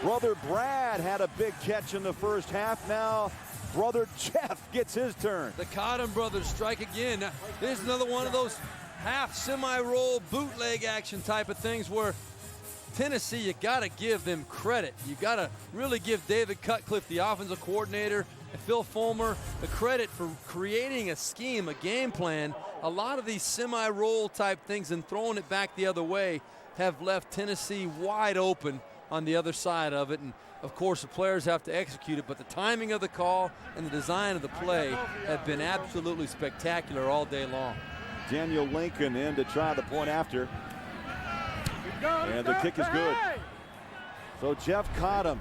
Speaker 1: Brother Brad had a big catch in the first half. Now brother Jeff gets his turn.
Speaker 9: The Cottom brothers strike again. Now, here's another one of those half semi-roll bootleg action type of things where Tennessee, you got to give them credit. You got to really give David Cutcliffe, the offensive coordinator, and Phil Fulmer, the credit for creating a scheme, a game plan. A lot of these semi-roll type things and throwing it back the other way have left Tennessee wide open on the other side of it. And of course, the players have to execute it, but the timing of the call and the design of the play have been absolutely spectacular all day long.
Speaker 1: Daniel Lincoln in to try the point after. And the kick is good. So Jeff Cottom,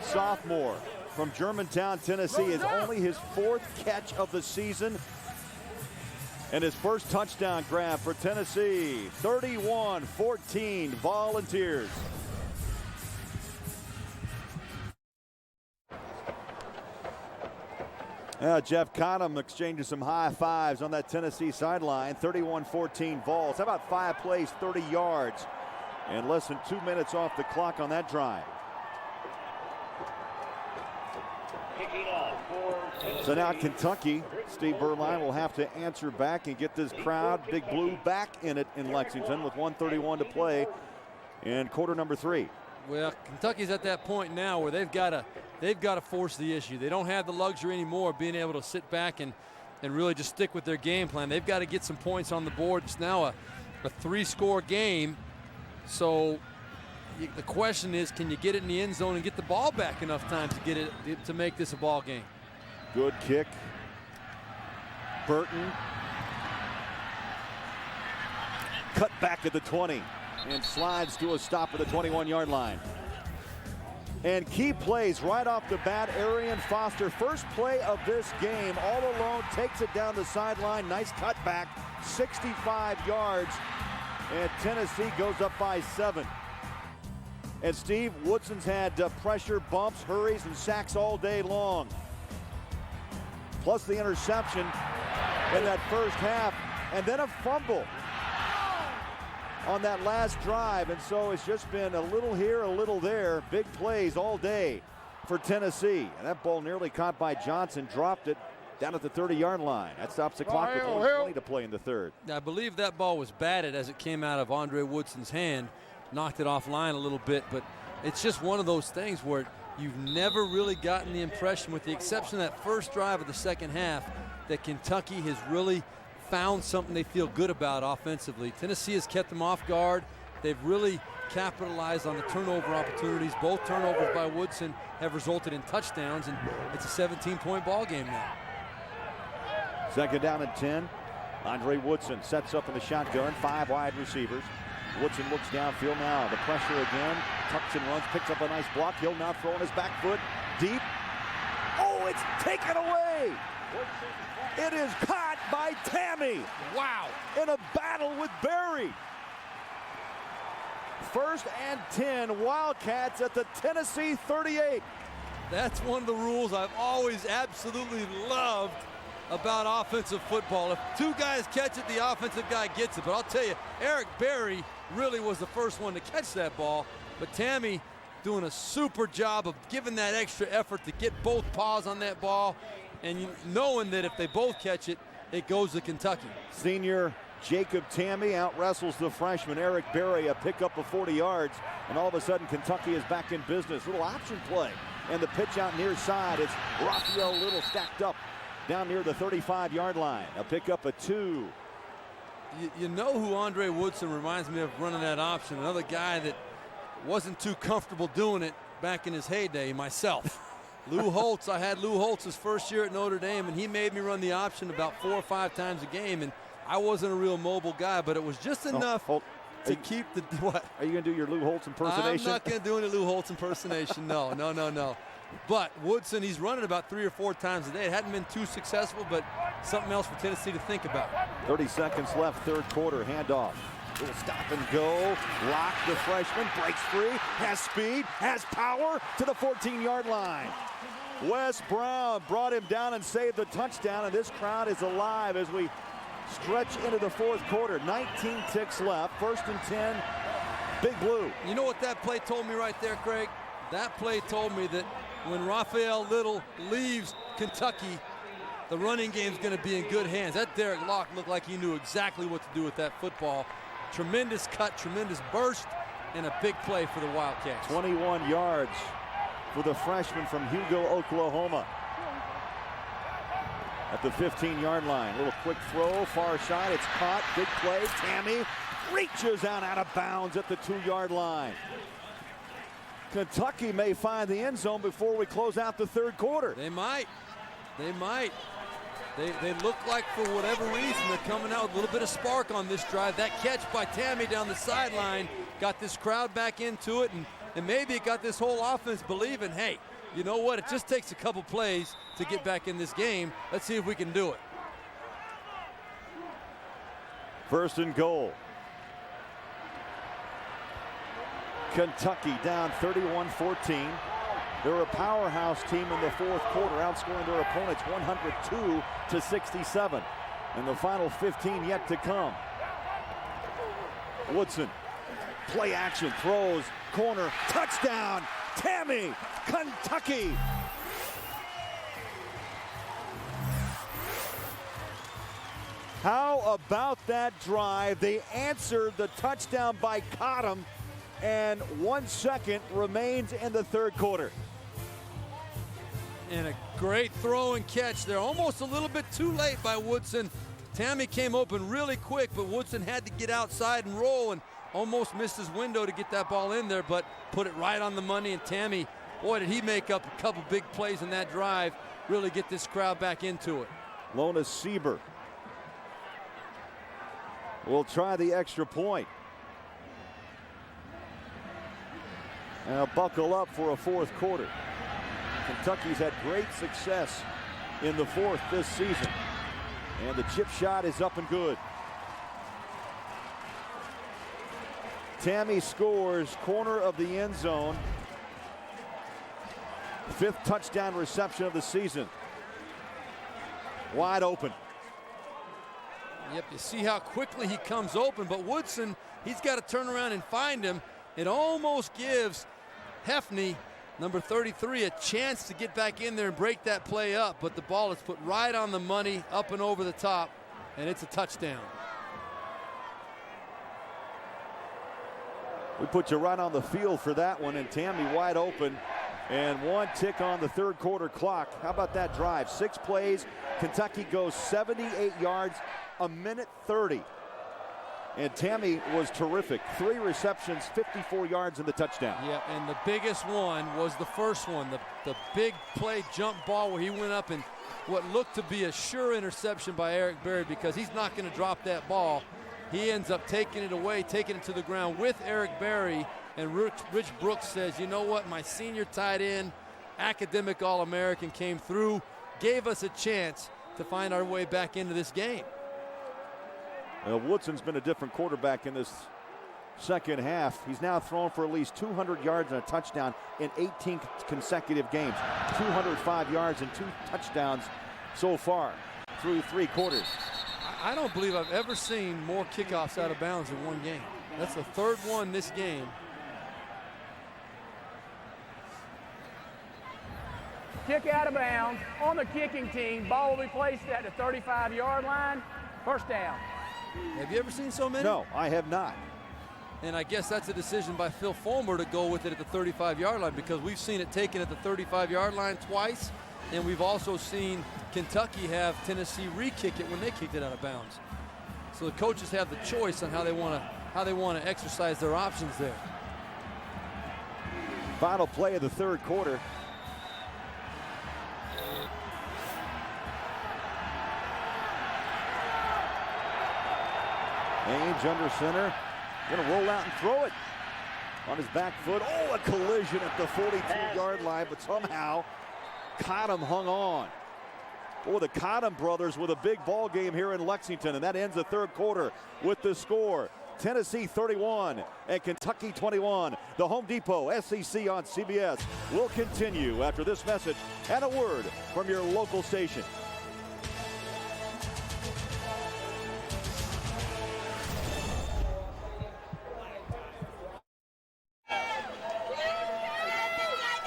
Speaker 1: sophomore from Germantown, Tennessee, is only his 4th catch of the season and his first touchdown grab for Tennessee. 31-14 Volunteers. Jeff Cottom exchanging some high fives on that Tennessee sideline. 31-14 Vols. How about 5 plays, 30 yards, and less than 2 minutes off the clock on that drive. So now Kentucky, Steve Berline will have to answer back and get this crowd, Big Blue, back in it in Lexington with 1:31 to play in quarter number 3.
Speaker 9: Well, Kentucky's at that point now where they've got to force the issue. They don't have the luxury anymore of being able to sit back and really just stick with their game plan. They've got to get some points on the board. It's now a 3-score game. So the question is, can you get it in the end zone and get the ball back enough time to get it to make this a ball game?
Speaker 1: Good kick. Burton. Cut back at the 20 and slides to a stop at the 21-yard line. And key plays right off the bat. Arian Foster, first play of this game, all alone, takes it down the sideline. Nice cutback, 65 yards. And Tennessee goes up by 7. And Steve, Woodson's had pressure, bumps, hurries, and sacks all day long. Plus the interception in that first half, and then a fumble on that last drive. And so it's just been a little here, a little there. Big plays all day for Tennessee. And that ball nearly caught by Johnson, dropped it down at the 30-yard line. That stops the clock with only 20 to play in the third.
Speaker 9: I believe that ball was batted as it came out of Andre Woodson's hand, knocked it offline a little bit, but it's just one of those things where you've never really gotten the impression, with the exception of that first drive of the second half, that Kentucky has really found something they feel good about offensively. Tennessee has kept them off guard. They've really capitalized on the turnover opportunities. Both turnovers by Woodson have resulted in touchdowns, and it's a 17-point ball game now.
Speaker 1: Second down and 10. Andre Woodson sets up in the shotgun, 5 wide receivers. Woodson looks downfield now. The pressure again. Tucks and runs, picks up a nice block. He'll now throw on his back foot. Deep. Oh, it's taken away. It is caught by Tammy.
Speaker 9: Wow.
Speaker 1: In a battle with Berry. First and 10, Wildcats at the Tennessee 38.
Speaker 9: That's one of the rules I've always absolutely loved about offensive football. If 2 guys catch it, the offensive guy gets it. But I'll tell you, Eric Berry really was the first one to catch that ball. But Tammy doing a super job of giving that extra effort to get both paws on that ball, and knowing that if they both catch it, it goes to Kentucky.
Speaker 1: Senior Jacob Tammy out-wrestles the freshman Eric Berry, a pickup of 40 yards, and all of a sudden Kentucky is back in business. Little option play, and the pitch out near side. It's Raphael Little stacked up down near the 35-yard line. A pickup of 2.
Speaker 9: You know who Andre Woodson reminds me of running that option? Another guy that wasn't too comfortable doing it back in his heyday, myself. Lou Holtz. I had Lou Holtz his first year at Notre Dame, and he made me run the option about 4 or 5 times a game, and I wasn't a real mobile guy, but it was just enough to keep the what?
Speaker 1: Are you going to do your Lou Holtz impersonation?
Speaker 9: I'm not going to do any Lou Holtz impersonation. No. But Woodson, he's running about 3 or 4 times a day. It hadn't been too successful, but something else for Tennessee to think about.
Speaker 1: 30 seconds left, third quarter, handoff. Little stop and go. Lock, the freshman, breaks free, has speed, has power to the 14-yard line. Wes Brown brought him down and saved the touchdown, and this crowd is alive as we stretch into the fourth quarter. 19 ticks left, first and 10, Big Blue.
Speaker 9: You know what that play told me right there, Craig? That play told me that when Raphael Little leaves Kentucky, the running game's going to be in good hands. That Derek Locke looked like he knew exactly what to do with that football. Tremendous cut, tremendous burst, and a big play for the Wildcats.
Speaker 1: 21 yards for the freshman from Hugo, Oklahoma. At the 15-yard line, little quick throw, far side, it's caught, big play. Tammy reaches out of bounds at the 2-yard line. Kentucky may find the end zone before we close out the third quarter.
Speaker 9: They might. They look like, for whatever reason, they're coming out with a little bit of spark on this drive. That catch by Tammy down the sideline got this crowd back into it, and maybe it got this whole offense believing, hey, you know what? It just takes a couple plays to get back in this game. Let's see if we can do it.
Speaker 1: First and goal. Kentucky down 31-14. They're a powerhouse team in the fourth quarter, outscoring their opponents 102-67. And the final 15 yet to come. Woodson, play action, throws, corner, touchdown, Tammy, Kentucky. How about that drive? They answered the touchdown by Cottom, and 1 second remains in the third quarter.
Speaker 9: And a great throw and catch there. Almost a little bit too late by Woodson. Tammy came open really quick, but Woodson had to get outside and roll and almost missed his window to get that ball in there, but put it right on the money. And Tammy, boy, did he make up a couple big plays in that drive, really get this crowd back into it.
Speaker 1: Lona Sieber will try the extra point. Now buckle up for a fourth quarter. Kentucky's had great success in the fourth this season. And the chip shot is up and good. Tammy scores, corner of the end zone. 5th touchdown reception of the season. Wide open.
Speaker 9: Yep, you see how quickly he comes open, but Woodson, he's got to turn around and find him. It almost gives Hefney, number 33, a chance to get back in there and break that play up, but the ball is put right on the money, up and over the top, and it's a touchdown.
Speaker 1: We put you right on the field for that one, and Tammy wide open. And 1 tick on the third quarter clock. How about that drive? 6 plays. Kentucky goes 78 yards, a minute 30. And Tammy was terrific. 3 receptions, 54 yards in the touchdown.
Speaker 9: Yeah, and the biggest one was the first one, the big play jump ball where he went up and what looked to be a sure interception by Eric Berry, because he's not going to drop that ball. He ends up taking it away, taking it to the ground with Eric Berry, and Rich Brooks says, you know what, my senior tight end, academic All-American, came through, gave us a chance to find our way back into this game.
Speaker 1: Well, Woodson's been a different quarterback in this second half. He's now thrown for at least 200 yards and a touchdown in 18 consecutive games. 205 yards and 2 touchdowns so far through 3 quarters.
Speaker 9: I don't believe I've ever seen more kickoffs out of bounds in one game. That's the 3rd one this game.
Speaker 10: Kick out of bounds on the kicking team. Ball will be placed at the 35-yard line. First down.
Speaker 9: Have you ever seen so many?
Speaker 1: No, I have not.
Speaker 9: And I guess that's a decision by Phil Fulmer to go with it at the 35-yard line, because we've seen it taken at the 35-yard line twice, and we've also seen Kentucky have Tennessee re-kick it when they kicked it out of bounds. So the coaches have the choice on how they want to exercise their options there.
Speaker 1: Final play of the third quarter. Ainge under center, gonna roll out and throw it on his back foot. Oh, a collision at the 42-yard line, but somehow Cottom hung on. Oh, the Cottom brothers with a big ball game here in Lexington, and that ends the third quarter with the score. Tennessee 31 and Kentucky 21. The Home Depot SEC on CBS will continue after this message and a word from your local station.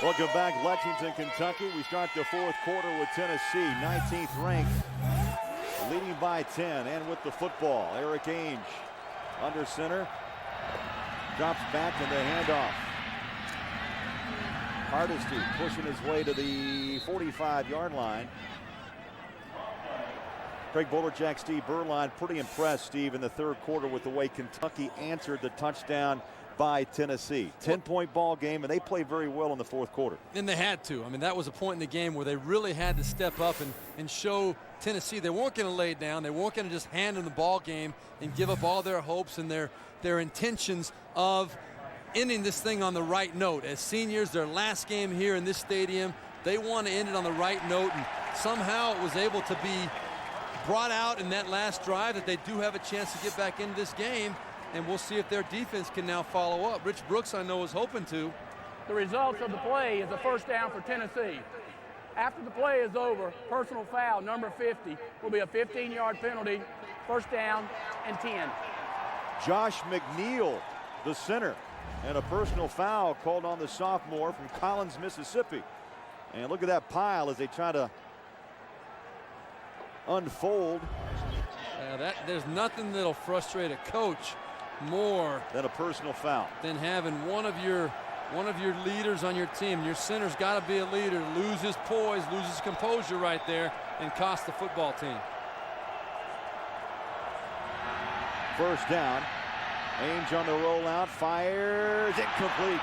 Speaker 1: Welcome back, Lexington, Kentucky. We start the fourth quarter with Tennessee, 19th ranked, leading by 10, and with the football. Eric Ainge under center, drops back in the handoff. Hardesty pushing his way to the 45-yard line. Craig Bolerjack, Steve Berline, pretty impressed, Steve, in the third quarter with the way Kentucky answered the touchdown by Tennessee. 10-point ball game, and they played very well in the fourth quarter.
Speaker 9: And they had to. I mean, that was a point in the game where they really had to step up and show Tennessee they weren't going to lay down. They weren't going to just hand them the ball game and give up all their hopes and their intentions of ending this thing on the right note. As seniors, their last game here in this stadium, they want to end it on the right note, and somehow it was able to be brought out in that last drive that they do have a chance to get back into this game. And we'll see if their defense can now follow up. Rich Brooks, I know, is hoping to.
Speaker 10: The results of the play is a first down for Tennessee. After the play is over, personal foul, number 50, will be a 15-yard penalty, first down and 10.
Speaker 1: Josh McNeil, the center, and a personal foul called on the sophomore from Collins, Mississippi. And look at that pile as they try to unfold.
Speaker 9: There's nothing that'll frustrate a coach more
Speaker 1: than a personal foul.
Speaker 9: Than having one of your leaders on your team. Your center's got to be a leader. Lose his poise, lose his composure right there, and cost the football team.
Speaker 1: First down. Ainge on the rollout, fires, incomplete.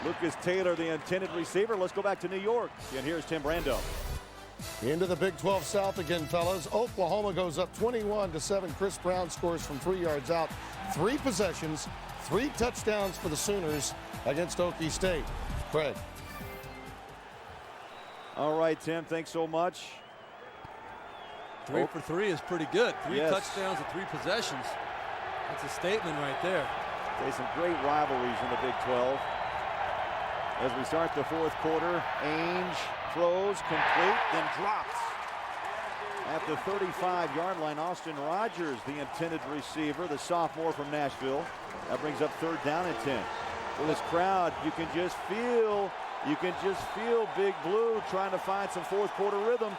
Speaker 1: Lucas Taylor, the intended receiver. Let's go back to New York. And here's Tim Brando.
Speaker 11: Into the Big 12 South again, fellas. Oklahoma goes up 21-7. Chris Brown scores from 3 yards out. 3 possessions, 3 touchdowns for the Sooners against Okie State. Craig.
Speaker 1: All right, Tim, thanks so much.
Speaker 9: 3 for 3 is pretty good. 3
Speaker 1: yes.
Speaker 9: touchdowns and 3 possessions. That's a statement right there.
Speaker 1: There's some great rivalries in the Big 12. As we start the fourth quarter, Ainge throws complete, then drops. At the 35-yard line, Austin Rogers, the intended receiver, the sophomore from Nashville. That brings up 3rd down and 10. Well, this crowd, you can just feel Big Blue trying to find some fourth quarter rhythm.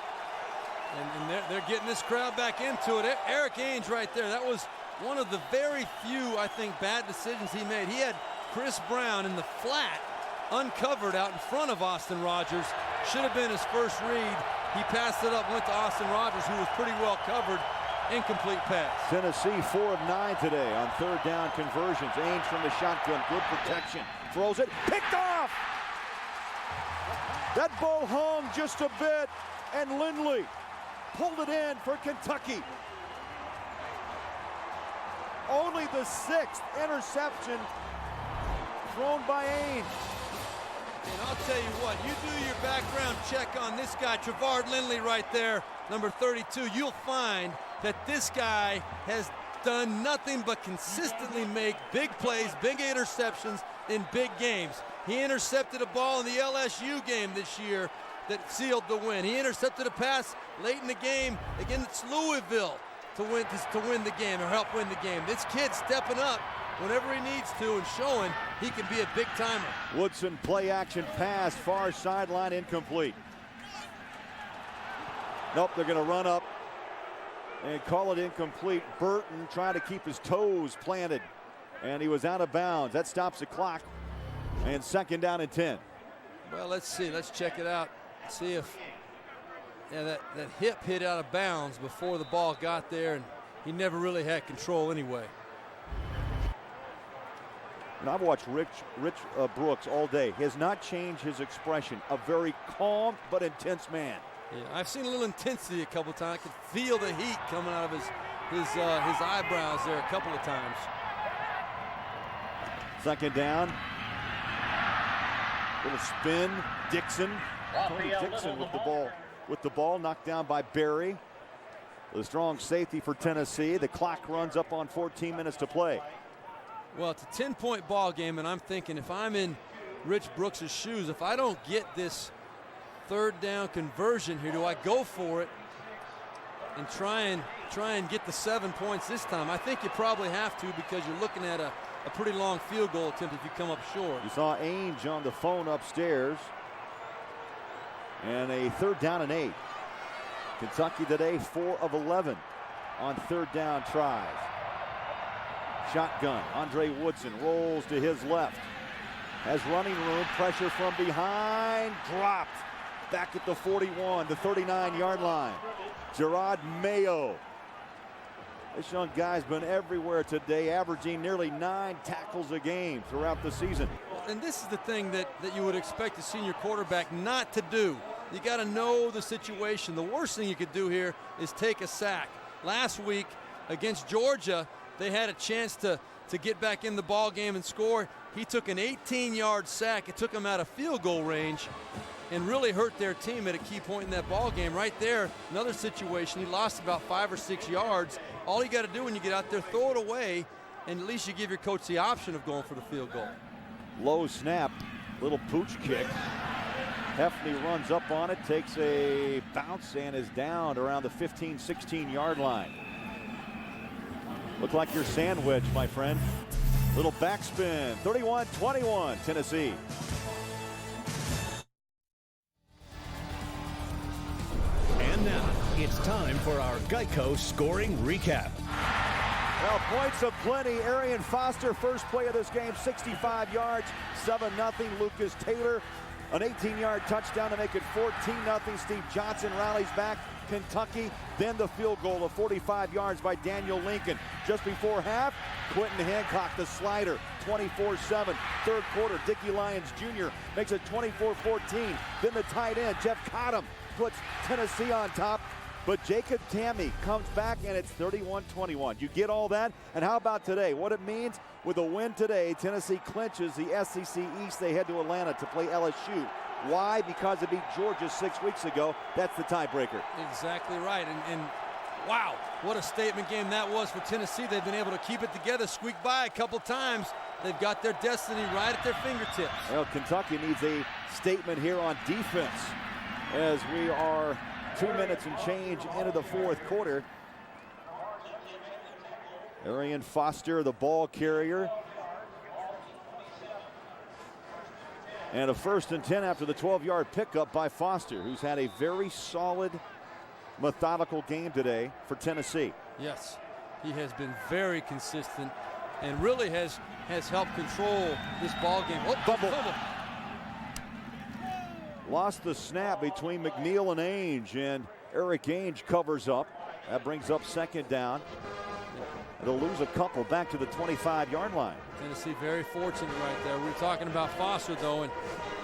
Speaker 9: And they're getting this crowd back into it. Eric Ainge right there. That was one of the very few, I think, bad decisions he made. He had Chris Brown in the flat, uncovered out in front of Austin Rogers. Should have been his first read. He passed it up, went to Austin Rogers, who was pretty well covered. Incomplete pass.
Speaker 1: Tennessee 4 of 9 today on 3rd down conversions. Ainge from the shotgun, good protection. Throws it, picked off! That ball hung just a bit, and Lindley pulled it in for Kentucky. Only the 6th interception thrown by Ainge.
Speaker 9: And I'll tell you what, you do your background check on this guy, Trevard Lindley right there, number 32. You'll find that this guy has done nothing but consistently make big plays, big interceptions in big games. He intercepted a ball in the LSU game this year that sealed the win. He intercepted a pass late in the game against Louisville to win the game or help win the game. This kid's stepping up whenever he needs to and showing he can be a big timer.
Speaker 1: Woodson play action pass, far sideline, incomplete. Nope, they're going to run up and call it incomplete. Burton trying to keep his toes planted, and he was out of bounds. That stops the clock, and 2nd down and 10.
Speaker 9: Well, let's see. Let's check it out. See if that hip hit out of bounds before the ball got there, and he never really had control anyway.
Speaker 1: And I've watched Rich Brooks all day. He has not changed his expression. A very calm but intense man.
Speaker 9: Yeah, I've seen a little intensity a couple of times. I could feel the heat coming out of his eyebrows there a couple of times.
Speaker 1: 2nd down. Little spin. Dixon. Tony Dixon with the ball knocked down by Berry. The strong safety for Tennessee. The clock runs up on 14 minutes to play.
Speaker 9: Well, it's a 10-point ball game, and I'm thinking if I'm in Rich Brooks' shoes, if I don't get this 3rd down conversion here, do I go for it and try and get the 7 points this time? I think you probably have to, because you're looking at a pretty long field goal attempt if you come up short.
Speaker 1: You saw Ainge on the phone upstairs. And a 3rd down and 8. Kentucky today 4 of 11 on 3rd down tries. Shotgun. Andre Woodson rolls to his left. Has running room. Pressure from behind. Dropped. Back at the 41, the 39-yard line. Gerard Mayo. This young guy's been everywhere today, averaging nearly 9 tackles a game throughout the season.
Speaker 9: And this is the thing that you would expect a senior quarterback not to do. You got to know the situation. The worst thing you could do here is take a sack. Last week against Georgia, they had a chance to get back in the ball game and score. He took an 18-yard sack. It took him out of field goal range and really hurt their team at a key point in that ball game. Right there, another situation. He lost about 5 or 6 yards. All you got to do when you get out there, throw it away, and at least you give your coach the option of going for the field goal.
Speaker 1: Low snap, little pooch kick. Heffney runs up on it, takes a bounce, and is down around the 15, 16-yard line. Look like your sandwich, my friend. Little backspin, 31-21, Tennessee.
Speaker 14: And now it's time for our Geico scoring recap.
Speaker 1: Well, points of plenty. Arian Foster, first play of this game, 65 yards, 7-0. Lucas Taylor, an 18-yard touchdown to make it 14-0. Steve Johnson rallies back Kentucky. Then the field goal of 45 yards by Daniel Lincoln. Just before half, Quentin Hancock, the slider, 24-7. Third quarter, Dickie Lyons Jr. makes it 24-14. Then the tight end, Jeff Cottom, puts Tennessee on top. But Jacob Tamme comes back, and it's 31-21. You get all that? And how about today? What it means? With a win today, Tennessee clinches the SEC East. They head to Atlanta to play LSU. Why? Because it beat Georgia 6 weeks ago. That's the tiebreaker.
Speaker 9: Exactly right. And wow, what a statement game that was for Tennessee. They've been able to keep it together, squeak by a couple times. They've got their destiny right at their fingertips.
Speaker 1: Well, Kentucky needs a statement here on defense as we are 2 minutes and change into the fourth quarter. Arian Foster, the ball carrier. And a 1st and 10 after the 12-yard pickup by Foster, who's had a very solid, methodical game today for Tennessee.
Speaker 9: Yes, he has been very consistent and really has helped control this ball game. Oh, fumble.
Speaker 1: Lost the snap between McNeil and Ainge, and Eric Ainge covers up. That brings up 2nd down. They'll lose a couple back to the 25-yard line.
Speaker 9: Tennessee very fortunate right there. We're talking about Foster, though, and,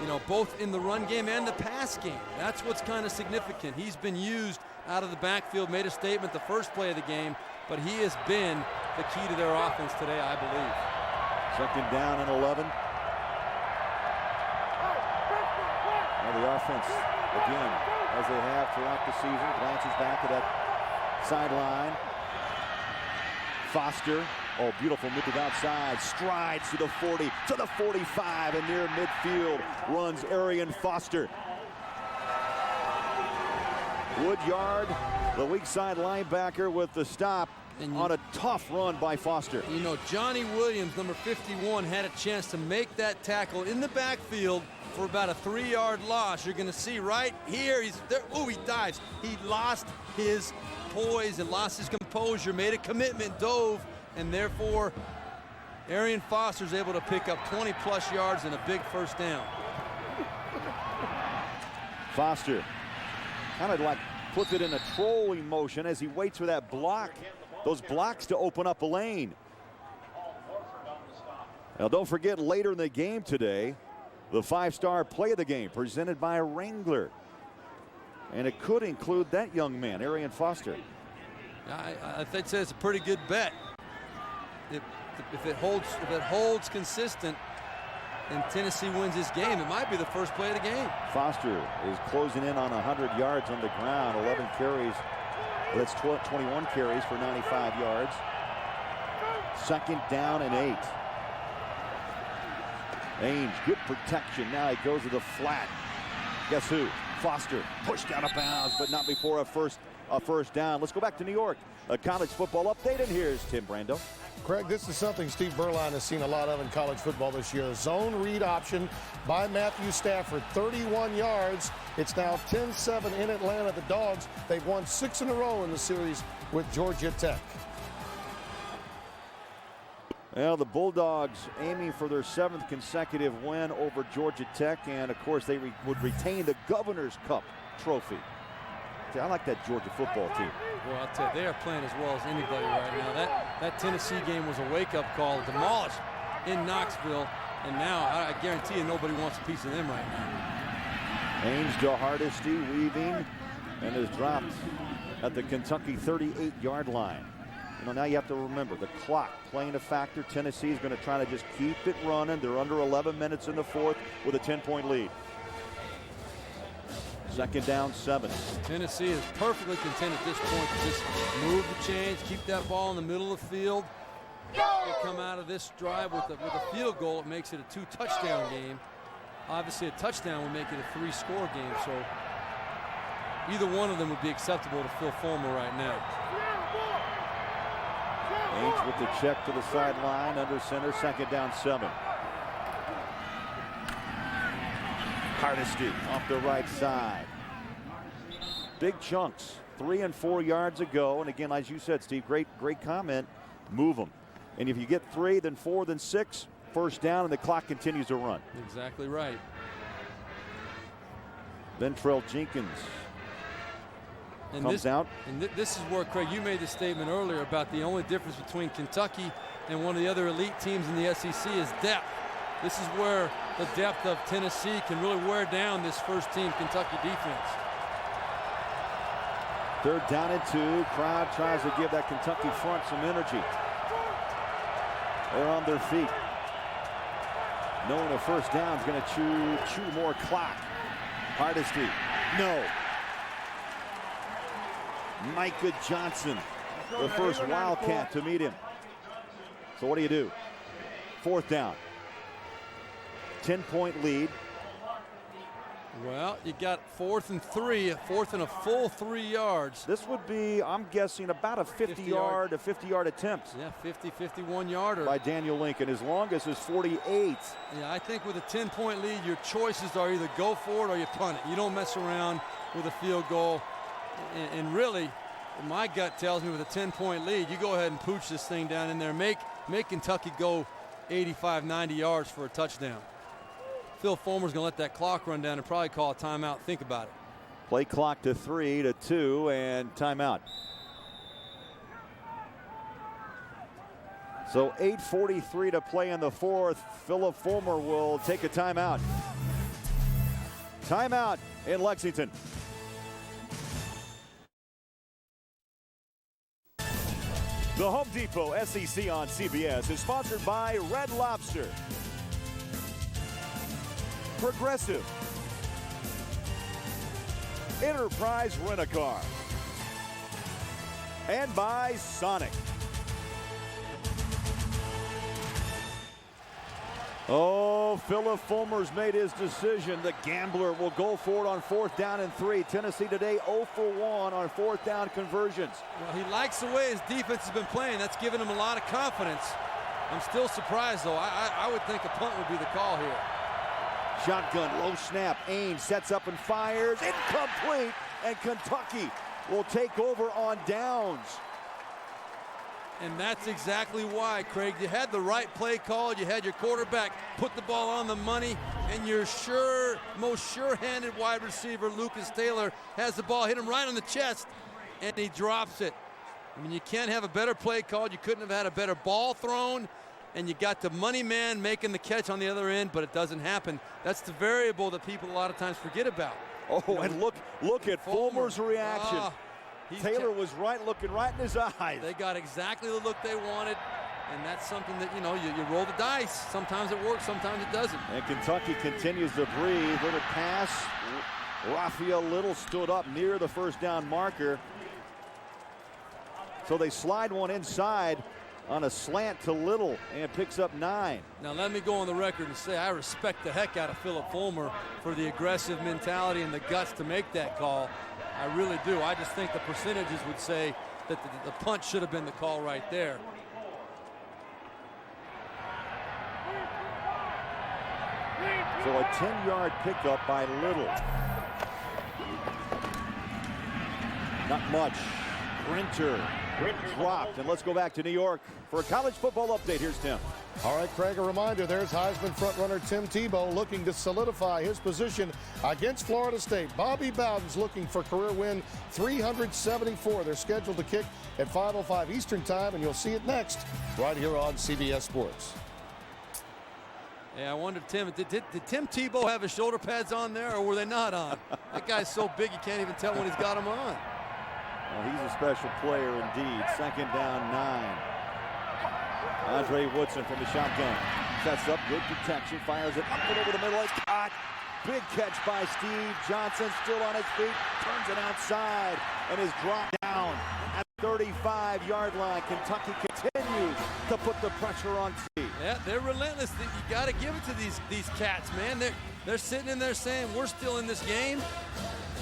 Speaker 9: you know, both in the run game and the pass game. That's what's kind of significant. He's been used out of the backfield, made a statement the first play of the game, but he has been the key to their offense today, I believe.
Speaker 1: 2nd down and 11. Well, the offense, again, as they have throughout the season, glances back to that sideline. Foster, oh, beautiful move outside, strides to the 40, to the 45, and near midfield runs Arian Foster. Woodyard, the weak side linebacker, with the stop on a tough run by Foster.
Speaker 9: You know, Johnny Williams, number 51, had a chance to make that tackle in the backfield for about a 3-yard loss. You're going to see right here, he's there. Oh, he dives. He lost his poise and lost his composure, made a commitment, dove, and therefore Arian Foster's able to pick up 20-plus yards and a big 1st down.
Speaker 1: Foster kind of like puts it in a trolling motion as he waits for that block, those blocks to open up a lane. Now, don't forget, later in the game today, the 5-star play of the game presented by Wrangler. And it could include that young man, Arian Foster.
Speaker 9: I'd say it's a pretty good bet. If it holds consistent and Tennessee wins this game, it might be the first play of the game.
Speaker 1: Foster is closing in on 100 yards on the ground, 11 carries. That's 21 carries for 95 yards. 2nd down and 8. Ainge, good protection. Now he goes to the flat. Guess who? Foster pushed out of bounds, but not before a first down. Let's go back to New York. A college football update, and here's Tim Brando.
Speaker 11: Craig, this is something Steve Berline has seen a lot of in college football this year. Zone read option by Matthew Stafford, 31 yards. It's now 10-7 in Atlanta. The Dogs, they've won 6 in a row in the series with Georgia Tech.
Speaker 1: Well, the Bulldogs aiming for their 7th consecutive win over Georgia Tech, and of course they would retain the Governor's Cup trophy. I like that Georgia football team.
Speaker 9: Well, I'll tell you, they are playing as well as anybody right now. That Tennessee game was a wake-up call, demolished in Knoxville, and now I guarantee you nobody wants a piece of them right now.
Speaker 1: Ainge to Hardesty, weaving, and is dropped at the Kentucky 38-yard line. You know, now you have to remember the clock playing a factor. Tennessee is going to try to just keep it running. They're under 11 minutes in the fourth with a 10-point lead. 2nd down, 7.
Speaker 9: Tennessee is perfectly content at this point to just move the chains, keep that ball in the middle of the field. They come out of this drive with a field goal. It makes it a 2-touchdown game. Obviously, a touchdown would make it a 3-score game, so either one of them would be acceptable to Phil Fulmer right now.
Speaker 1: Ainge with the check to the sideline, under center, 2nd down, 7. Hardesty off the right side. Big chunks, 3 and 4 yards ago. And again, as you said, Steve, great comment. move them. And if you get 3, then 4, then 6, first down, and the clock continues to run.
Speaker 9: Exactly right.
Speaker 1: Ventrell Jenkins comes out.
Speaker 9: And this is where, Craig, you made the statement earlier about the only difference between Kentucky and one of the other elite teams in the SEC is depth. This is where the depth of Tennessee can really wear down this first-team Kentucky defense.
Speaker 1: 3rd down and 2. Crowd tries to give that Kentucky front some energy. They're on their feet. Knowing a first down is going to chew more clock. Hardesty, no. Micah Johnson, the first Wildcat to meet him. So what do? 4th down. 10-point lead.
Speaker 9: Well, you got 4th and 3, 4th and a full 3 yards.
Speaker 1: This would be, I'm guessing, about a 50-yard attempt.
Speaker 9: Yeah, 50, 51-yarder.
Speaker 1: By Daniel Lincoln. His longest is 48.
Speaker 9: Yeah, I think with a 10-point lead, your choices are either go for it or you punt it. You don't mess around with a field goal. And really, my gut tells me with a 10-point lead, you go ahead and pooch this thing down in there. Make Kentucky go 85, 90 yards for a touchdown. Phil Fulmer's going to let that clock run down and probably call a timeout. Think about it.
Speaker 1: Play clock to 3 to 2 and timeout. So 8:43 to play in the 4th. Philip Fulmer will take a timeout. Timeout in Lexington. The Home Depot SEC on CBS is sponsored by Red Lobster, Progressive, Enterprise Rent-A-Car, and by Sonic. Oh, Philip Fulmer's made his decision. The gambler will go for it on 4th down and 3. Tennessee today 0 for 1 on 4th down conversions.
Speaker 9: Well, he likes the way his defense has been playing. That's given him a lot of confidence. I'm still surprised, though. I would think a punt would be the call here.
Speaker 1: Shotgun, low snap. Ames sets up and fires. Incomplete. And Kentucky will take over on downs.
Speaker 9: And that's exactly why, Craig. You had the right play call. You had your quarterback put the ball on the money, and your most sure-handed wide receiver, Lucas Taylor, has the ball, hit him right on the chest, and he drops it. I mean, you can't have a better play called. You couldn't have had a better ball thrown, and you got the money man making the catch on the other end, but it doesn't happen. That's the variable that people a lot of times forget about.
Speaker 1: Oh, and look at Fulmer's reaction. Taylor was looking right in his eyes.
Speaker 9: They got exactly the look they wanted, and that's something that, you roll the dice. Sometimes it works, sometimes it doesn't.
Speaker 1: And Kentucky continues to breathe. Little pass. Raphael Little stood up near the first down marker. So they slide one inside on a slant to Little and picks up 9.
Speaker 9: Now let me go on the record and say I respect the heck out of Philip Fulmer for the aggressive mentality and the guts to make that call. I really do. I just think the percentages would say that the punt should have been the call right there.
Speaker 1: So a 10-yard pickup by Little. Not much. Brinter dropped. And let's go back to New York for a college football update. Here's Tim.
Speaker 11: All right, Craig, a reminder, there's Heisman frontrunner Tim Tebow looking to solidify his position against Florida State. Bobby Bowden's looking for career win 374. They're scheduled to kick at 5:05 Eastern time, and you'll see it next right here on CBS Sports.
Speaker 9: Yeah, I wonder, Tim, did Tim Tebow have his shoulder pads on there, or were they not on? That guy's so big you can't even tell when he's got them on.
Speaker 1: Well, he's a special player indeed. 2nd down 9. Andre Woodson from the shotgun. Sets up, good protection, fires it up and over the middle. It's caught. Big catch by Steve Johnson, still on his feet. Turns it outside and is dropped down at 35-yard line. Kentucky continues to put the pressure on Steve.
Speaker 9: Yeah, they're relentless. You got to give it to these cats, man. They're sitting in there saying, we're still in this game.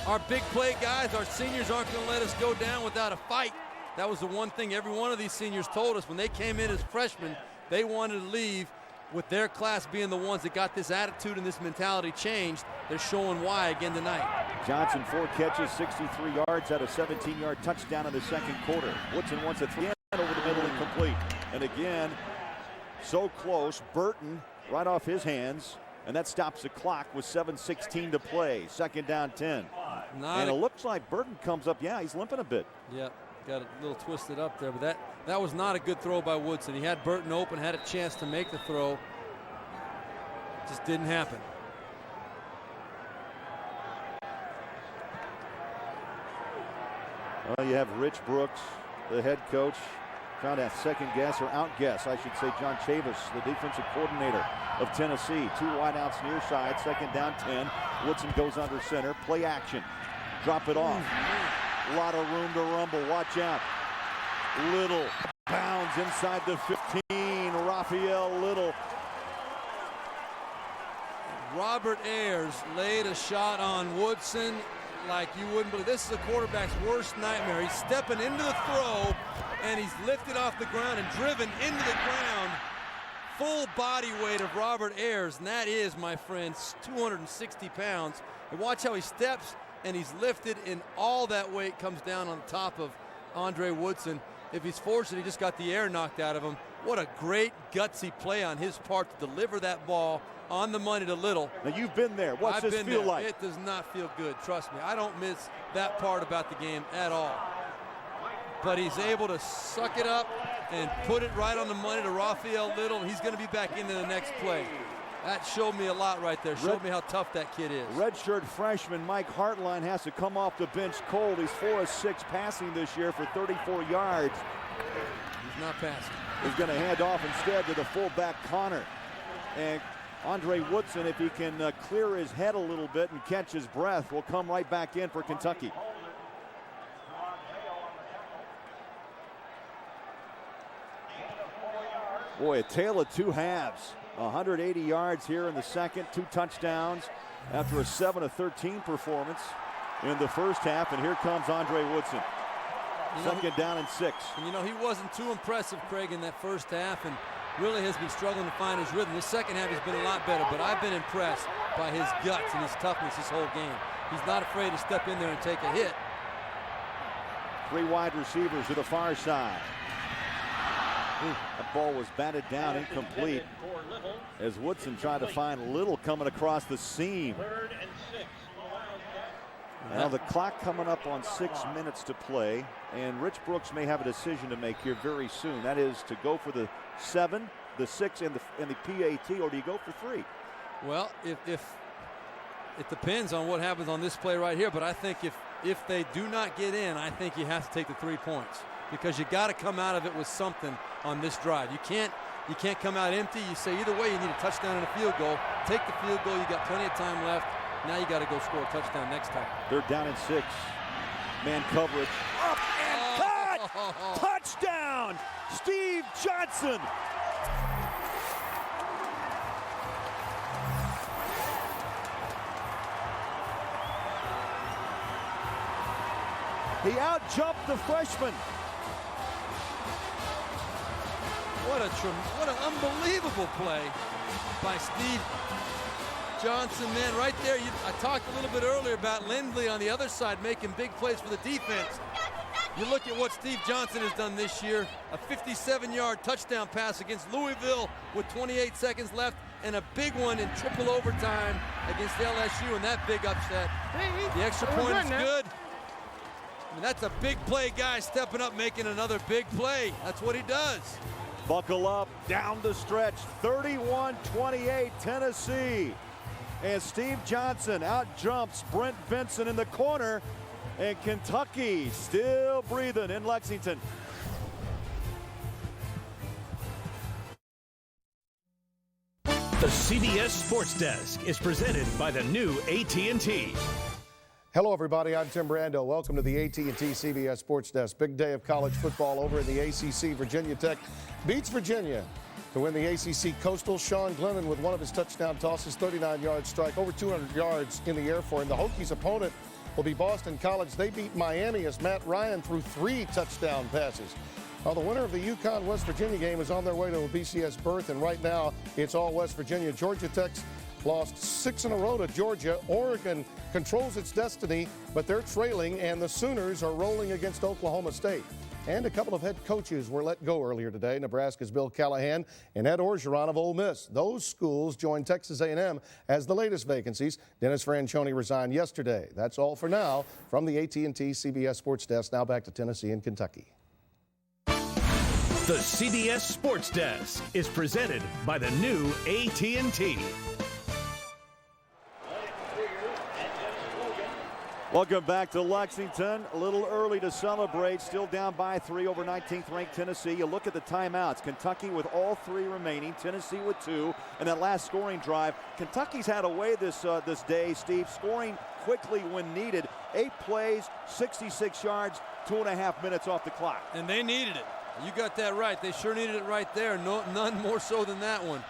Speaker 9: Our big play guys, our seniors aren't going to let us go down without a fight. That was the one thing every one of these seniors told us when they came in as freshmen. They wanted to leave with their class being the ones that got this attitude and this mentality changed. They're showing why again tonight.
Speaker 1: Johnson, 4 catches, 63 yards, had a 17-yard touchdown in the second quarter. Woodson wants a 3. over the middle and complete. And again, so close. Burton right off his hands. And that stops the clock with 7:16 to play. Second down 10. And it looks like Burton comes up. Yeah, he's limping a bit.
Speaker 9: Yeah, got a little twisted up there. But that was not a good throw by Woodson. He had Burton open, had a chance to make the throw. Just didn't happen.
Speaker 1: Well, you have Rich Brooks, the head coach, trying to second guess or outguess, I should say, John Chavis, the defensive coordinator of Tennessee. 2 wideouts near side, second down 10. Woodson goes under center, play action, drop it off. A lot of room to rumble, watch out. Little bounds inside the 15, Raphael Little.
Speaker 9: Robert Ayers laid a shot on Woodson like you wouldn't believe. This is a quarterback's worst nightmare. He's stepping into the throw, and he's lifted off the ground and driven into the ground. Full body weight of Robert Ayers, and that is, my friends, 260 pounds. And watch how he steps, and he's lifted, and all that weight comes down on top of Andre Woodson. If he's fortunate, he just got the air knocked out of him. What a great gutsy play on his part to deliver that ball on the money to Little.
Speaker 1: Now you've been there. What's this feel like?
Speaker 9: It does not feel good, trust me. I don't miss that part about the game at all. But he's able to suck it up and put it right on the money to Raphael Little. He's going to be back into the next play. That showed me a lot right there. Showed me how tough that kid is.
Speaker 1: Redshirt freshman Mike Hartline has to come off the bench cold. He's 4 of 6 passing this year for 34 yards.
Speaker 9: He's not passing.
Speaker 1: He's going to hand off instead to the fullback Connor. And Andre Woodson, if he can clear his head a little bit and catch his breath, will come right back in for Kentucky. Boy, a tale of 2 halves. 180 yards here in the second, 2 touchdowns after a 7 of 13 performance in the first half. And here comes Andre Woodson. Second down and 6.
Speaker 9: And you know, he wasn't too impressive, Craig, in that first half, and really has been struggling to find his rhythm. The second half has been a lot better, but I've been impressed by his guts and his toughness this whole game. He's not afraid to step in there and take a hit.
Speaker 1: 3 wide receivers to the far side. That ball was batted down, incomplete, as Woodson tried to find Little coming across the seam. Now the clock coming up on 6 minutes to play, and Rich Brooks may have a decision to make here very soon. That is to go for the 7, the 6, and the PAT, or do you go for 3?
Speaker 9: Well, if it depends on what happens on this play right here, but I think if they do not get in, I think you have to take the 3 points, because you got to come out of it with something on this drive. You can't come out empty. You say either way you need a touchdown and a field goal. Take the field goal. You got plenty of time left. Now you got to go score a touchdown next time.
Speaker 1: 3rd down and 6. Man coverage. Up and cut! Touchdown! Steve Johnson! He out-jumped the freshman.
Speaker 9: What an unbelievable play by Steve Johnson, man, right there. I talked a little bit earlier about Lindley on the other side making big plays for the defense. You look at what Steve Johnson has done this year, a 57-yard touchdown pass against Louisville with 28 seconds left, and a big one in triple overtime against LSU, and that big upset. The extra point is good. I mean, that's a big play guy stepping up, making another big play. That's what he does.
Speaker 1: Buckle up, down the stretch, 31-28 Tennessee. And Steve Johnson out-jumps Brent Benson in the corner, and Kentucky still breathing in Lexington.
Speaker 14: The CBS Sports Desk is presented by the new AT&T.
Speaker 11: Hello, everybody. I'm Tim Brando. Welcome to the AT&T CBS Sports Desk. Big day of college football over in the ACC. Virginia Tech beats Virginia to win the ACC Coastal. Sean Glennon with one of his touchdown tosses, 39-yard strike, over 200 yards in the air for him. The Hokies' opponent will be Boston College. They beat Miami as Matt Ryan threw 3 touchdown passes. Well, the winner of the UConn-West Virginia game is on their way to a BCS berth, and right now it's all West Virginia. Georgia Tech's lost 6 in a row to Georgia. Oregon controls its destiny, but they're trailing, and the Sooners are rolling against Oklahoma State. And a couple of head coaches were let go earlier today. Nebraska's Bill Callahan and Ed Orgeron of Ole Miss. Those schools joined Texas A&M as the latest vacancies. Dennis Franchione resigned yesterday. That's all for now from the AT&T CBS Sports Desk. Now back to Tennessee and Kentucky.
Speaker 14: The CBS Sports Desk is presented by the new AT&T.
Speaker 1: Welcome back to Lexington. A little early to celebrate. Still down by 3 over 19th ranked Tennessee. You look at the timeouts. Kentucky with all 3 remaining. Tennessee with 2. And that last scoring drive. Kentucky's had a way this day, Steve, scoring quickly when needed. 8 plays, 66 yards, 2.5 minutes off the clock.
Speaker 9: And they needed it. You got that right. They sure needed it right there. No, none more so than that one.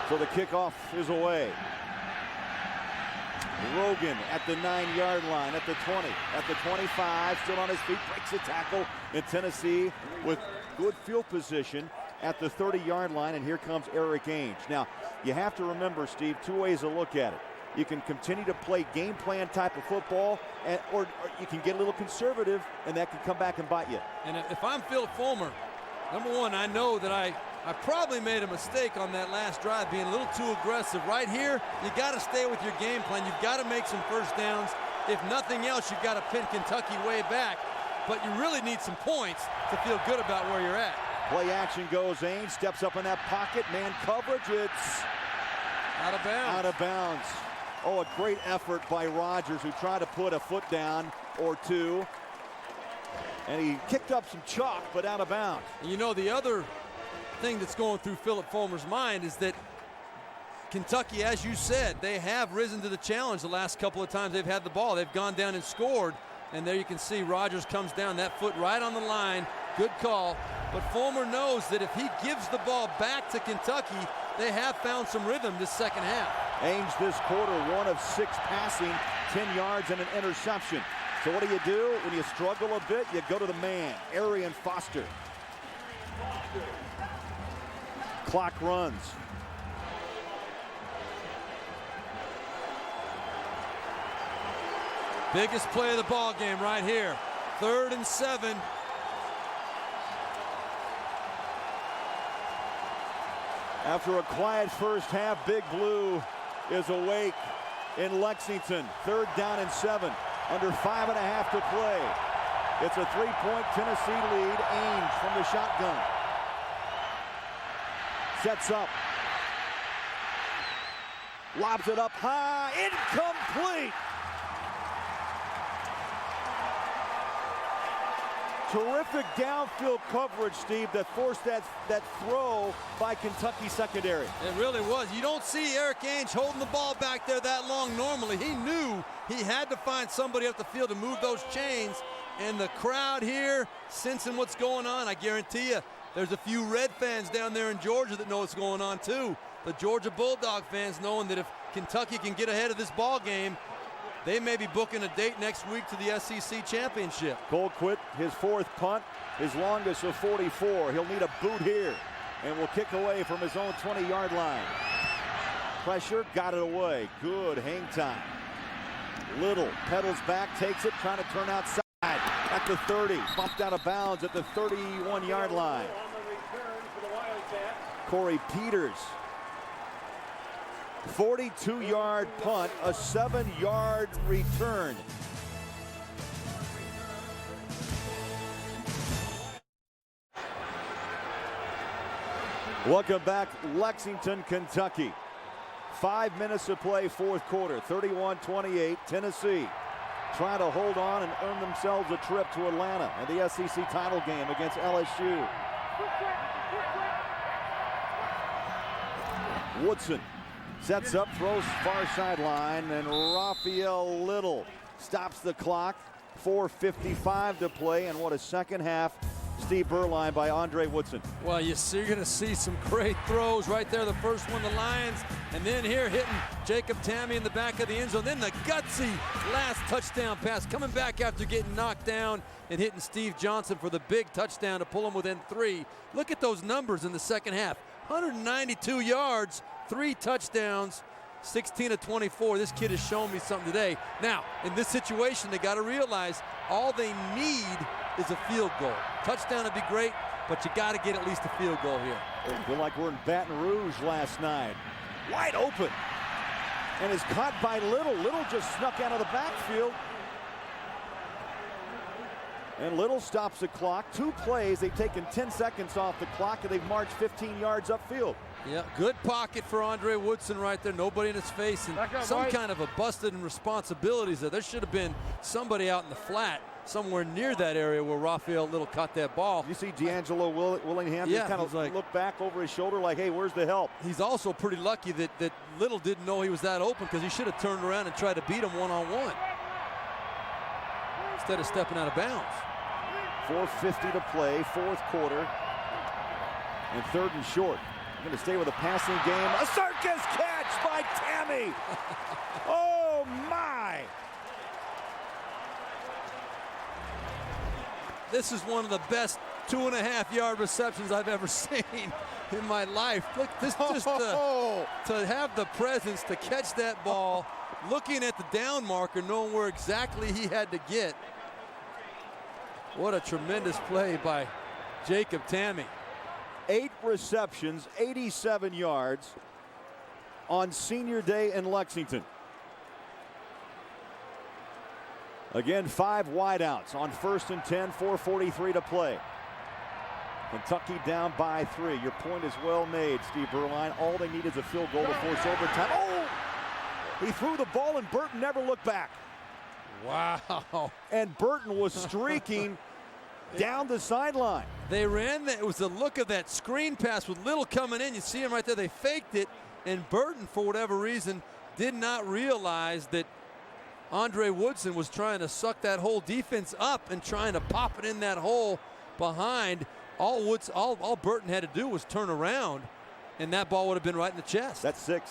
Speaker 1: So the kickoff is away. Rogan at the 9-yard line, at the 20, at the 25, still on his feet, breaks a tackle in Tennessee with good field position at the 30-yard line, and here comes Eric Ainge. Now, you have to remember, Steve, 2 ways to look at it. You can continue to play game plan type of football, or you can get a little conservative, and that can come back and bite you.
Speaker 9: And if I'm Phil Fulmer, number one, I know that I probably made a mistake on that last drive, being a little too aggressive. Right here, you got to stay with your game plan. You've got to make some first downs. If nothing else, you've got to pin Kentucky way back. But you really need some points to feel good about where you're at.
Speaker 1: Play action goes. Ainge steps up in that pocket. Man coverage. It's
Speaker 9: out of bounds.
Speaker 1: Out of bounds. Oh, a great effort by Rodgers, who tried to put a foot down or two. And he kicked up some chalk, but out of bounds.
Speaker 9: You know, the other thing that's going through Philip Fulmer's mind is that Kentucky, as you said, they have risen to the challenge the last couple of times they've had the ball. They've gone down and scored, and there you can see Rodgers comes down, that foot right on the line. Good call. But Fulmer knows that if he gives the ball back to Kentucky, they have found some rhythm this second half.
Speaker 1: Ainge this quarter, 1 of 6 passing, 10 yards and an interception. So what do? When you struggle a bit, you go to the man, Arian Foster. Clock runs.
Speaker 9: Biggest play of the ball game right here. 3rd and 7.
Speaker 1: After a quiet first half, Big Blue is awake in Lexington. 3rd down and 7. Under 5.5 to play. It's a 3-point Tennessee lead. Ainge from the shotgun. Sets up. Lobs it up high. Incomplete. Terrific downfield coverage, Steve, that forced that throw by Kentucky secondary.
Speaker 9: It really was. You don't see Eric Ainge holding the ball back there that long normally. He knew he had to find somebody up the field to move those chains. And the crowd here sensing what's going on, I guarantee you, there's a few Red fans down there in Georgia that know what's going on too. The Georgia Bulldog fans knowing that if Kentucky can get ahead of this ball game, they may be booking a date next week to the SEC championship.
Speaker 1: Colquitt, his 4th punt, his longest of 44. He'll need a boot here and will kick away from his own 20-yard line. Pressure, got it away. Good hang time. Little pedals back, takes it, trying to turn outside at the 30. Bumped out of bounds at the 31-yard line. Corey Peters. 42-yard punt, a 7-yard return. Welcome back, Lexington, Kentucky. 5 minutes to play, 4th quarter, 31-28, Tennessee trying to hold on and earn themselves a trip to Atlanta in the SEC title game against LSU. Woodson sets up, throws far sideline, and Raphael Little stops the clock. 4:55 to play, and what a second half. Steve Beuerlein by Andre Woodson.
Speaker 9: Well, you're going to see some great throws right there. The first one, the Lions, and then here hitting Jacob Tamme in the back of the end zone. Then the gutsy last touchdown pass, coming back after getting knocked down and hitting Steve Johnson for the big touchdown to pull him within 3. Look at those numbers in the second half. 192 yards, 3 touchdowns, 16 of 24. This kid has shown me something today. Now, in this situation, they got to realize all they need is a field goal. Touchdown would be great, but you got to get at least a field goal here.
Speaker 1: I feel like we're in Baton Rouge last night. Wide open. And is caught by Little. Little just snuck out of the backfield. And Little stops the clock. 2 plays. They've taken 10 seconds off the clock, and they've marched 15 yards upfield.
Speaker 9: Yeah, good pocket for Andre Woodson right there. Nobody in his face, and some kind of a busted in responsibilities there. There should have been somebody out in the flat somewhere near that area where Raphael Little caught that ball.
Speaker 1: You see D'Angelo Willingham just kind of like look back over his shoulder like, hey, where's the help?
Speaker 9: He's also pretty lucky that Little didn't know he was that open, because he should have turned around and tried to beat him one-on-one instead of stepping out of bounds.
Speaker 1: 4:50 to play, 4th quarter, and 3rd and short. We're going to stay with a passing game. A circus catch by Tammy. Oh, my.
Speaker 9: This is one of the best 2.5-yard receptions I've ever seen in my life. Look, this just to have the presence to catch that ball, looking at the down marker, knowing where exactly he had to get. What a tremendous play by Jacob Tamme.
Speaker 1: 8 receptions, 87 yards on Senior Day in Lexington. Again, 5 wideouts on 1st and 10, 4:43 to play. Kentucky down by 3. Your point is well made, Steve Berline. All they need is a field goal to force overtime. Oh! He threw the ball, and Burton never looked back.
Speaker 9: Wow.
Speaker 1: And Burton was streaking down the sideline.
Speaker 9: They ran that. It was the look of that screen pass with Little coming in. You see him right there. They faked it, and Burton, for whatever reason, did not realize that Andre Woodson was trying to suck that whole defense up and trying to pop it in that hole behind. All Burton had to do was turn around, and that ball would have been right in the chest.
Speaker 1: That's 6.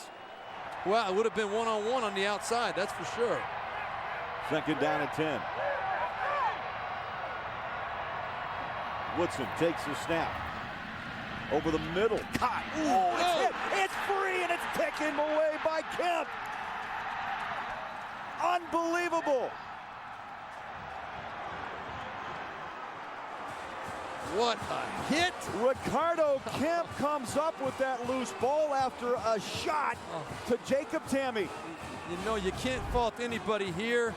Speaker 9: Well, it would have been one-on-one on the outside, that's for sure.
Speaker 1: 2nd down and 10. Woodson takes the snap. Over the middle. Caught. Ooh, it's hit. It's free, and it's taken away by Kemp. Unbelievable.
Speaker 9: What a hit.
Speaker 1: Ricardo Kemp comes up with that loose ball after a shot to Jacob Tamme.
Speaker 9: You know, you can't fault anybody here.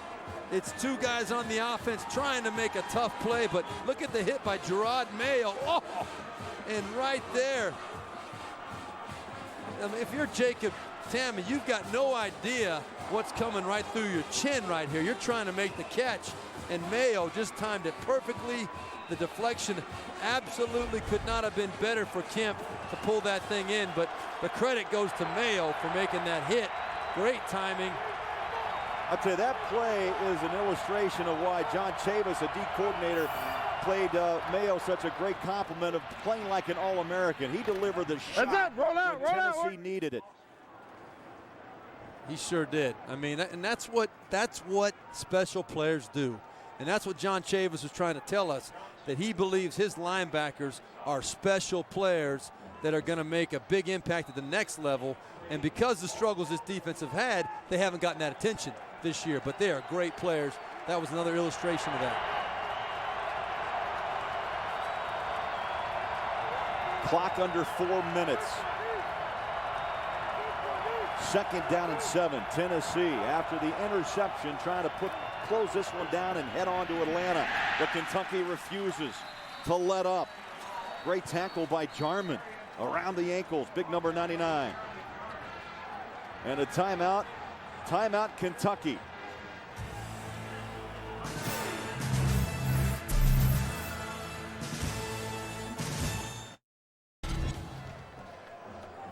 Speaker 9: It's 2 guys on the offense trying to make a tough play, but look at the hit by Gerard Mayo. Oh, and right there. I mean, if you're Jacob Tamme, you've got no idea what's coming right through your chin right here. You're trying to make the catch, and Mayo just timed it perfectly. The deflection absolutely could not have been better for Kemp to pull that thing in, but the credit goes to Mayo for making that hit. Great timing.
Speaker 1: I'll tell you, that play is an illustration of why John Chavis, a D coordinator, played Mayo such a great compliment of playing like an All-American. He delivered the shot when Tennessee needed it.
Speaker 9: He sure did. I mean, and that's what special players do. And that's what John Chavis was trying to tell us, that he believes his linebackers are special players that are going to make a big impact at the next level. And because the struggles this defense have had, they haven't gotten that attention this year. But they are great players. That was another illustration of that.
Speaker 1: Clock under 4 minutes. 2nd down and 7. Tennessee, after the interception, trying to close this one down and head on to Atlanta. But Kentucky refuses to let up. Great tackle by Jarman around the ankles. Big number 99. And a timeout. Timeout, Kentucky.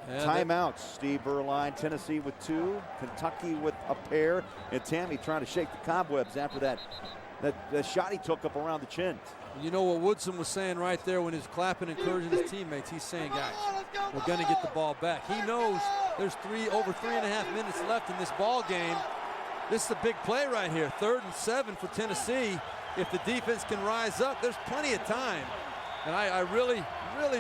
Speaker 1: Timeouts, Steve Berline. Tennessee with 2, Kentucky with a pair, and Tamme trying to shake the cobwebs after that shot he took up around the chin.
Speaker 9: You know what Woodson was saying right there when he was clapping and encouraging his teammates? He's saying, guys, we're going to get the ball back. He knows there's over 3.5 minutes left in this ball game. This is a big play right here. 3rd and 7 for Tennessee. If the defense can rise up, there's plenty of time. And I really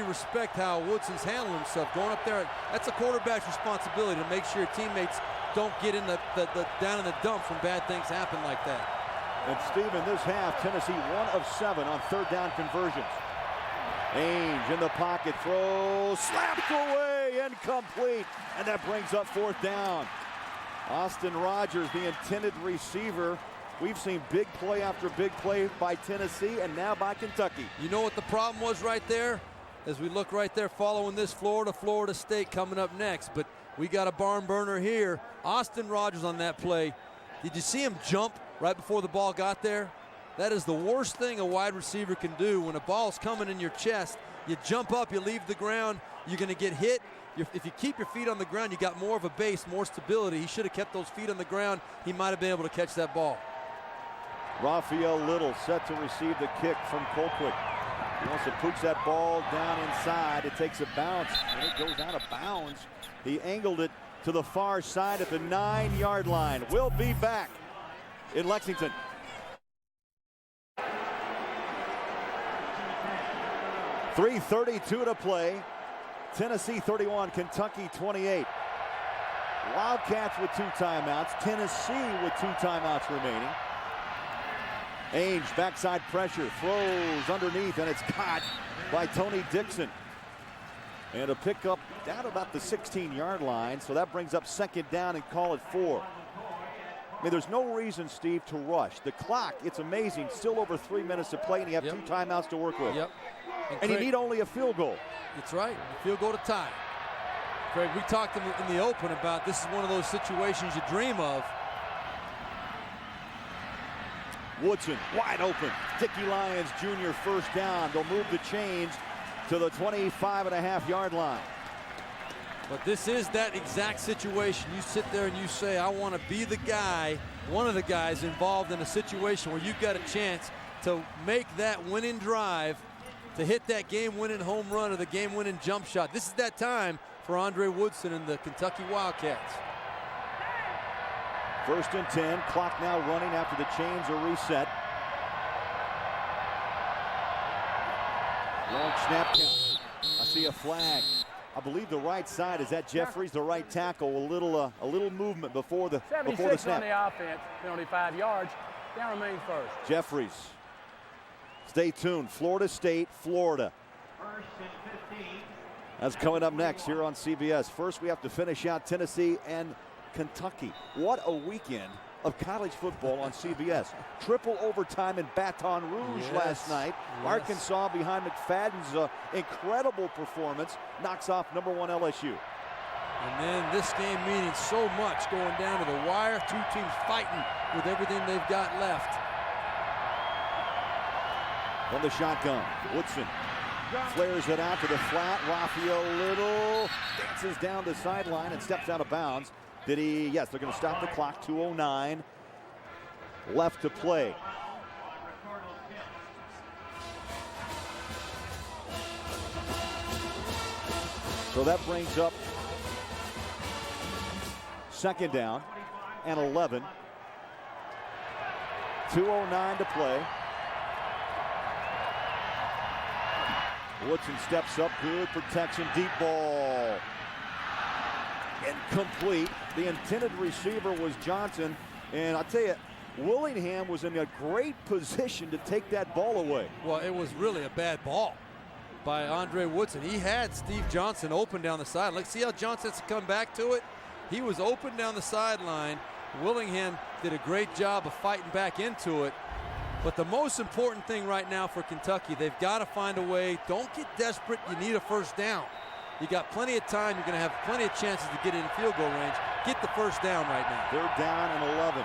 Speaker 9: respect how Woodson's handling himself. Going up there, that's a quarterback's responsibility to make sure your teammates don't get in the down in the dumps when bad things happen like that.
Speaker 1: And Steve, in this half, Tennessee 1 of 7 on third down conversions. Ainge in the pocket, throws, slapped away, incomplete, and that brings up fourth down. Austin Rogers, the intended receiver. We've seen big play after big play by Tennessee and now by Kentucky.
Speaker 9: You know what the problem was right there? As we look right there following this, Florida State coming up next. But we got a barn burner here. Austin Rogers on that play. Did you see him jump right before the ball got there? That is the worst thing a wide receiver can do. When a ball's coming in your chest, you jump up, you leave the ground, you're going to get hit. If you keep your feet on the ground, you got more of a base, more stability. He should have kept those feet on the ground. He might have been able to catch that ball.
Speaker 1: Raphael Little set to receive the kick from Colquitt. He wants to pooch that ball down inside. It takes a bounce, and it goes out of bounds. He angled it to the far side at the 9-yard line. We'll be back in Lexington. .332 to play. Tennessee 31, Kentucky 28. Wildcats with 2 timeouts. Tennessee with 2 timeouts remaining. Ainge, backside pressure, throws underneath, and it's caught by Tony Dixon. And a pickup down about the 16-yard line, so that brings up second down and call it 4. I mean, there's no reason, Steve, to rush. The clock, it's amazing, still over 3 minutes to play, and you have 2 timeouts to work with. And you need only a field goal.
Speaker 9: That's right, a field goal to tie. Craig, we talked in the open about this is one of those situations you dream of.
Speaker 1: Woodson wide open. Dickie Lyons Jr. first down. They'll move the chains to the 25.5-yard line.
Speaker 9: But this is that exact situation. You sit there and you say, I want to be the guy, one of the guys involved in a situation where you've got a chance to make that winning drive, to hit that game-winning home run or the game-winning jump shot. This is that time for Andre Woodson and the Kentucky Wildcats.
Speaker 1: 1st and 10. Clock now running after the chains are reset. Long snap count. I see a flag. I believe the right side. Is that Jeffries, the right tackle? A little movement before the snap.
Speaker 10: 76 on the offense. Penalty 5 yards. Down remains first.
Speaker 1: Jeffries. Stay tuned. Florida State, Florida. That's coming up next here on CBS. First, we have to finish out Tennessee and Kentucky. What a weekend of college football on CBS. Triple overtime in Baton Rouge last night. Arkansas behind McFadden's incredible performance knocks off #1 LSU.
Speaker 9: And then this game meaning so much going down to the wire. 2 teams fighting with everything they've got left.
Speaker 1: From the shotgun, Woodson flares it out to the flat. Raphael Little dances down the sideline and steps out of bounds. Did he? Yes, they're going to stop the clock. 2:09 left to play. So that brings up second down and 11. 2:09 to play. Woodson steps up, good protection, deep ball. Incomplete. The intended receiver was Johnson, and I tell you, Willingham was in a great position to take that ball away.
Speaker 9: Well, it was really a bad ball by Andre Woodson. He had Steve Johnson open down the sideline. Let's see how Johnson has to come back to it. He was open down the sideline. Willingham did a great job of fighting back into it. But the most important thing right now for Kentucky, they've got to find a way. Don't get desperate. You need a first down. You got plenty of time. You're going to have plenty of chances to get in field goal range. Get the first down right now.
Speaker 1: 3rd down and 11.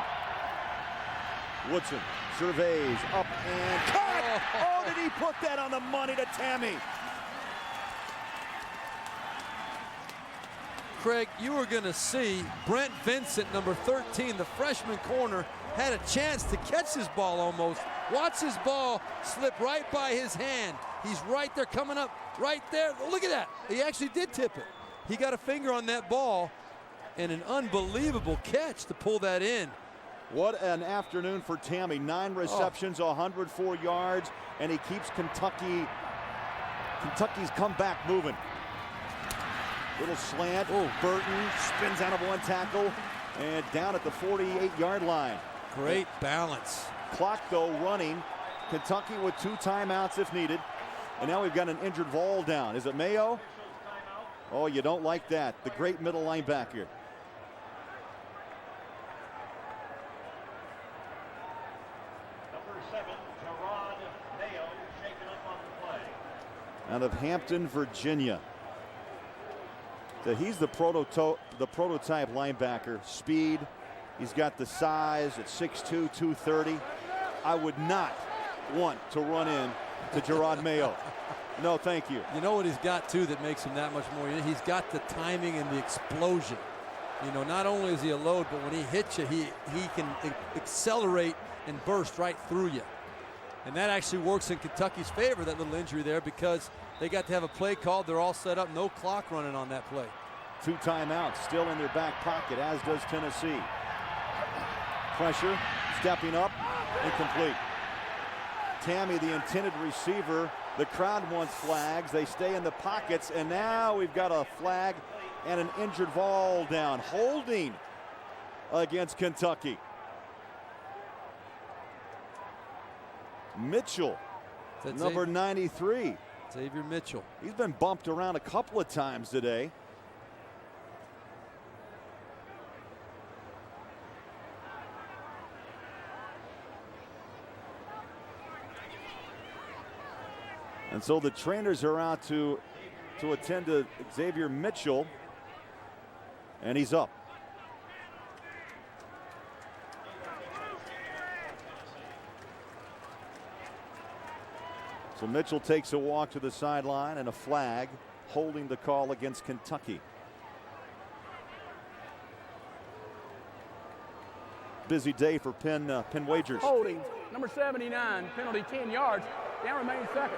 Speaker 1: Woodson surveys up and cut. Oh, did he put that on the money to Tammy?
Speaker 9: Craig, you were going to see Brent Vincent, number 13, the freshman corner, had a chance to catch his ball almost. Watch his ball slip right by his hand. He's right there, coming up right there. Look at that. He actually did tip it. He got a finger on that ball, and an unbelievable catch to pull that in.
Speaker 1: What an afternoon for Tammy. 9 receptions, 104 yards, and he keeps Kentucky's comeback moving. Little slant. Burton spins out of one tackle and down at the 48-yard line.
Speaker 9: Great balance.
Speaker 1: Clock, though, running. Kentucky with 2 timeouts if needed. And now we've got an injured Vol down. Is it Mayo? Oh, you don't like that. The great middle linebacker.
Speaker 3: Number 7, Gerard Mayo, shaken up on the play.
Speaker 1: Out of Hampton, Virginia. So he's the prototype linebacker. Speed. He's got the size at 6'2", 230. I would not want to run in to Gerard Mayo. No, thank you.
Speaker 9: You know what he's got, too, that makes him that much more? He's got the timing and the explosion. You know, not only is he a load, but when he hits you, he can accelerate and burst right through you. And that actually works in Kentucky's favor, that little injury there, because they got to have a play called. They're all set up. No clock running on that play.
Speaker 1: 2 timeouts still in their back pocket, as does Tennessee. Pressure, stepping up, incomplete. Tammy, the intended receiver. The crowd wants flags. They stay in the pockets, and now we've got a flag and an injured Vol down. Holding against Kentucky. Mitchell, number 93.
Speaker 9: Xavier Mitchell.
Speaker 1: He's been bumped around a couple of times today. And so the trainers are out to attend to Xavier Mitchell, and he's up. So Mitchell takes a walk to the sideline and a flag holding the call against Kentucky. Busy day for Penn Wagers.
Speaker 10: Holding, number 79, penalty 10 yards. Down remains second.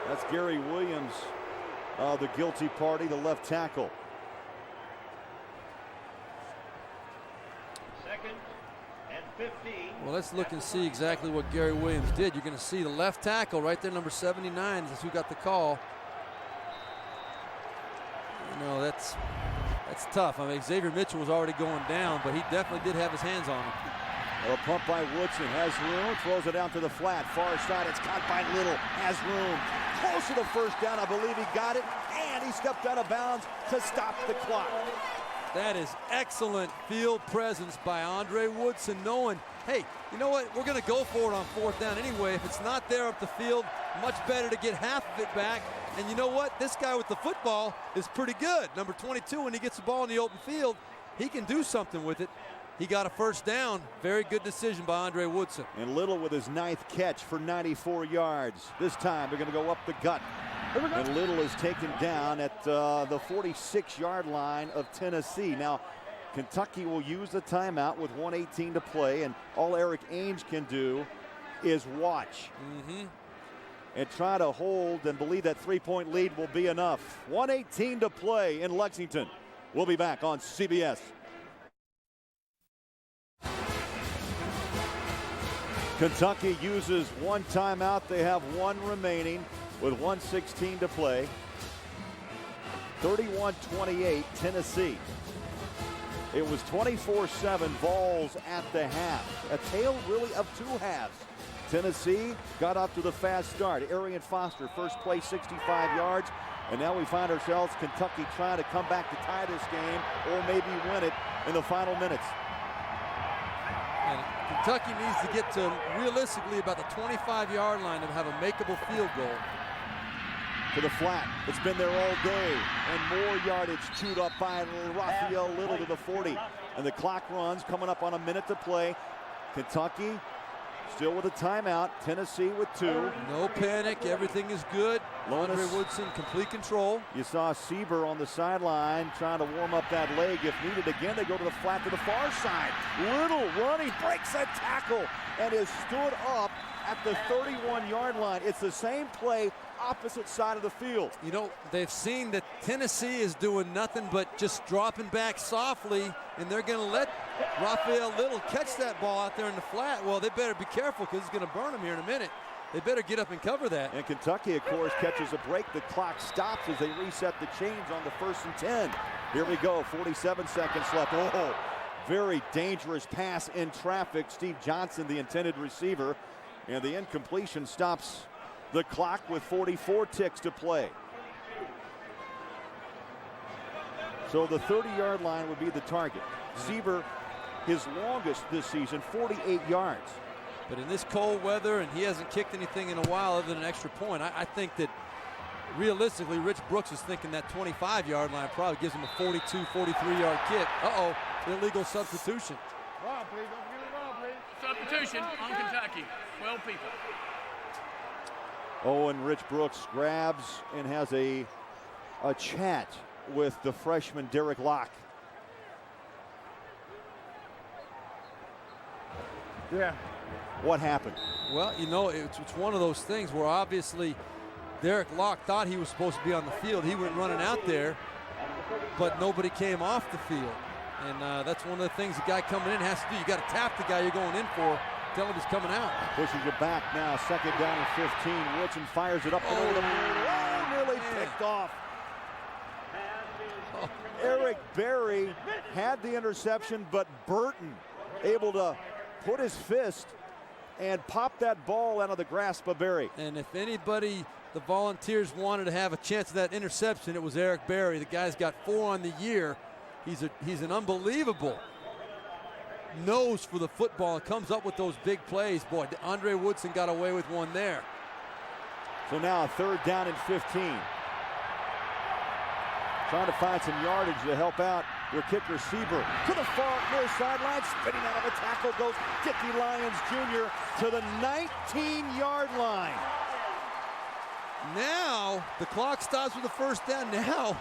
Speaker 1: That's Gary Williams, the guilty party, the left tackle.
Speaker 3: Second and 15.
Speaker 9: Well, let's look and see exactly what Gary Williams did. You're going to see the left tackle right there, number 79, is who got the call. You know, that's tough. I mean, Xavier Mitchell was already going down, but he definitely did have his hands on him.
Speaker 1: A pump by Woodson, has room, throws it down to the flat, far side, it's caught by Little, has room, close to the first down, I believe he got it, and he stepped out of bounds to stop the clock.
Speaker 9: That is excellent field presence by Andre Woodson, knowing, hey, you know what, we're gonna go for it on 4th down anyway. If it's not there up the field, much better to get half of it back. And you know what, this guy with the football is pretty good. Number 22, when he gets the ball in the open field, he can do something with it. He got a first down. Very good decision by Andre Woodson.
Speaker 1: And Little with his 9th catch for 94 yards. This time they're going to go up the gut. And Little is taken down at the 46-yard line of Tennessee. Now, Kentucky will use the timeout with 1:18 to play, and all Eric Ainge can do is watch. And try to hold and believe that 3-point lead will be enough. 1:18 to play in Lexington. We'll be back on CBS. Kentucky uses 1 timeout. They have 1 remaining with 1:16 to play. 31-28 Tennessee. It was 24-7 Vols at the half. A tale really of 2 halves. Tennessee got up to the fast start. Arian Foster, first play, 65 yards. And now we find ourselves Kentucky trying to come back to tie this game or maybe win it in the final minutes.
Speaker 9: And Kentucky needs to get to realistically about the 25-yard line to have a makeable field goal.
Speaker 1: To the flat. It's been there all day. And more yardage chewed up by Raphael Little to the 40. And the clock runs, coming up on a minute to play. Kentucky still with a timeout. Tennessee with 2.
Speaker 9: No panic. Everything is good.
Speaker 1: Lonis,
Speaker 9: Andre Woodson, complete control.
Speaker 1: You saw Sieber on the sideline trying to warm up that leg if needed. Again, they go to the flat to the far side. Little running, breaks a tackle, and is stood up at the 31-yard line. It's the same play, opposite side of the field.
Speaker 9: You know, they've seen that Tennessee is doing nothing but just dropping back softly, and they're going to let Raphael Little catch that ball out there in the flat. Well, they better be careful because it's going to burn them here in a minute. They better get up and cover that.
Speaker 1: And Kentucky, of course, catches a break. The clock stops as they reset the chains on the 1st and 10. Here we go, 47 seconds left. Oh, Very dangerous pass in traffic. Steve Johnson, the intended receiver, and the incompletion stops the clock with 44 ticks to play. So the 30-yard line would be the target. Sieber, his longest this season, 48 yards.
Speaker 9: But in this cold weather, and he hasn't kicked anything in a while other than an extra point, I think that realistically, Rich Brooks is thinking that 25-yard line probably gives him a 42, 43-yard kick. Uh-oh, illegal substitution.
Speaker 10: Wrong, please. Don't get it wrong, please. Substitution on Kentucky. 12 people.
Speaker 1: Oh, and Rich Brooks grabs and has a chat with the freshman Derek Locke.
Speaker 10: Yeah.
Speaker 1: What happened?
Speaker 9: Well, you know, it's one of those things where obviously Derek Locke thought he was supposed to be on the field. He went running out there, but nobody came off the field. And that's one of the things the guy coming in has to do. You got to tap the guy you're going in for, tell him he's coming out.
Speaker 1: Pushes it back now, second down and 15. Woodson fires it up the middle. Nearly picked off. Eric Berry had the interception, but Burton able to put his fist and pop that ball out of the grasp of Berry.
Speaker 9: And if anybody, the Volunteers wanted to have a chance at that interception, it was Eric Berry. The guy's got 4 on the year. He's an unbelievable nose for the football and comes up with those big plays. Boy, Andre Woodson got away with one there.
Speaker 1: So now a third down and 15. Trying to find some yardage to help out your kicker, Sieber. To the far near sideline, spinning out of a tackle goes Dickie Lyons Jr. to the 19-yard line.
Speaker 9: Now the clock stops with the first down. Now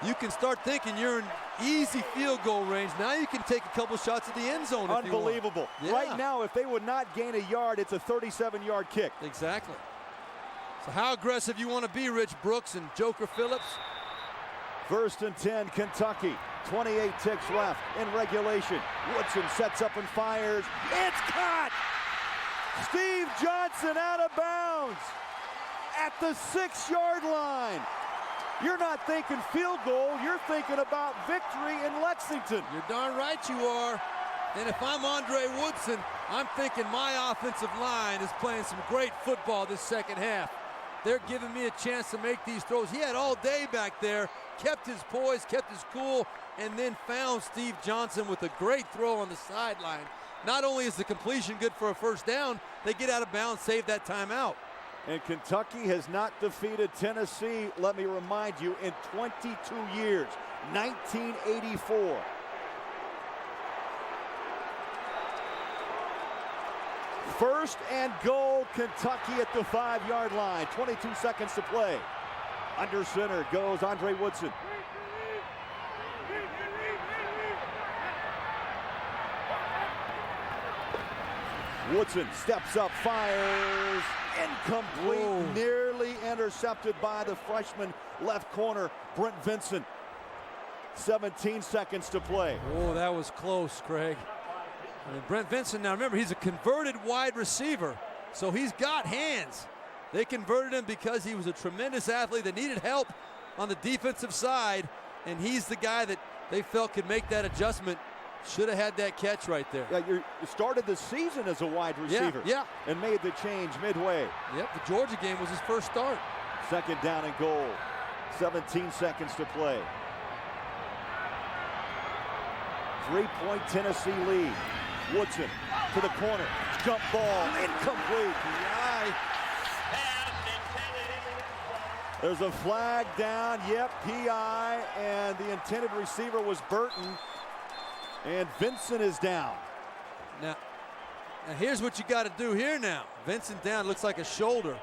Speaker 9: you can start thinking you're in easy field goal range. Now you can take a couple shots at the end zone.
Speaker 1: Unbelievable.
Speaker 9: If you want. Yeah.
Speaker 1: Right now, if they would not gain a yard, it's a 37-yard kick.
Speaker 9: Exactly. So how aggressive you want to be, Rich Brooks and Joker Phillips?
Speaker 1: First and 10, Kentucky. 28 ticks left in regulation. Woodson sets up and fires. It's caught! Steve Johnson out of bounds at the 6-yard line. You're not thinking field goal, you're thinking about victory in Lexington.
Speaker 9: You're darn right you are. And if I'm Andre Woodson, I'm thinking my offensive line is playing some great football this second half. They're giving me a chance to make these throws. He had all day back there, kept his poise, kept his cool, and then found Steve Johnson with a great throw on the sideline. Not only is the completion good for a first down, they get out of bounds, save that timeout.
Speaker 1: And Kentucky has not defeated Tennessee, let me remind you, in 22 years, 1984. First and goal, Kentucky at the 5-yard line. 22 seconds to play. Under center goes Andre Woodson. Woodson steps up, fires, incomplete,
Speaker 9: Whoa.
Speaker 1: Nearly intercepted by the freshman left corner, Brent Vincent. 17 seconds to play.
Speaker 9: Oh, that was close, Craig. I mean, Brent Vincent, now remember, he's a converted wide receiver, so he's got hands. They converted him because he was a tremendous athlete that needed help on the defensive side, and he's the guy that they felt could make that adjustment. Should have had that catch right there.
Speaker 1: Yeah, you started the season as a wide receiver.
Speaker 9: Yeah.
Speaker 1: And made the change midway.
Speaker 9: Yep, the Georgia game was his first start.
Speaker 1: Second down and goal. 17 seconds to play. 3-point Tennessee lead. Woodson to the corner. Jump ball. Incomplete. There's a flag down. Yep, PI. And the intended receiver was Burton. And Vincent is down.
Speaker 9: Now here's what you got to do here now. Vincent down, looks like a shoulder.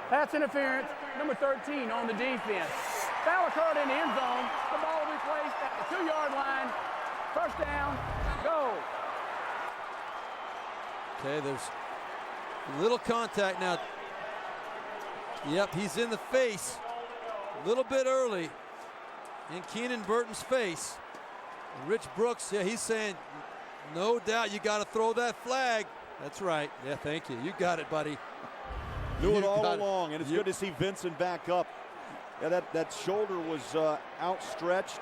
Speaker 10: Pass interference, number 13 on the defense. Foul occurred in the end zone. The ball will be placed at the 2-yard line. First down, go.
Speaker 9: Okay, there's a little contact now. Yep, he's in the face a little bit early in Keenan Burton's face. And Rich Brooks, yeah, he's saying, no doubt you got to throw that flag. That's right. Yeah, thank you. You got it, buddy.
Speaker 1: Knew it all along, and it's good to see Vincent back up. Yeah, that shoulder was outstretched.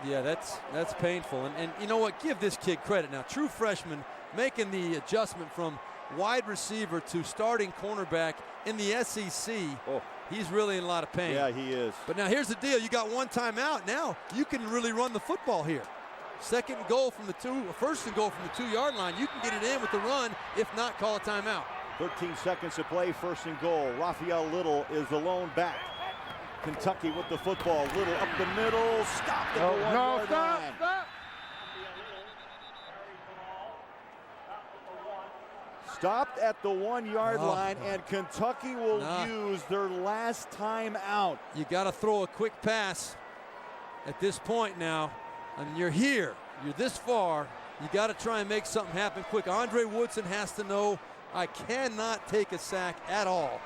Speaker 9: Yeah, that's painful. And you know what? Give this kid credit now. True freshman making the adjustment from wide receiver to starting cornerback in the SEC.
Speaker 1: Oh.
Speaker 9: He's really in a lot of pain.
Speaker 1: Yeah, he is.
Speaker 9: But now here's the deal. You got one timeout. Now you can really run the football here. First and goal from the 2-yard line. You can get it in with the run. If not, call a timeout.
Speaker 1: 13 seconds to play, 1st and goal. Raphael Little is the lone back. Kentucky with the football. Little up the middle. Stopped at the 1-yard line. Stopped at the 1-yard line, and Kentucky will use their last timeout.
Speaker 9: You got to throw a quick pass at this point now. I mean, you're here. You're this far. You got to try and make something happen quick. Andre Woodson has to know, I cannot take a sack at all.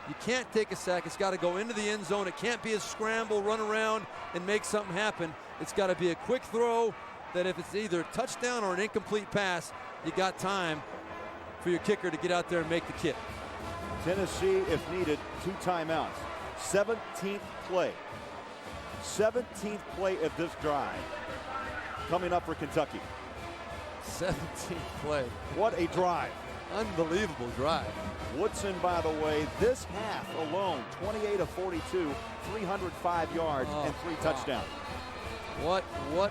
Speaker 9: You can't take a sack. It's got to go into the end zone. It can't be a scramble, run around, and make something happen. It's got to be a quick throw that if it's either a touchdown or an incomplete pass, you got time for your kicker to get out there and make the kick.
Speaker 1: Tennessee, if needed, 2 timeouts. 17th play. 17th play of this drive coming up for Kentucky.
Speaker 9: 17th play.
Speaker 1: What a drive.
Speaker 9: Unbelievable drive.
Speaker 1: Woodson, by the way, this half alone, 28 of 42, 305 yards and 3 touchdowns.
Speaker 9: What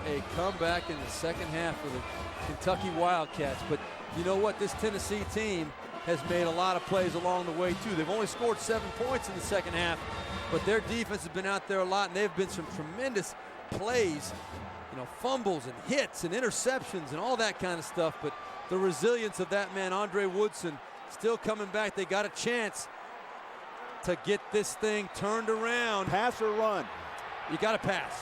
Speaker 9: a comeback in the second half for the Kentucky Wildcats. But you know what? This Tennessee team has made a lot of plays along the way, too. They've only scored 7 points in the second half, but their defense has been out there a lot, and they've been some tremendous plays, you know, fumbles and hits and interceptions and all that kind of stuff. But the resilience of that man, Andre Woodson, still coming back. They got a chance to get this thing turned around.
Speaker 1: Pass or run?
Speaker 9: You got to pass.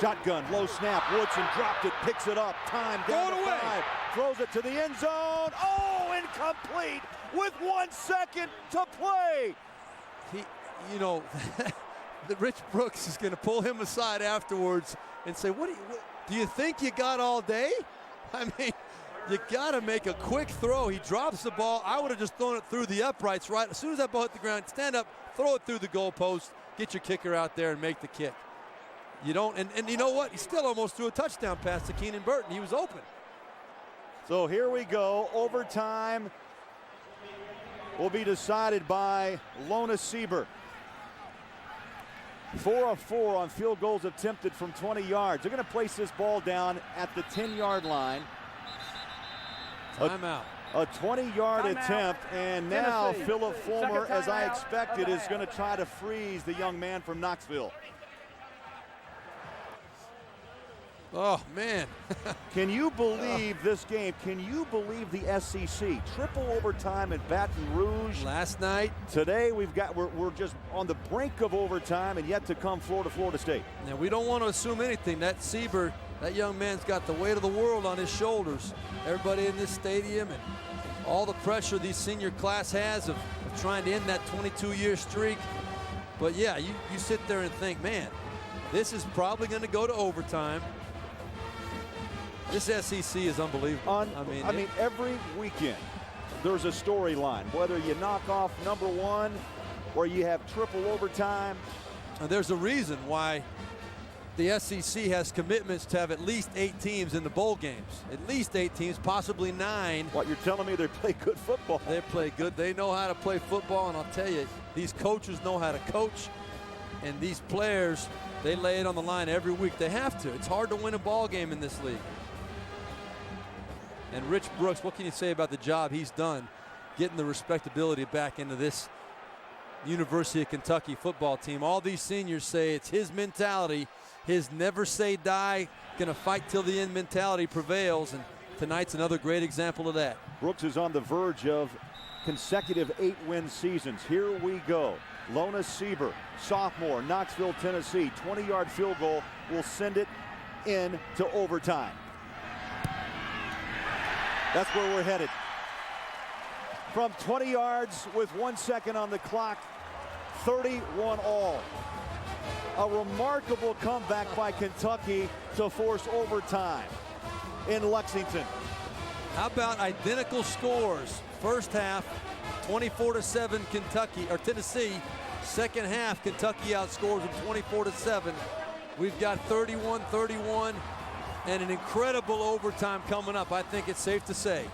Speaker 1: Shotgun, low snap. Woodson dropped it, picks it up. Time down to 5. Throws it to the end zone. Oh, incomplete with 1 second to play.
Speaker 9: You know, Rich Brooks is going to pull him aside afterwards and say, "What do you think you got all day?" I mean, you got to make a quick throw. He drops the ball. I would have just thrown it through the uprights right as soon as that ball hit the ground. Stand up, throw it through the goalpost, get your kicker out there and make the kick. You don't, and you know what? He still almost threw a touchdown pass to Keenan Burton. He was open.
Speaker 1: So here we go. Overtime will be decided by Lona Sieber. 4 of 4 on field goals attempted from 20 yards. They're going to place this ball down at the 10-yard line.
Speaker 9: Timeout.
Speaker 1: A 20-yard attempt, and now Tennessee. Philip Fulmer, as I expected, is going to try to freeze the young man from Knoxville.
Speaker 9: Oh, man.
Speaker 1: Can you believe this game? Can you believe the SEC? Triple overtime in Baton Rouge.
Speaker 9: Last night.
Speaker 1: Today we're just on the brink of overtime, and yet to come Florida State.
Speaker 9: Now, we don't want to assume anything. That Sieber, that young man's got the weight of the world on his shoulders. Everybody in this stadium and all the pressure the senior class has of trying to end that 22-year streak. But, yeah, you sit there and think, man, this is probably going to go to overtime. This SEC is unbelievable.
Speaker 1: I mean, every weekend there's a storyline, whether you knock off number 1 or you have triple overtime.
Speaker 9: And there's a reason why the SEC has commitments to have at least 8 teams in the bowl games. At least 8 teams, possibly 9.
Speaker 1: What, you're telling me they play good football?
Speaker 9: They play good. They know how to play football, and I'll tell you, these coaches know how to coach, and these players, they lay it on the line every week. They have to. It's hard to win a ball game in this league. And Rich Brooks, what can you say about the job he's done getting the respectability back into this University of Kentucky football team? All these seniors say it's his mentality, his never say die, gonna fight till the end mentality prevails, and tonight's another great example of that.
Speaker 1: Brooks is on the verge of consecutive 8-win seasons. Here we go. Lona Sieber, sophomore, Knoxville, Tennessee, 20-yard field goal will send it into overtime. That's where we're headed. From 20 yards with 1 second on the clock, 31 all. A remarkable comeback by Kentucky to force overtime in Lexington.
Speaker 9: How about identical scores? First half, 24-7 Kentucky or Tennessee. Second half, Kentucky outscores them 24-7. We've got 31-31 and an incredible overtime coming up, I think it's safe to say.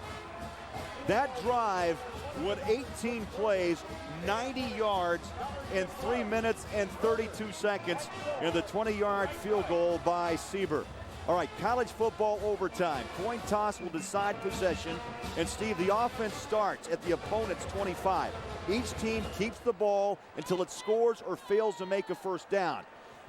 Speaker 1: That drive went 18 plays, 90 yards in 3 minutes and 32 seconds in the 20-yard field goal by Sieber. All right, college football overtime. Coin toss will decide possession. And Steve, the offense starts at the opponent's 25. Each team keeps the ball until it scores or fails to make a first down.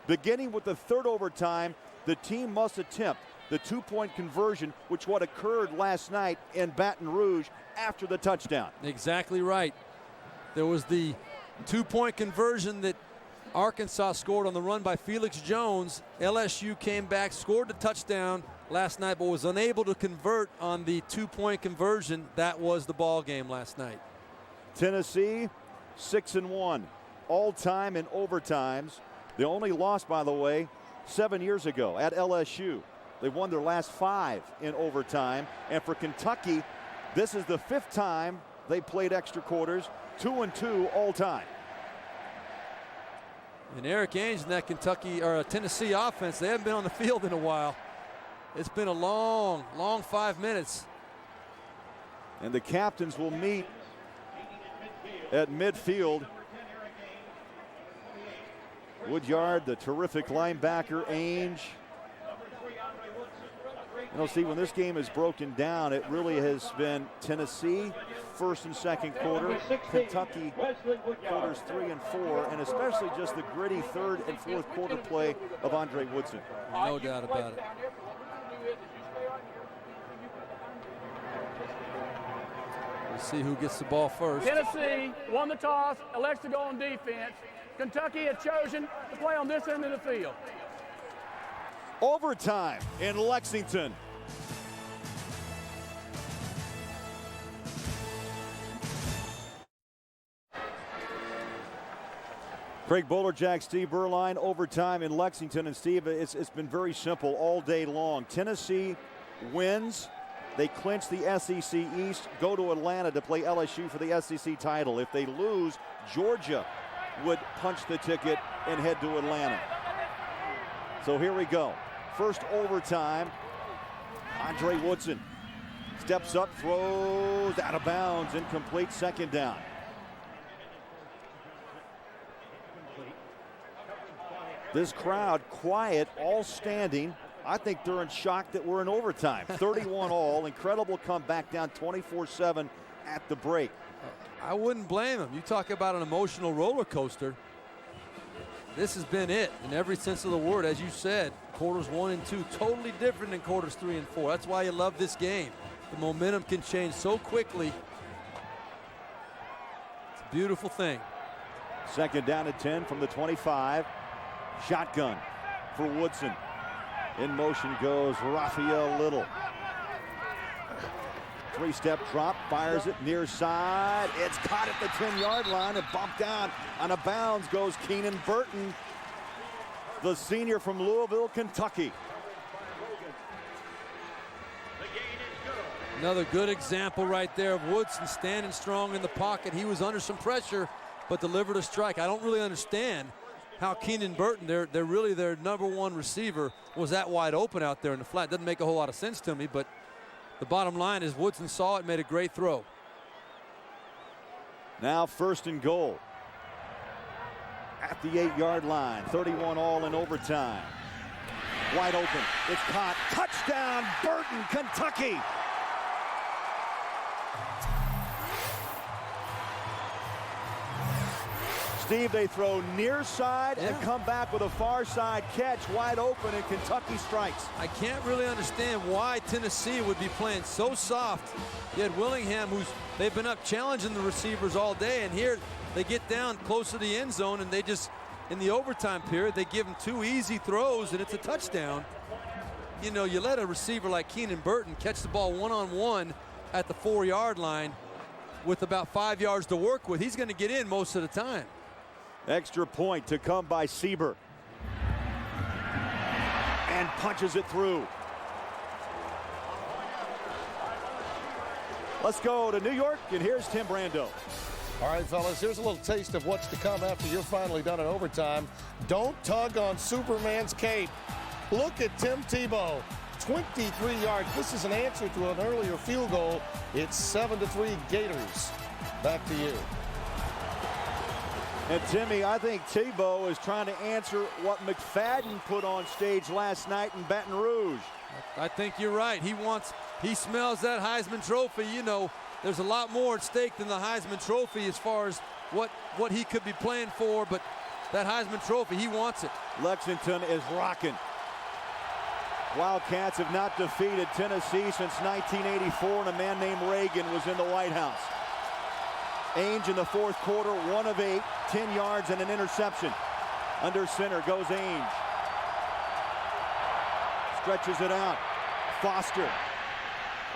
Speaker 1: Beginning with the third overtime, the team must attempt the two-point conversion, which what occurred last night in Baton Rouge after the touchdown.
Speaker 9: Exactly right. There was the two-point conversion that Arkansas scored on the run by Felix Jones. LSU came back, scored the touchdown last night, but was unable to convert on the two-point conversion. That was the ball game last night.
Speaker 1: Tennessee 6-1 all-time in overtimes. They only lost, by the way, 7 years ago at LSU. They won their last 5 in overtime. And for Kentucky, this is the 5th time they played extra quarters, 2-2 all time.
Speaker 9: And Eric Ainge and that Tennessee offense, they haven't been on the field in a while. It's been a long 5 minutes.
Speaker 1: And the captains will meet at midfield. Woodyard, the terrific linebacker, Ainge. You know, see, when this game is broken down, it really has been Tennessee first and second quarter, Kentucky quarters 3 and 4, and especially just the gritty third and fourth quarter play of Andre Woodson.
Speaker 9: No doubt about it. Let's see who gets the ball first.
Speaker 10: Tennessee won the toss, elects to go on defense. Kentucky had chosen to play on this end of the field.
Speaker 1: Overtime in Lexington. Craig Bolerjack, Steve Berline, overtime in Lexington. And Steve, it's been very simple all day long. Tennessee wins. They clinch the SEC East, go to Atlanta to play LSU for the SEC title. If they lose, Georgia would punch the ticket and head to Atlanta. So here we go. First overtime. Andre Woodson steps up, throws out of bounds, incomplete, second down. This crowd quiet, all standing. I think they're in shock that we're in overtime. 31 all, incredible comeback down 24-7 at the break.
Speaker 9: I wouldn't blame them. You talk about an emotional roller coaster. This has been it in every sense of the word. As you said, quarters 1 and 2, totally different than quarters 3 and 4. That's why you love this game. The momentum can change so quickly. It's a beautiful thing.
Speaker 1: Second down at 10 from the 25. Shotgun for Woodson. In motion goes Raphael Little. Three-step drop, fires it near side. It's caught at the 10-yard line and bumped down. On a bounds goes Keenan Burton, the senior from Louisville, Kentucky.
Speaker 9: Another good example right there of Woodson standing strong in the pocket. He was under some pressure, but delivered a strike. I don't really understand how Keenan Burton, they're really their number one receiver, was that wide open out there in the flat. Doesn't make a whole lot of sense to me, but the bottom line is Woodson saw it, made a great throw.
Speaker 1: Now first and goal at the 8-yard line. 31 all in overtime. Wide open. It's caught. Touchdown, Burton, Kentucky. Steve, they throw near side and come back with a far side catch, wide open, and Kentucky strikes.
Speaker 9: I can't really understand why Tennessee would be playing so soft. You had Willingham, they've been up challenging the receivers all day, and here they get down close to the end zone, and they just, in the overtime period, they give them 2 easy throws, and it's a touchdown. You know, you let a receiver like Keenan Burton catch the ball one-on-one at the 4-yard line with about 5 yards to work with. He's going to get in most of the time.
Speaker 1: Extra point to come by Sieber. And punches it through. Let's go to New York, and here's Tim Brando.
Speaker 11: All right, fellas, here's a little taste of what's to come after you're finally done in overtime. Don't tug on Superman's cape. Look at Tim Tebow, 23 yards. This is an answer to an earlier field goal. It's 7-3 Gators. Back to you.
Speaker 1: And Timmy, I think Tebow is trying to answer what McFadden put on stage last night in Baton Rouge.
Speaker 9: I think you're right. He smells that Heisman Trophy. You know, there's a lot more at stake than the Heisman Trophy as far as what he could be playing for, but that Heisman Trophy, he wants it.
Speaker 1: Lexington is rocking. Wildcats have not defeated Tennessee since 1984, and a man named Reagan was in the White House. Ainge in the fourth quarter, 1 of 8, 10 yards and an interception. Under center goes Ainge. Stretches it out. Foster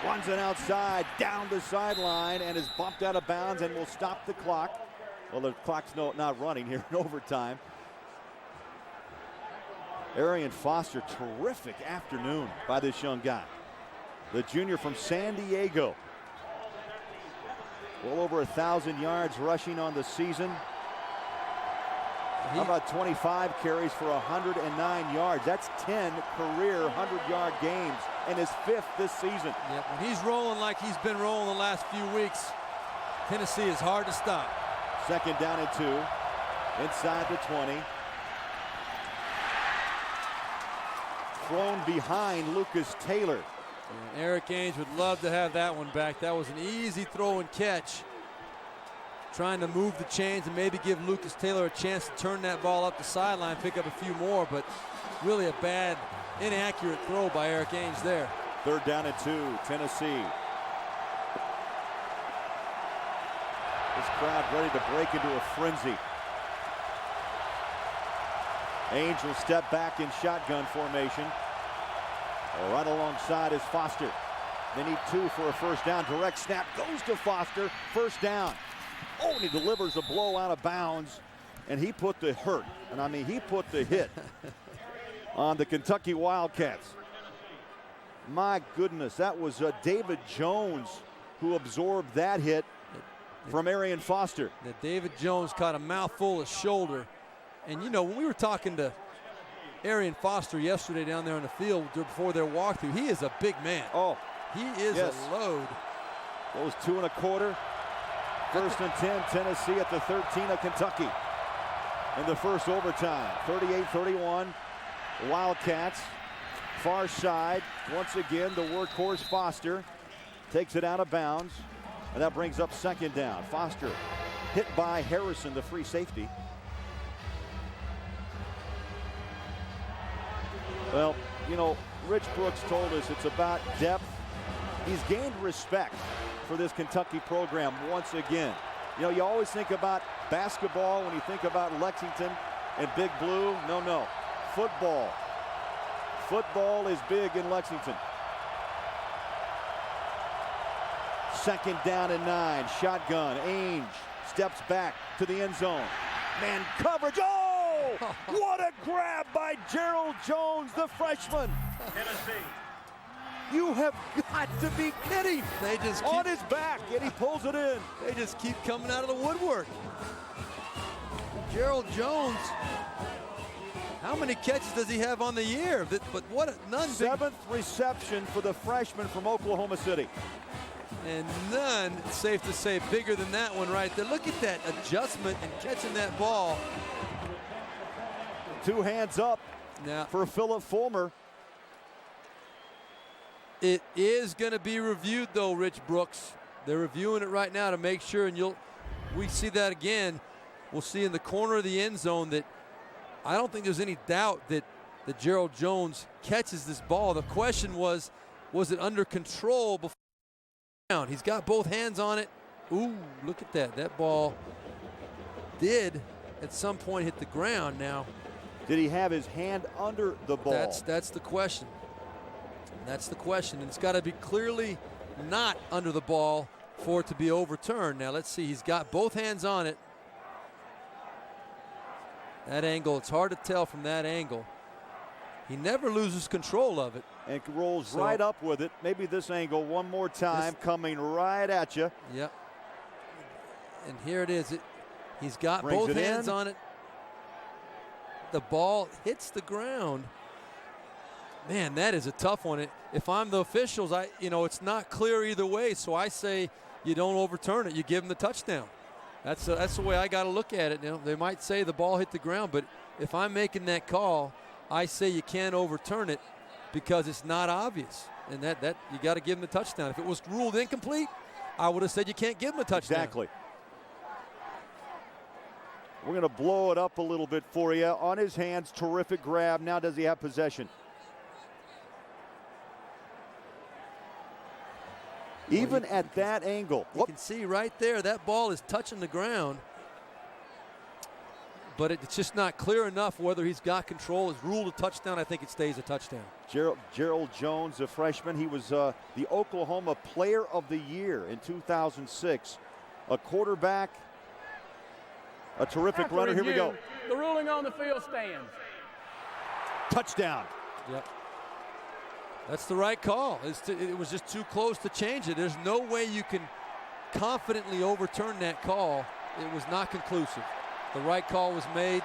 Speaker 1: runs it outside, down the sideline, and is bumped out of bounds and will stop the clock. Well, the clock's not running here in overtime. Arian Foster, terrific afternoon by this young guy. The junior from San Diego. Well over 1,000 yards rushing on the season. How about 25 carries for 109 yards? That's 10 career 100-yard games and his 5th this season.
Speaker 9: Yeah, when he's rolling like he's been rolling the last few weeks, Tennessee is hard to stop.
Speaker 1: Second down and 2. Inside the 20. Thrown behind Lucas Taylor.
Speaker 9: And Eric Ainge would love to have that one back. That was an easy throw and catch. Trying to move the chains and maybe give Lucas Taylor a chance to turn that ball up the sideline, pick up a few more, but really a bad, inaccurate throw by Eric Ainge there.
Speaker 1: Third down and 2, Tennessee. This crowd ready to break into a frenzy. Ainge will step back in shotgun formation. Right alongside is Foster. They need 2 for a first down. Direct snap goes to Foster. First down. Oh, and he delivers a blow out of bounds. And he put the hurt, and I mean he put the hit on the Kentucky Wildcats. My goodness, that was David Jones who absorbed that hit from Arian Foster.
Speaker 9: David Jones caught a mouthful of shoulder. And you know, when we were talking to Arian Foster yesterday down there on the field before their walkthrough, he is a big man.
Speaker 1: Oh,
Speaker 9: he is a load.
Speaker 1: Those 2 1/4. First and 10, Tennessee at the 13 of Kentucky. In the first overtime, 38-31, Wildcats. Far side, once again, the workhorse Foster takes it out of bounds, and that brings up second down. Foster hit by Harrison, the free safety. Well, you know, Rich Brooks told us it's about depth. He's gained respect for this Kentucky program once again. You know, you always think about basketball when you think about Lexington and Big Blue. No. Football. Football is big in Lexington. Second down and 9. Shotgun. Ainge steps back to the end zone. Man coverage. Oh! What a grab by Gerald Jones, the freshman.
Speaker 3: Tennessee.
Speaker 1: You have got to be kidding.
Speaker 9: They just
Speaker 1: on his back, and he pulls it in.
Speaker 9: They just keep coming out of the woodwork. Gerald Jones, how many catches does he have on the year? But what none.
Speaker 1: 7th reception for the freshman from Oklahoma City.
Speaker 9: And none, it's safe to say, bigger than that one right there. Look at that adjustment and catching that ball.
Speaker 1: 2 hands up
Speaker 9: now
Speaker 1: for Philip Fulmer.
Speaker 9: It is going to be reviewed, though, Rich Brooks. They're reviewing it right now to make sure, and we see that again. We'll see in the corner of the end zone that I don't think there's any doubt that Gerald Jones catches this ball. The question was it under control before? He's got both hands on it. Ooh, look at that. That ball did at some point hit the ground. Now,
Speaker 1: did he have his hand under the ball?
Speaker 9: That's the question. That's the question. And it's got to be clearly not under the ball for it to be overturned. Now, let's see. He's got both hands on it. That angle, it's hard to tell from that angle. He never loses control of it.
Speaker 1: And rolls right up with it. Maybe this angle one more time, coming right at you.
Speaker 9: Yep. And here it is. He's got
Speaker 1: Brings
Speaker 9: both
Speaker 1: it
Speaker 9: hands
Speaker 1: in.
Speaker 9: on it. The ball hits the ground. Man, that is a tough one. If I'm the officials, it's not clear either way. So I say you don't overturn it. You give him the touchdown. That's the way I got to look at it. They might say the ball hit the ground, but if I'm making that call, I say you can't overturn it because it's not obvious. And that you got to give him the touchdown. If it was ruled incomplete, I would have said you can't give him a touchdown.
Speaker 1: Exactly. We're going to blow it up a little bit for you. On his hands, terrific grab. Now does he have possession? Even at that angle.
Speaker 9: You can see right there that ball is touching the ground. But it's just not clear enough whether he's got control. It's ruled a touchdown. I think it stays a touchdown.
Speaker 1: Gerald Jones, a freshman. He was the Oklahoma Player of the Year in 2006. A quarterback, a terrific runner. Here we go.
Speaker 10: The ruling on the field stands.
Speaker 1: Touchdown.
Speaker 9: Yep. That's the right call. It was just too close to change it. There's no way you can confidently overturn that call. It was not conclusive. The right call was made.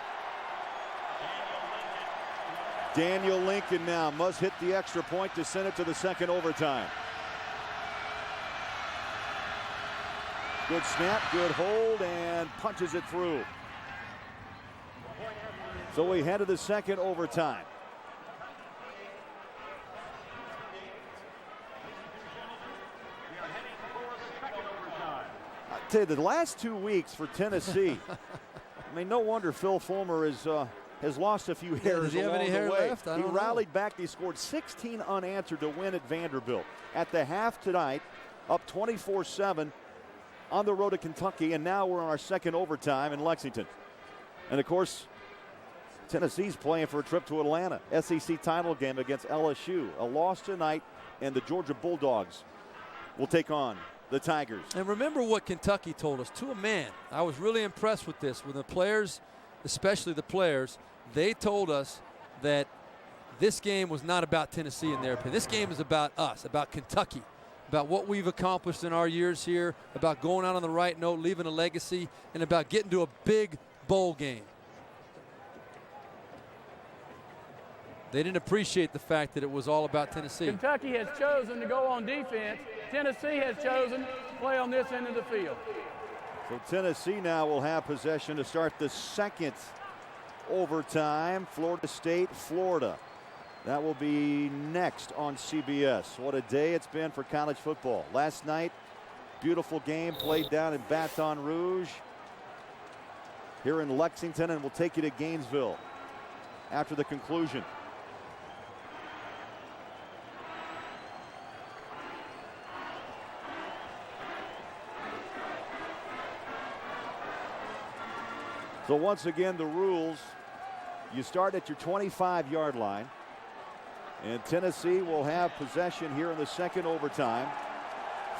Speaker 1: Daniel Lincoln now must hit the extra point to send it to the second overtime. Good snap, good hold, and punches it through. So we head to the second overtime. I tell you, the last 2 weeks for Tennessee, I mean, no wonder Phil Fulmer has lost a few hairs
Speaker 9: does he have
Speaker 1: along
Speaker 9: any
Speaker 1: the
Speaker 9: hair
Speaker 1: way.
Speaker 9: left? I
Speaker 1: He
Speaker 9: don't know.
Speaker 1: rallied back. He scored 16 unanswered to win at Vanderbilt. At the half tonight, up 24-7 on the road to Kentucky, and now we're on our second overtime in Lexington. And, of course, Tennessee's playing for a trip to Atlanta. SEC title game against LSU. A loss tonight, and the Georgia Bulldogs will take on the Tigers.
Speaker 9: And remember what Kentucky told us to a man. I was really impressed with this. When the players, especially the players, they told us that this game was not about Tennessee in their opinion. This game is about us, about Kentucky, about what we've accomplished in our years here, about going out on the right note, leaving a legacy, and about getting to a big bowl game. They didn't appreciate the fact that it was all about Tennessee.
Speaker 10: Kentucky has chosen to go on defense. Tennessee has chosen to play on this end of the field.
Speaker 1: So Tennessee now will have possession to start the second overtime. Florida State, Florida. That will be next on CBS. What a day it's been for college football. Last night, beautiful game played down in Baton Rouge. Here in Lexington, and we'll take you to Gainesville after the conclusion. So once again, the rules, you start at your 25-yard line, and Tennessee will have possession here in the second overtime.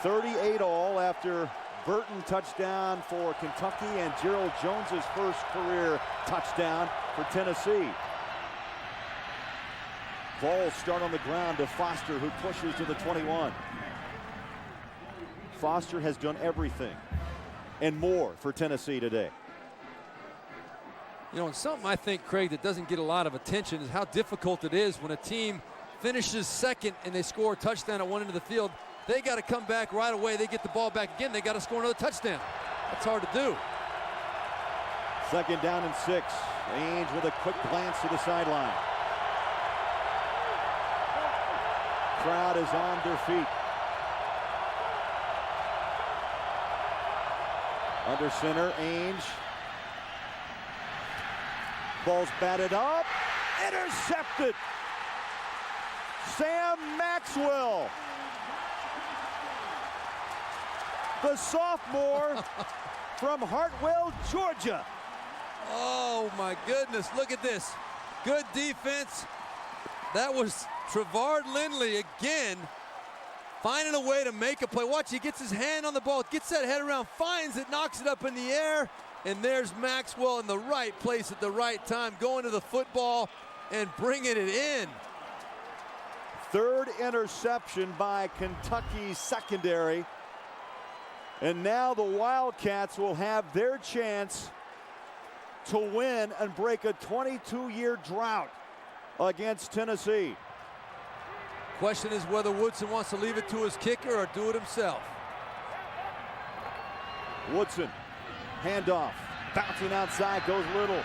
Speaker 1: 38 all after Burton touchdown for Kentucky and Gerald Jones's first career touchdown for Tennessee. Ball start on the ground to Foster, who pushes to the 21. Foster has done everything and more for Tennessee today.
Speaker 9: You know, and something I think, Craig, that doesn't get a lot of attention is how difficult it is when a team finishes second and they score a touchdown at one end of the field. They got to come back right away. They get the ball back again. They got to score another touchdown. That's hard to do.
Speaker 1: Second down and 6. Ainge with a quick glance to the sideline. Crowd is on their feet. Under center, Ainge. Ball's batted up. Intercepted. Sam Maxwell. The sophomore from Hartwell, Georgia.
Speaker 9: Oh, my goodness. Look at this. Good defense. That was Trevard Lindley again finding a way to make a play. Watch, he gets his hand on the ball, gets that head around, finds it, knocks it up in the air, and there's Maxwell in the right place at the right time, going to the football and bringing it in.
Speaker 1: Third interception by Kentucky's secondary. And now the Wildcats will have their chance to win and break a 22-year drought against Tennessee.
Speaker 9: Question is whether Woodson wants to leave it to his kicker or do it himself.
Speaker 1: Woodson, handoff, bouncing outside goes Little.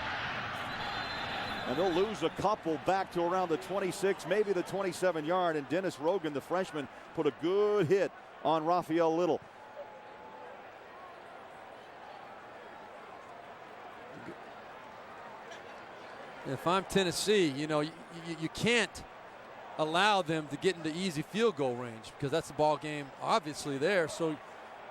Speaker 1: And they'll lose a couple back to around the 26, maybe the 27-yard. And Dennis Rogan, the freshman, put a good hit on Raphael Little.
Speaker 9: If I'm Tennessee, you know, you can't allow them to get into easy field goal range because that's the ball game obviously there. So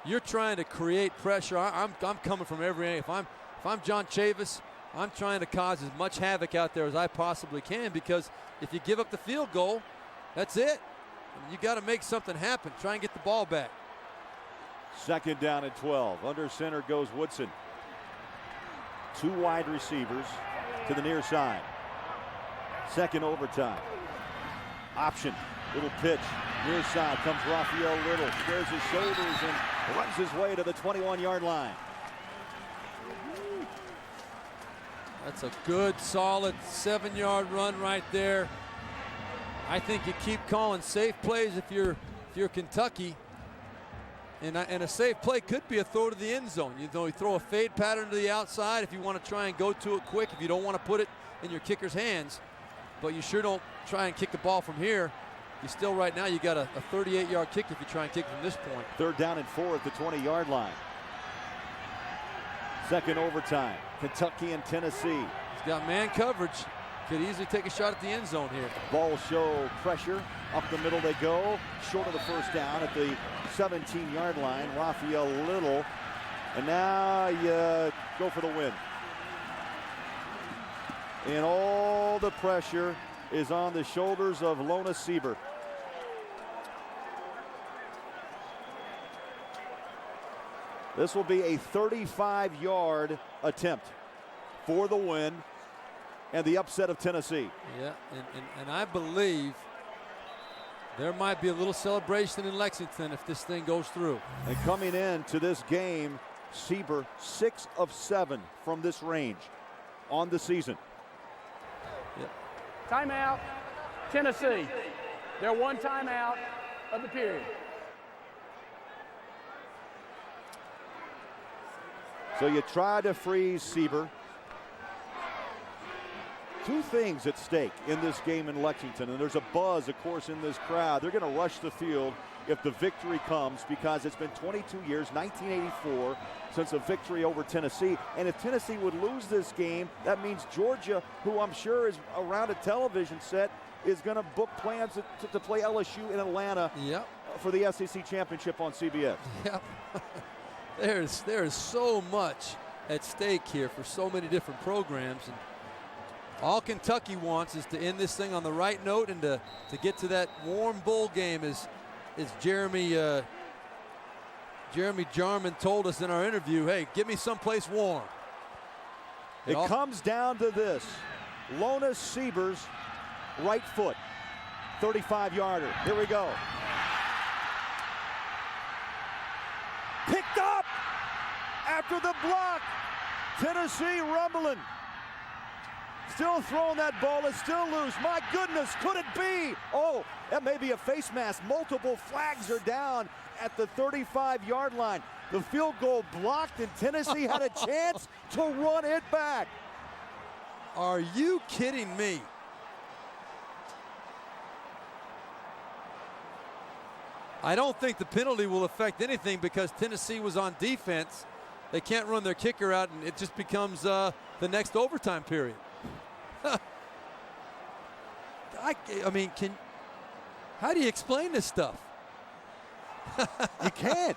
Speaker 9: you're trying to create pressure. I'm coming from every angle. If I'm John Chavis, I'm trying to cause as much havoc out there as I possibly can, because if you give up the field goal, that's it. You got to make something happen. Try and get the ball back.
Speaker 1: Second down and 12. Under center goes Woodson. Two wide receivers to the near side. Second overtime. Option. Little pitch. Near side comes Raphael Little. Squares his shoulders and runs his way to the 21-yard line.
Speaker 9: That's a good, solid 7-yard run right there. I think you keep calling safe plays if you're Kentucky. And a safe play could be a throw to the end zone. You know, you throw a fade pattern to the outside if you want to try and go to it quick, if you don't want to put it in your kicker's hands. But you sure don't try and kick the ball from here. You still, right now, you got a 38-yard kick if you try and kick from this point.
Speaker 1: Third down and 4 at the 20-yard line. Second overtime. Kentucky and Tennessee.
Speaker 9: He's got man coverage. Could easily take a shot at the end zone here.
Speaker 1: Ball show pressure. Up the middle they go. Short of the first down at the 17-yard line. Raphael Little. And now you go for the win. And all the pressure is on the shoulders of Lona Sieber. This will be a 35-yard attempt for the win and the upset of Tennessee.
Speaker 9: Yeah, and I believe there might be a little celebration in Lexington if this thing goes through.
Speaker 1: And coming into this game, Sieber 6 of 7 from this range on the season.
Speaker 9: Yep.
Speaker 10: Timeout, Tennessee. Their one timeout of the period.
Speaker 1: So you try to freeze Sieber. Two things at stake in this game in Lexington, and there's a buzz, of course, in this crowd. They're going to rush the field if the victory comes, because it's been 22 years, 1984, since a victory over Tennessee. And if Tennessee would lose this game, that means Georgia, who I'm sure is around a television set, is going to book plans to play LSU in Atlanta for the SEC championship on CBS.
Speaker 9: Yep. There is so much at stake here for so many different programs, and all Kentucky wants is to end this thing on the right note and to get to that warm bowl game, as Jeremy Jarman told us in our interview. Hey, get me someplace warm.
Speaker 1: It comes down to this. Lona Sieber's right foot, 35-yarder. Here we go. Picked up after the block. Tennessee rumbling. Still throwing that ball. It's still loose. My goodness, could it be? Oh, that may be a face mask. Multiple flags are down at the 35-yard line. The field goal blocked, and Tennessee had a chance to run it back.
Speaker 9: Are you kidding me? I don't think the penalty will affect anything because Tennessee was on defense. They can't run their kicker out, and it just becomes the next overtime period. I mean, how do you explain this stuff?
Speaker 1: You can't.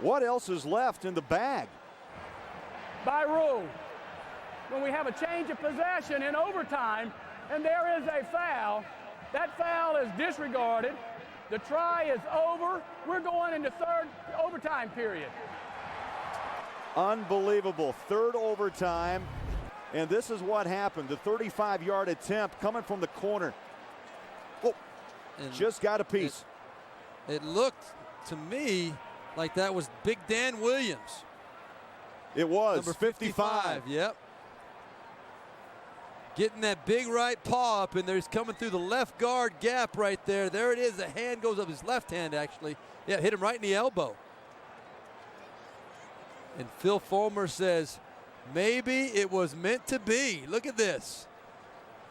Speaker 1: What else is left in the bag?
Speaker 10: By rule, when we have a change of possession in overtime and there is a foul, that foul is disregarded. The try is over. We're going into third overtime period.
Speaker 1: Unbelievable. Third overtime. And this is what happened. The 35-yard attempt coming from the corner. Oh,
Speaker 9: And
Speaker 1: just got a piece.
Speaker 9: It looked to me like that was Big Dan Williams.
Speaker 1: It was.
Speaker 9: Number 55. Yep. Getting that big right paw up, and there's coming through the left guard gap right there. There it is. The hand goes up, his left hand actually. Yeah, hit him right in the elbow. And Phil Fulmer says, maybe it was meant to be. Look at this.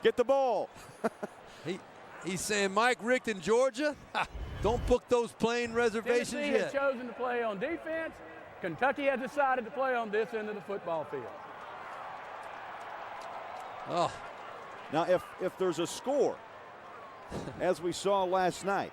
Speaker 1: Get the ball.
Speaker 9: He's saying, Mike Richt in Georgia, don't book those plane reservations
Speaker 10: Tennessee
Speaker 9: yet.
Speaker 10: has chosen to play on defense. Kentucky has decided to play on this end of the football field.
Speaker 9: Oh.
Speaker 1: Now, if there's a score, as we saw last night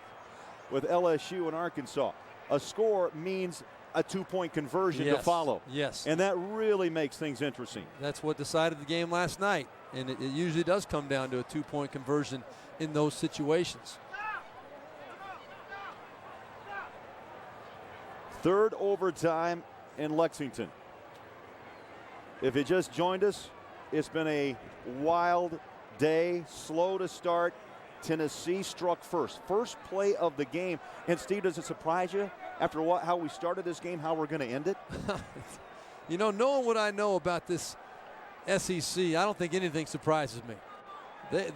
Speaker 1: with LSU and Arkansas, a score means a 2-point conversion to follow.
Speaker 9: Yes.
Speaker 1: And that really makes things interesting.
Speaker 9: That's what decided the game last night. And it usually does come down to a 2-point conversion in those situations.
Speaker 1: Third overtime in Lexington. If you just joined us, it's been a wild day, slow to start. Tennessee struck first play of the game. And Steve, does it surprise you after how we started this game, how we're going to end it?
Speaker 9: You know, knowing what I know about this SEC, I don't think anything surprises me.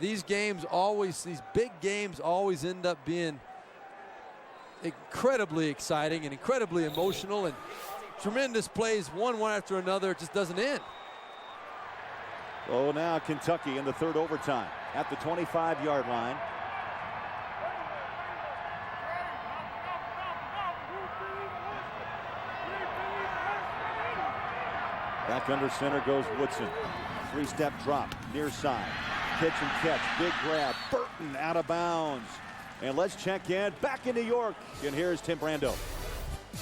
Speaker 9: These games always, these big games always end up being incredibly exciting and incredibly emotional, and tremendous plays, one after another. It just doesn't end.
Speaker 1: Oh, now Kentucky in the third overtime at the 25-yard line. Back under center goes Woodson. 3-step drop, near side. Pitch and catch, big grab. Burton out of bounds. And let's check in back in New York. And here's Tim Brando.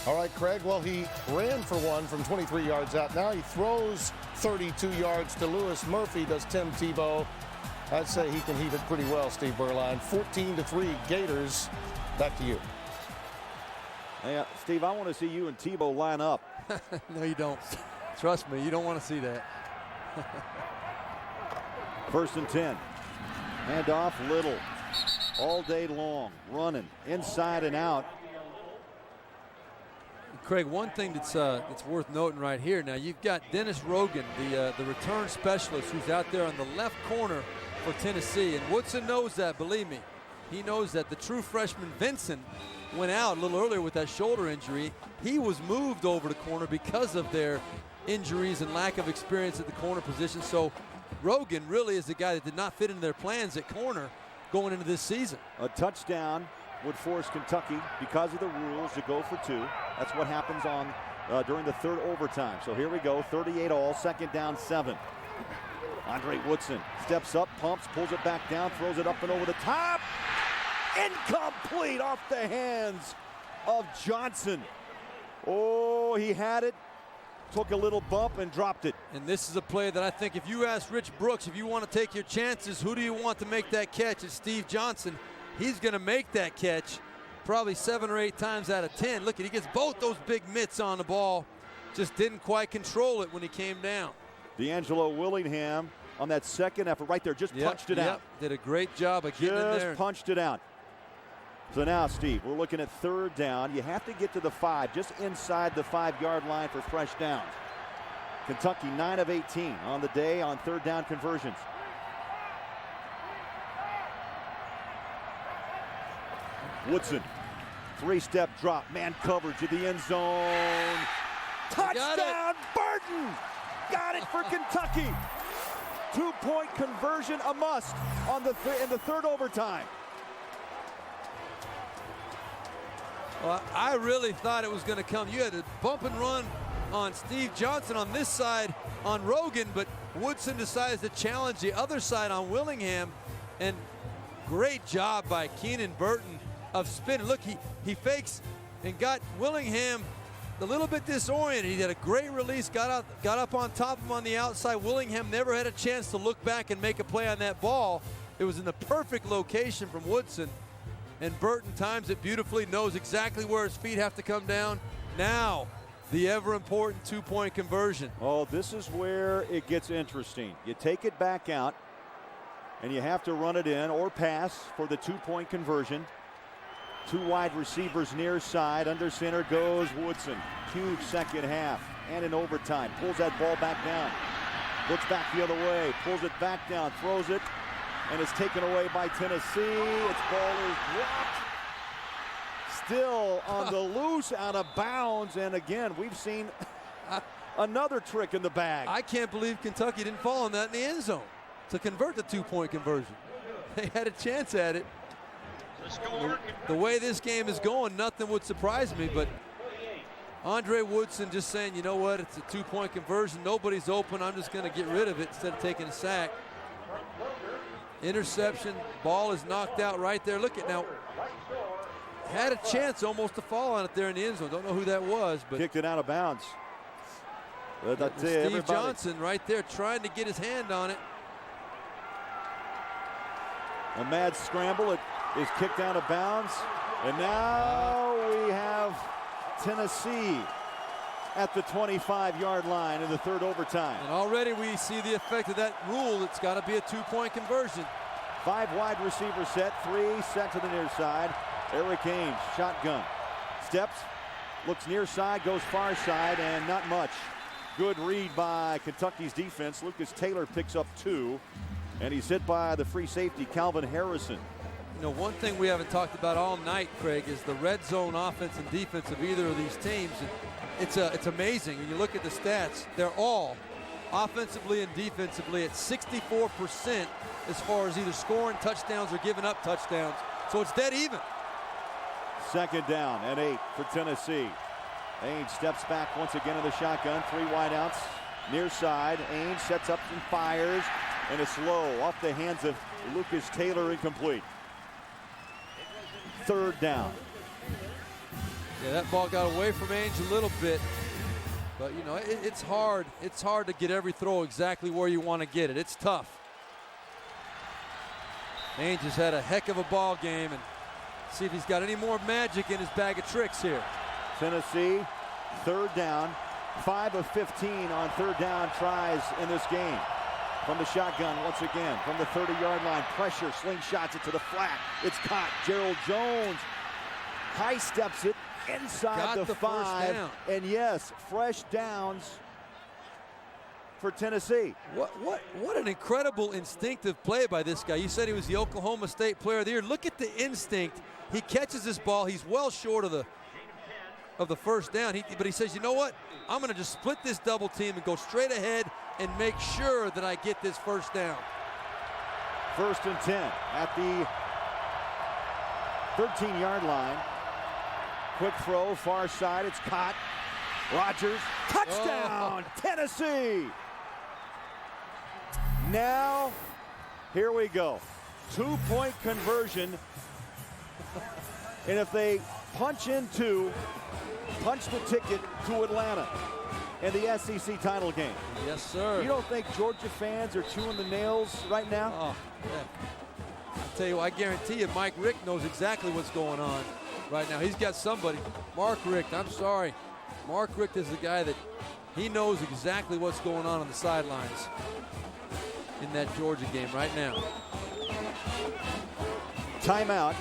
Speaker 11: All right, Craig. Well, he ran for one from 23 yards out. Now he throws 32 yards to Lewis Murphy, does Tim Tebow. I'd say he can heat it pretty well, Steve Berline. 14-3 Gators. Back to you.
Speaker 1: Hey, Steve, I want to see you and Tebow line up.
Speaker 9: No, you don't. Trust me, you don't want to see that.
Speaker 1: 1st and 10. Handoff, Little. All day long, running inside and out.
Speaker 9: Craig, one thing that's worth noting right here. Now you've got Dennis Rogan, the return specialist, who's out there on the left corner for Tennessee, and Woodson knows that. Believe me, he knows that. The true freshman Vincent went out a little earlier with that shoulder injury. He was moved over to corner because of their injuries and lack of experience at the corner position. So Rogan really is the guy that did not fit into their plans at corner going into this season.
Speaker 1: A touchdown would force Kentucky, because of the rules, to go for 2. That's what happens on during the third overtime. So here we go, 38 all, 2nd down 7. Andre Woodson steps up, pumps, pulls it back down, throws it up and over the top. Incomplete off the hands of Johnson. Oh, he had it, took a little bump and dropped it.
Speaker 9: And this is a play that I think if you ask Rich Brooks, if you want to take your chances, who do you want to make that catch? It's Steve Johnson. He's going to make that catch probably 7 or 8 times out of 10. Look, he gets both those big mitts on the ball. Just didn't quite control it when he came down.
Speaker 1: D'Angelo Willingham on that second effort right there, just punched it out.
Speaker 9: Did a great job of getting in there.
Speaker 1: Just punched it out. So now, Steve, we're looking at 3rd down. You have to get to the 5, just inside the 5-yard line for fresh downs. Kentucky 9 of 18 on the day on 3rd down conversions. Woodson, 3-step drop, man coverage at the end zone. Touchdown, Burton! Got it for Kentucky. 2-point conversion, a must on in the third overtime.
Speaker 9: Well, I really thought it was going to come. You had a bump and run on Steve Johnson on this side on Rogan, but Woodson decides to challenge the other side on Willingham, and great job by Keenan Burton of spinning. Look, he fakes and got Willingham a little bit disoriented. He had a great release, got up on top of him on the outside. Willingham never had a chance to look back and make a play on that ball. It was in the perfect location from Woodson, and Burton times it beautifully, knows exactly where his feet have to come down. Now, the ever-important 2-point conversion.
Speaker 1: Oh, this is where it gets interesting. You take it back out. And you have to run it in or pass for the 2-point conversion. 2 wide receivers near side. Under center goes Woodson. Huge second half. And in overtime. Pulls that ball back down. Looks back the other way. Pulls it back down. Throws it. And it's taken away by Tennessee. Its ball is dropped. Still on the loose, out of bounds. And again, we've seen another trick in the bag.
Speaker 9: I can't believe Kentucky didn't fall on that in the end zone to convert the 2-point conversion. They had a chance at it. The way this game is going, nothing would surprise me, but Andre Woodson just saying, you know what, it's a 2-point conversion. Nobody's open. I'm just going to get rid of it instead of taking a sack. Interception. Ball is knocked out right there. Look at now. Had a chance almost to fall on it there in the end zone. Don't know who that was, but
Speaker 1: kicked it out of bounds.
Speaker 9: Steve Johnson right there trying to get his hand on it.
Speaker 1: A mad scramble. It is kicked out of bounds. And now we have Tennessee at the 25-yard line in the third overtime.
Speaker 9: And already we see the effect of that rule. It's got to be a 2-point conversion.
Speaker 1: 5 wide receiver set, 3 set to the near side. Eric Ainge, shotgun. Steps, looks near side, goes far side, and not much. Good read by Kentucky's defense. Lucas Taylor picks up 2. And he's hit by the free safety, Calvin Harrison.
Speaker 9: You know, one thing we haven't talked about all night, Craig, is the red zone offense and defense of either of these teams. And it's amazing. When you look at the stats, they're all offensively and defensively at 64% as far as either scoring touchdowns or giving up touchdowns. So it's dead even.
Speaker 1: Second down and 8 for Tennessee. Ainge steps back once again in the shotgun. 3 wideouts near side. Ainge sets up and fires. And it's low off the hands of Lucas Taylor, incomplete. Third down.
Speaker 9: Yeah, that ball got away from Ainge a little bit. But, you know, it's hard. It's hard to get every throw exactly where you want to get it. It's tough. Ainge has had a heck of a ball game. And see if he's got any more magic in his bag of tricks here.
Speaker 1: Tennessee, third down. 5 of 15 on third down tries in this game. From the shotgun once again, from the 30-yard line, pressure, slingshots it to the flat. It's caught. Gerald Jones high steps it inside the 5. And yes, fresh downs for Tennessee.
Speaker 9: What an incredible instinctive play by this guy. You said he was the Oklahoma State Player of the Year. Look at the instinct. He catches this ball. He's well short of the first down. But he says, you know what? I'm going to just split this double team and go straight ahead and make sure that I get this first down.
Speaker 1: 1st and 10 at the 13-yard line. Quick throw, far side. It's caught. Rogers, touchdown, Tennessee. Now, here we go. 2-point conversion. And if they punch the ticket to Atlanta in the SEC title game.
Speaker 9: Yes, sir.
Speaker 1: You don't think Georgia fans are chewing the nails right now?
Speaker 9: Oh, yeah. I tell you what, I guarantee you Mike Richt knows exactly what's going on right now. He's got somebody. Mark Richt, I'm sorry. Mark Richt is the guy that he knows exactly what's going on the sidelines in that Georgia game right now.
Speaker 1: Timeout.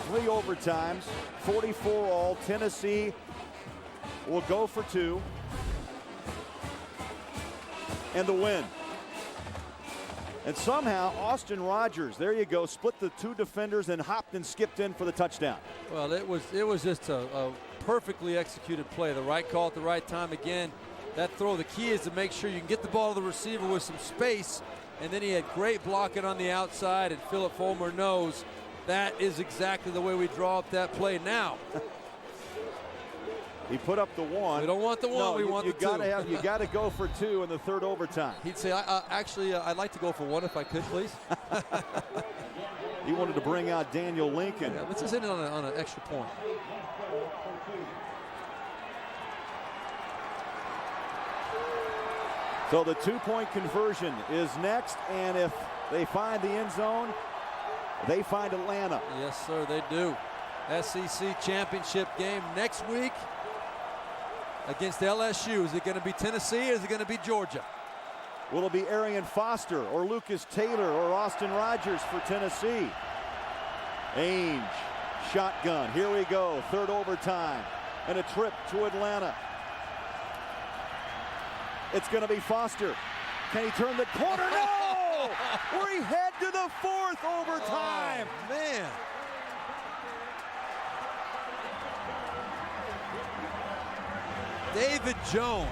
Speaker 1: 3 overtimes, 44 all. Tennessee will go for 2. And the win. And somehow Austin Rogers, there you go, split the 2 defenders and hopped and skipped in for the touchdown.
Speaker 9: Well, it was just a perfectly executed play. The right call at the right time. Again, that throw, the key is to make sure you can get the ball to the receiver with some space. And then he had great blocking on the outside, and Philip Fulmer knows that is exactly the way we draw up that play now.
Speaker 1: He put up the 1.
Speaker 9: We don't want the 1,
Speaker 1: no,
Speaker 9: we want the 2.
Speaker 1: You got to go for 2 in the third overtime.
Speaker 9: He'd say, actually, I'd like to go for 1 if I could, please.
Speaker 1: He wanted to bring out Daniel Lincoln.
Speaker 9: Yeah, let's just end it on an extra point.
Speaker 1: So the 2-point conversion is next, and if they find the end zone, they find Atlanta.
Speaker 9: Yes, sir, they do. SEC championship game next week against LSU. Is it going to be Tennessee or is it going to be Georgia?
Speaker 1: Will it be Arian Foster or Lucas Taylor or Austin Rogers for Tennessee? Ainge, shotgun. Here we go. Third overtime and a trip to Atlanta. It's going to be Foster. Can he turn the corner? No! We head to the fourth overtime.
Speaker 9: Oh, man. David Jones.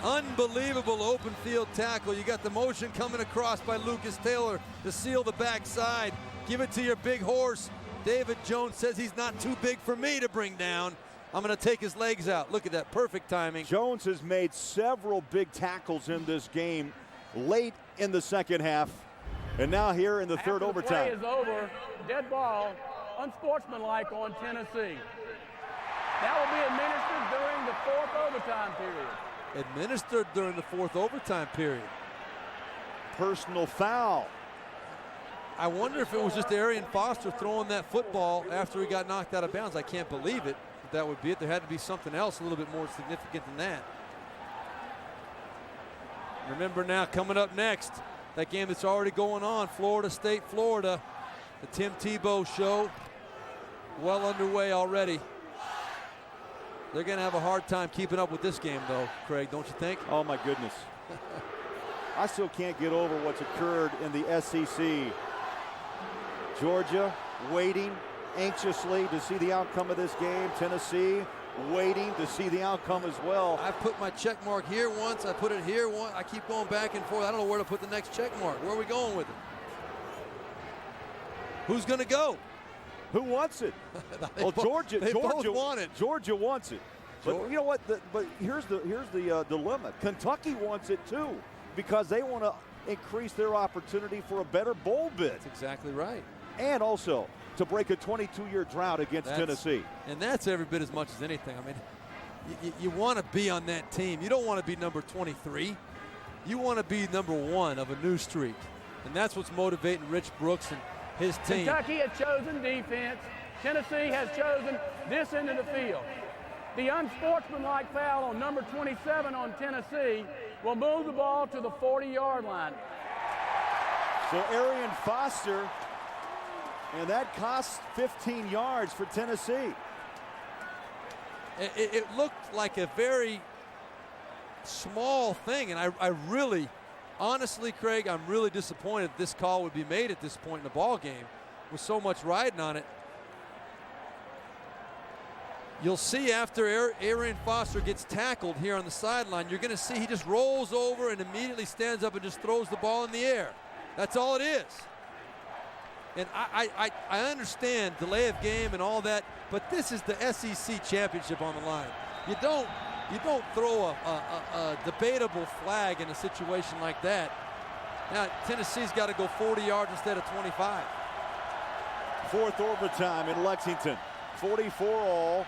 Speaker 9: Unbelievable open field tackle. You got the motion coming across by Lucas Taylor to seal the backside. Give it to your big horse. David Jones says he's not too big for me to bring down. I'm going to take his legs out. Look at that, perfect timing.
Speaker 1: Jones has made several big tackles in this game late in the second half. And now here in the third overtime.
Speaker 10: The play is over. Dead ball, unsportsmanlike on Tennessee. That will be administered during the fourth overtime period.
Speaker 9: Administered during the fourth overtime period.
Speaker 1: Personal foul.
Speaker 9: I wonder if it was just Arian Foster throwing that football after he got knocked out of bounds. I can't believe it. That would be it. There had to be something else a little bit more significant than that. Remember now, coming up next, that game that's already going on, Florida State, Florida. The Tim Tebow show, well underway already. They're going to have a hard time keeping up with this game, though, Craig, don't you think?
Speaker 1: Oh, my goodness. I still can't get over what's occurred in the SEC. Georgia waiting anxiously to see the outcome of this game. Tennessee waiting to see the outcome as well.
Speaker 9: I put my check mark here once. I put it here once. I keep going back and forth. I don't know where to put the next check mark. Where are we going with it? Who's going to go?
Speaker 1: Who wants it? Well, Georgia
Speaker 9: both want it.
Speaker 1: Georgia wants it. But you know what? But here's the dilemma. Kentucky wants it too, because they want to increase their opportunity for a better bowl bid.
Speaker 9: That's exactly right.
Speaker 1: And also to break a 22-year drought against Tennessee.
Speaker 9: And that's every bit as much as anything. I mean, you want to be on that team. You don't want to be number 23. You want to be number 1 of a new streak. And that's what's motivating Rich Brooks and his team.
Speaker 10: Kentucky has chosen defense. Tennessee has chosen this end of the field. The unsportsmanlike foul on number 27 on Tennessee will move the ball to the 40-yard line.
Speaker 1: So Arian Foster, and that costs 15 yards for Tennessee.
Speaker 9: It looked like a very small thing, and I really, honestly, Craig, I'm really disappointed this call would be made at this point in the ball game with so much riding on it. You'll see after Arian Foster gets tackled here on the sideline, you're going to see he just rolls over and immediately stands up and just throws the ball in the air. That's all it is. And I understand delay of game and all that, but this is the SEC championship on the line. You don't throw a debatable flag in a situation like that. Now Tennessee's got to go 40 yards instead of 25.
Speaker 1: Fourth overtime in Lexington. 44 all.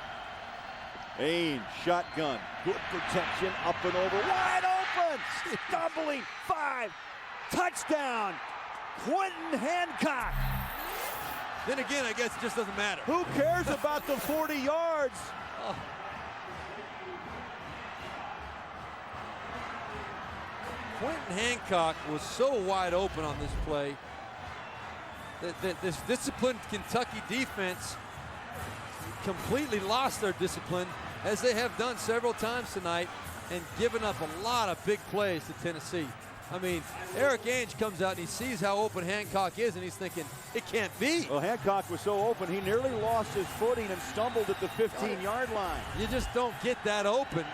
Speaker 1: Ainge, shotgun, good protection, up and over, wide open, stumbling, 5, touchdown, Quentin Hancock.
Speaker 9: Then again, I guess it just doesn't matter.
Speaker 1: Who cares about the 40 yards?
Speaker 9: Oh. Quentin Hancock was so wide open on this play that this disciplined Kentucky defense completely lost their discipline, as they have done several times tonight, and given up a lot of big plays to Tennessee. I mean, Eric Ainge comes out and he sees how open Hancock is, and he's thinking, it can't be.
Speaker 1: Well, Hancock was so open, he nearly lost his footing and stumbled at the 15-yard line.
Speaker 9: You just don't get that open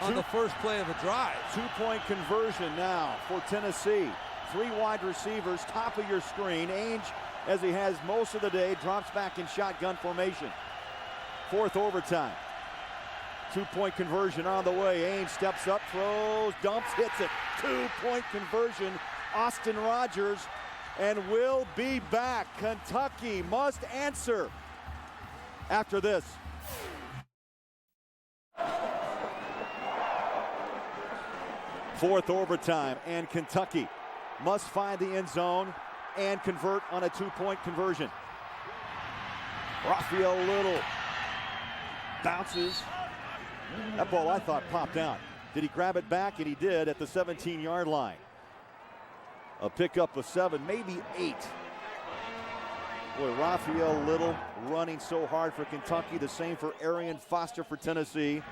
Speaker 9: on the first play of a drive.
Speaker 1: 2-point conversion now for Tennessee. 3 wide receivers, top of your screen. Ainge, as he has most of the day, drops back in shotgun formation. Fourth overtime. 2-point conversion on the way. Ainge steps up, throws, dumps, hits it. 2-point conversion. Austin Rogers, and will be back. Kentucky must answer after this. Fourth overtime, and Kentucky must find the end zone and convert on a 2-point conversion. Raphael Little bounces. That ball, I thought, popped out. Did he grab it back? And he did at the 17-yard line. A pickup of 7, maybe 8. Boy, Raphael Little running so hard for Kentucky. The same for Arian Foster for Tennessee.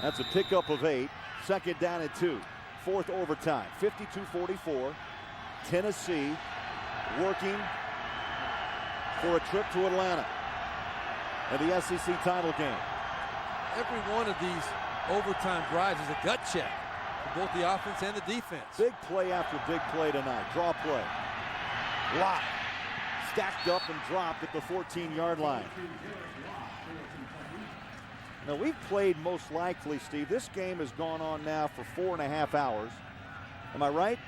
Speaker 1: That's a pickup of 8. Second down and 2. Fourth overtime. 52-44. Tennessee working for a trip to Atlanta in the SEC title game.
Speaker 9: Every one of these overtime drives is a gut check for both the offense and the defense.
Speaker 1: Big play after big play tonight. Draw play. Lock. Stacked up and dropped at the 14-yard line. Now, we've played most likely, Steve. This game has gone on now for 4.5 hours. Am I right?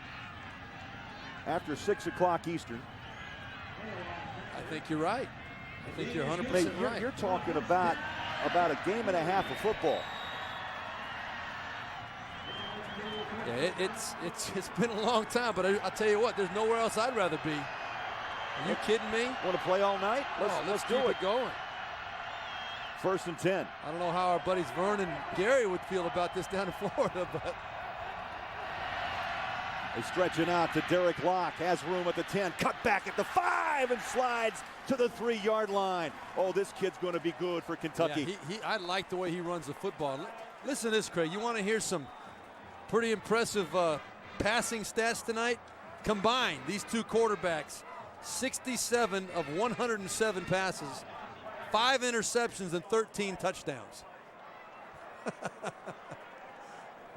Speaker 1: After 6 o'clock Eastern.
Speaker 9: I think you're right. I think you're 100% right.
Speaker 1: You're talking about a game and a half of football.
Speaker 9: Yeah, it's been a long time, but I'll tell you what, there's nowhere else I'd rather be. Are you kidding me?
Speaker 1: Want to play all night?
Speaker 9: Let's do it. Going.
Speaker 1: First and 10.
Speaker 9: I don't know how our buddies Vern and Gary would feel about this down in Florida, but
Speaker 1: they stretch it out to Derek Locke. Has room at the 10. Cut back at the 5 and slides to the 3-yard line. Oh, this kid's going to be good for Kentucky.
Speaker 9: Yeah, I like the way he runs the football. Listen to this, Craig. You want to hear some pretty impressive passing stats tonight? Combined, these two quarterbacks, 67 of 107 passes, 5 interceptions, and 13 touchdowns.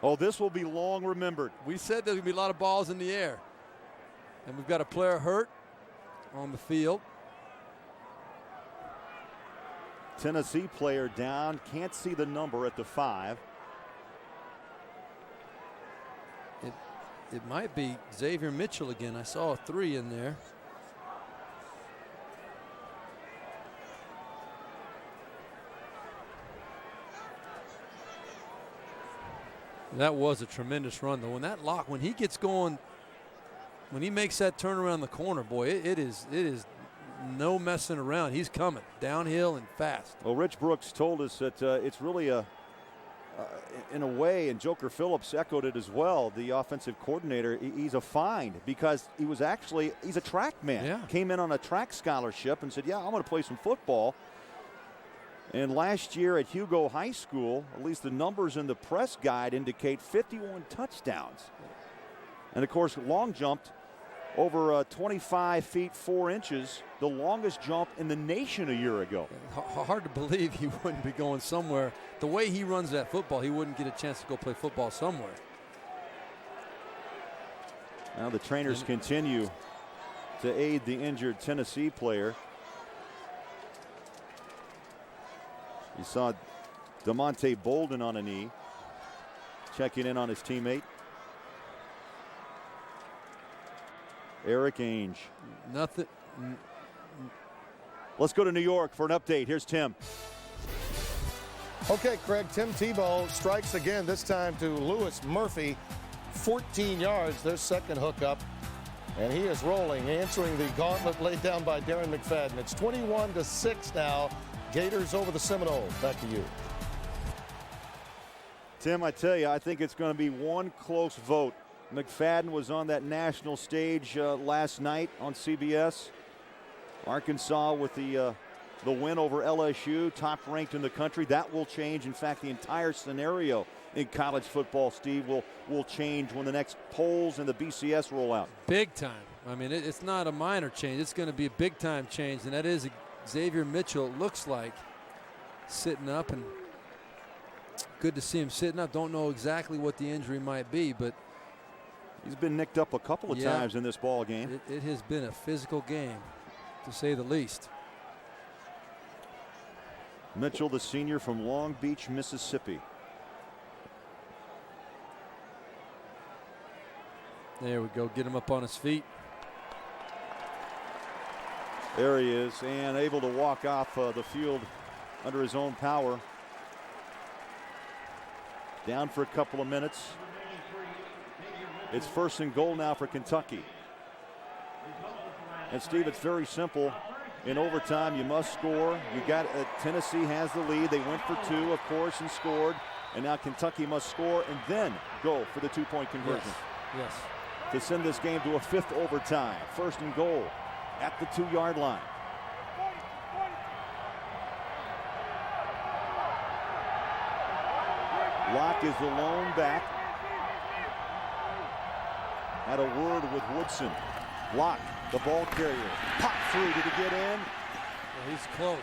Speaker 1: Oh, this will be long remembered.
Speaker 9: We said there's going to be a lot of balls in the air. And we've got a player hurt on the field.
Speaker 1: Tennessee player down. Can't see the number at the 5.
Speaker 9: It might be Xavier Mitchell again. I saw a 3 in there. That was a tremendous run, though. When he gets going, when he makes that turn around the corner, boy, it is no messing around. He's coming downhill and fast.
Speaker 1: Well, Rich Brooks told us that it's really in a way, and Joker Phillips echoed it as well, the offensive coordinator, he's a find because he's a track man.
Speaker 9: Yeah.
Speaker 1: Came in on a track scholarship and said, yeah, I'm going to play some football. And last year at Hugo High School, at least the numbers in the press guide indicate 51 touchdowns. And of course, long jumped over 25 feet 4 inches, the longest jump in the nation a year ago.
Speaker 9: Hard to believe he wouldn't be going somewhere. The way he runs that football, he wouldn't get a chance to go play football somewhere.
Speaker 1: Now the trainers continue to aid the injured Tennessee player. You saw DeMonte Bolden on a knee, checking in on his teammate. Eric Ainge.
Speaker 9: Nothing.
Speaker 1: Let's go to New York for an update. Here's Tim.
Speaker 11: Okay, Craig, Tim Tebow strikes again, this time to Lewis Murphy. 14 yards, their second hookup. And he is rolling, answering the gauntlet laid down by Darren McFadden. It's 21-6 now. Gators over the Seminoles. Back to you.
Speaker 1: Tim, I tell you, I think it's going to be one close vote. McFadden was on that national stage last night on CBS. Arkansas with the win over LSU, top ranked in the country. That will change. In fact, the entire scenario in college football, Steve, will change when the next polls and the BCS roll out.
Speaker 9: Big time. I mean, it's not a minor change. It's going to be a big time change, and that is Xavier Mitchell, looks like, sitting up, and good to see him sitting up. Don't know exactly what the injury might be, but
Speaker 1: he's been nicked up a couple of times in this ball game.
Speaker 9: It has been a physical game, to say the least.
Speaker 1: Mitchell, the senior from Long Beach, Mississippi.
Speaker 9: There we go. Get him up on his feet.
Speaker 1: There he is, and able to walk off the field under his own power. Down for a couple of minutes. It's first and goal now for Kentucky. And Steve, it's very simple. In overtime, you must score. You got Tennessee has the lead. They went for 2, of course, and scored. And now Kentucky must score and then go for the 2-point conversion.
Speaker 15: Yes.
Speaker 1: To send this game to a 5th overtime. 1st and goal at the 2-yard line. Locke is the lone back. Had a word with Woodson. Locke, the ball carrier. Pop through. Did he get in?
Speaker 15: Well, he's close.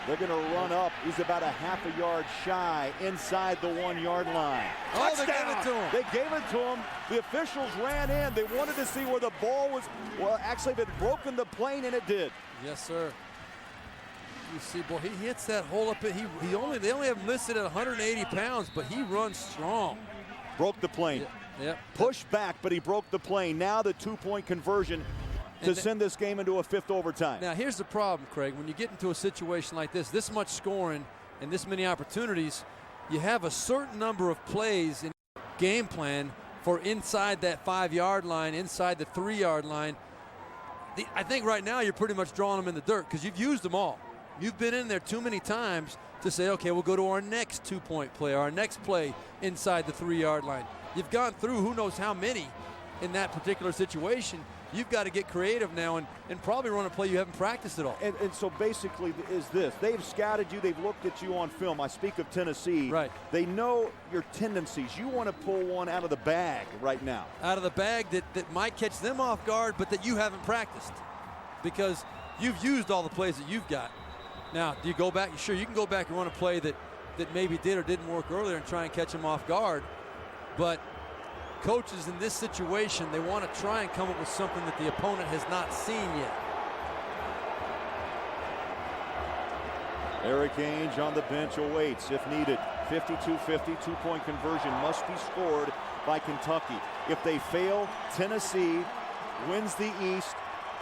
Speaker 1: They're going to run up. He's about a half a yard shy inside the 1-yard line.
Speaker 15: Oh, they gave it to him.
Speaker 1: They gave it to him. The officials ran in. They wanted to see where the ball was. Well, actually, it had broken the plane, and it did.
Speaker 15: Yes, sir. You see, boy, he hits that hole up. They only have him listed at 180 pounds, but he runs strong.
Speaker 1: Broke the plane.
Speaker 15: Yep.
Speaker 1: Pushed back, but he broke the plane. Now the 2-point conversion to send this game into a 5th overtime.
Speaker 15: Now, here's the problem, Craig. When you get into a situation like this much scoring and this many opportunities, you have a certain number of plays in game plan for inside that 5-yard line, inside the 3-yard line. I think right now you're pretty much drawing them in the dirt because you've used them all. You've been in there too many times to say, okay, we'll go to our next 2-point play, our next play inside the 3-yard line. You've gone through who knows how many in that particular situation. You've got to get creative now and probably run a play you haven't practiced at all.
Speaker 1: And so basically is this. They've scouted you. They've looked at you on film. I speak of Tennessee.
Speaker 15: Right.
Speaker 1: They know your tendencies. You want to pull one out of the bag right now.
Speaker 15: Out of the bag that might catch them off guard, but that you haven't practiced because you've used all the plays that you've got. Now, do you go back? Sure, you can go back and run a play that maybe did or didn't work earlier and try and catch them off guard. But coaches in this situation, they want to try and come up with something that the opponent has not seen yet.
Speaker 1: Eric Ainge on the bench awaits if needed. 52-50, 2-point conversion must be scored by Kentucky. If they fail, Tennessee wins the East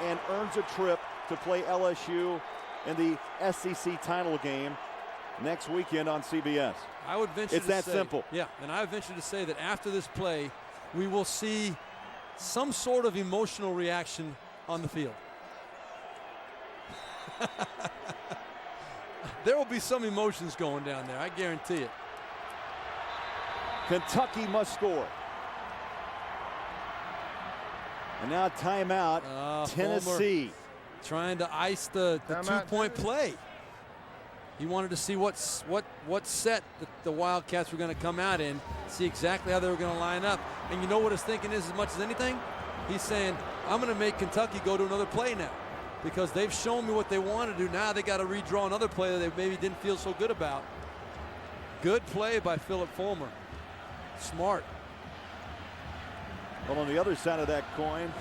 Speaker 1: and earns a trip to play LSU in the SEC title game next weekend on CBS.
Speaker 15: I would venture
Speaker 1: it's
Speaker 15: to
Speaker 1: that
Speaker 15: say,
Speaker 1: simple.
Speaker 15: Yeah, and I would venture to say that after this play, we will see some sort of emotional reaction on the field. There will be some emotions going down there, I guarantee it.
Speaker 1: Kentucky must score. And now timeout, Tennessee.
Speaker 15: Trying to ice the 2-point play. He wanted to see what set the Wildcats were going to come out in, see exactly how they were going to line up. And you know what his thinking is as much as anything? He's saying, I'm going to make Kentucky go to another play now because they've shown me what they want to do. Now they got to redraw another play that they maybe didn't feel so good about. Good play by Phillip Fulmer. Smart.
Speaker 1: Well, on the other side of that coin,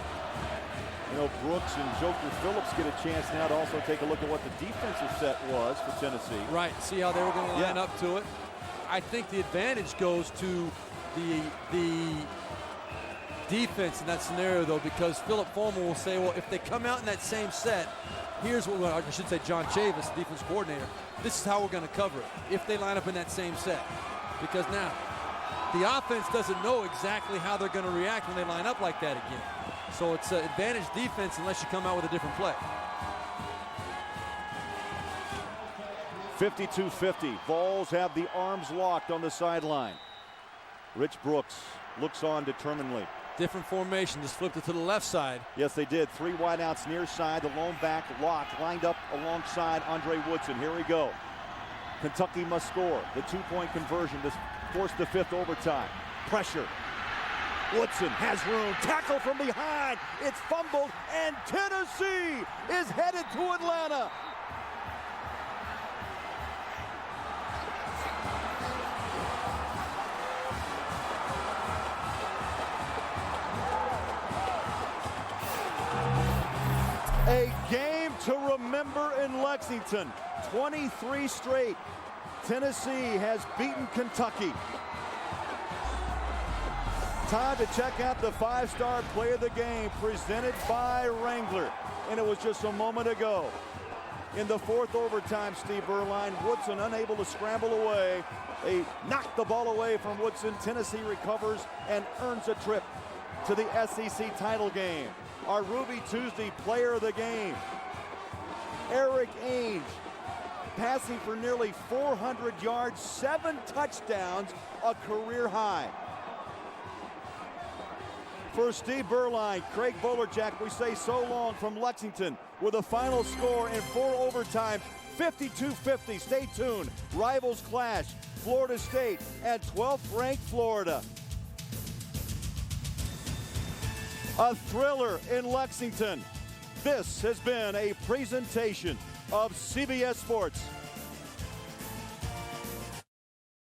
Speaker 1: you know, Brooks and Joker Phillips get a chance now to also take a look at what the defensive set was for Tennessee.
Speaker 15: Right, see how they were going to line up to it. I think the advantage goes to the defense in that scenario, though, because Phillip Fulmer will say, well, if they come out in that same set, here's what I should say, John Chavis, defense coordinator, this is how we're going to cover it if they line up in that same set. Because now the offense doesn't know exactly how they're going to react when they line up like that again. So it's an advantage defense unless you come out with a different play.
Speaker 1: 52-50. Vols have the arms locked on the sideline. Rich Brooks looks on determinedly.
Speaker 15: Different formation, just flipped it to the left side.
Speaker 1: Yes, they did. 3 wideouts near side. The lone back locked, lined up alongside Andre Woodson. Here we go. Kentucky must score. The 2-point conversion to force the 5th overtime. Pressure. Woodson has room. Tackle from behind. It's fumbled, and Tennessee is headed to Atlanta. A game to remember in Lexington. 23 straight. Tennessee has beaten Kentucky. Time to check out the 5-star play of the game presented by Wrangler. And it was just a moment ago. In the 4th overtime, Steve Berline, Woodson unable to scramble away. They knocked the ball away from Woodson. Tennessee recovers and earns a trip to the SEC title game. Our Ruby Tuesday player of the game. Eric Ainge, passing for nearly 400 yards, 7 touchdowns, a career high. For Steve Berline, Craig Bolerjack, we say so long from Lexington with a final score in 4 overtimes, 52-50. Stay tuned. Rivals clash, Florida State and 12th ranked Florida. A thriller in Lexington. This has been a presentation of CBS Sports.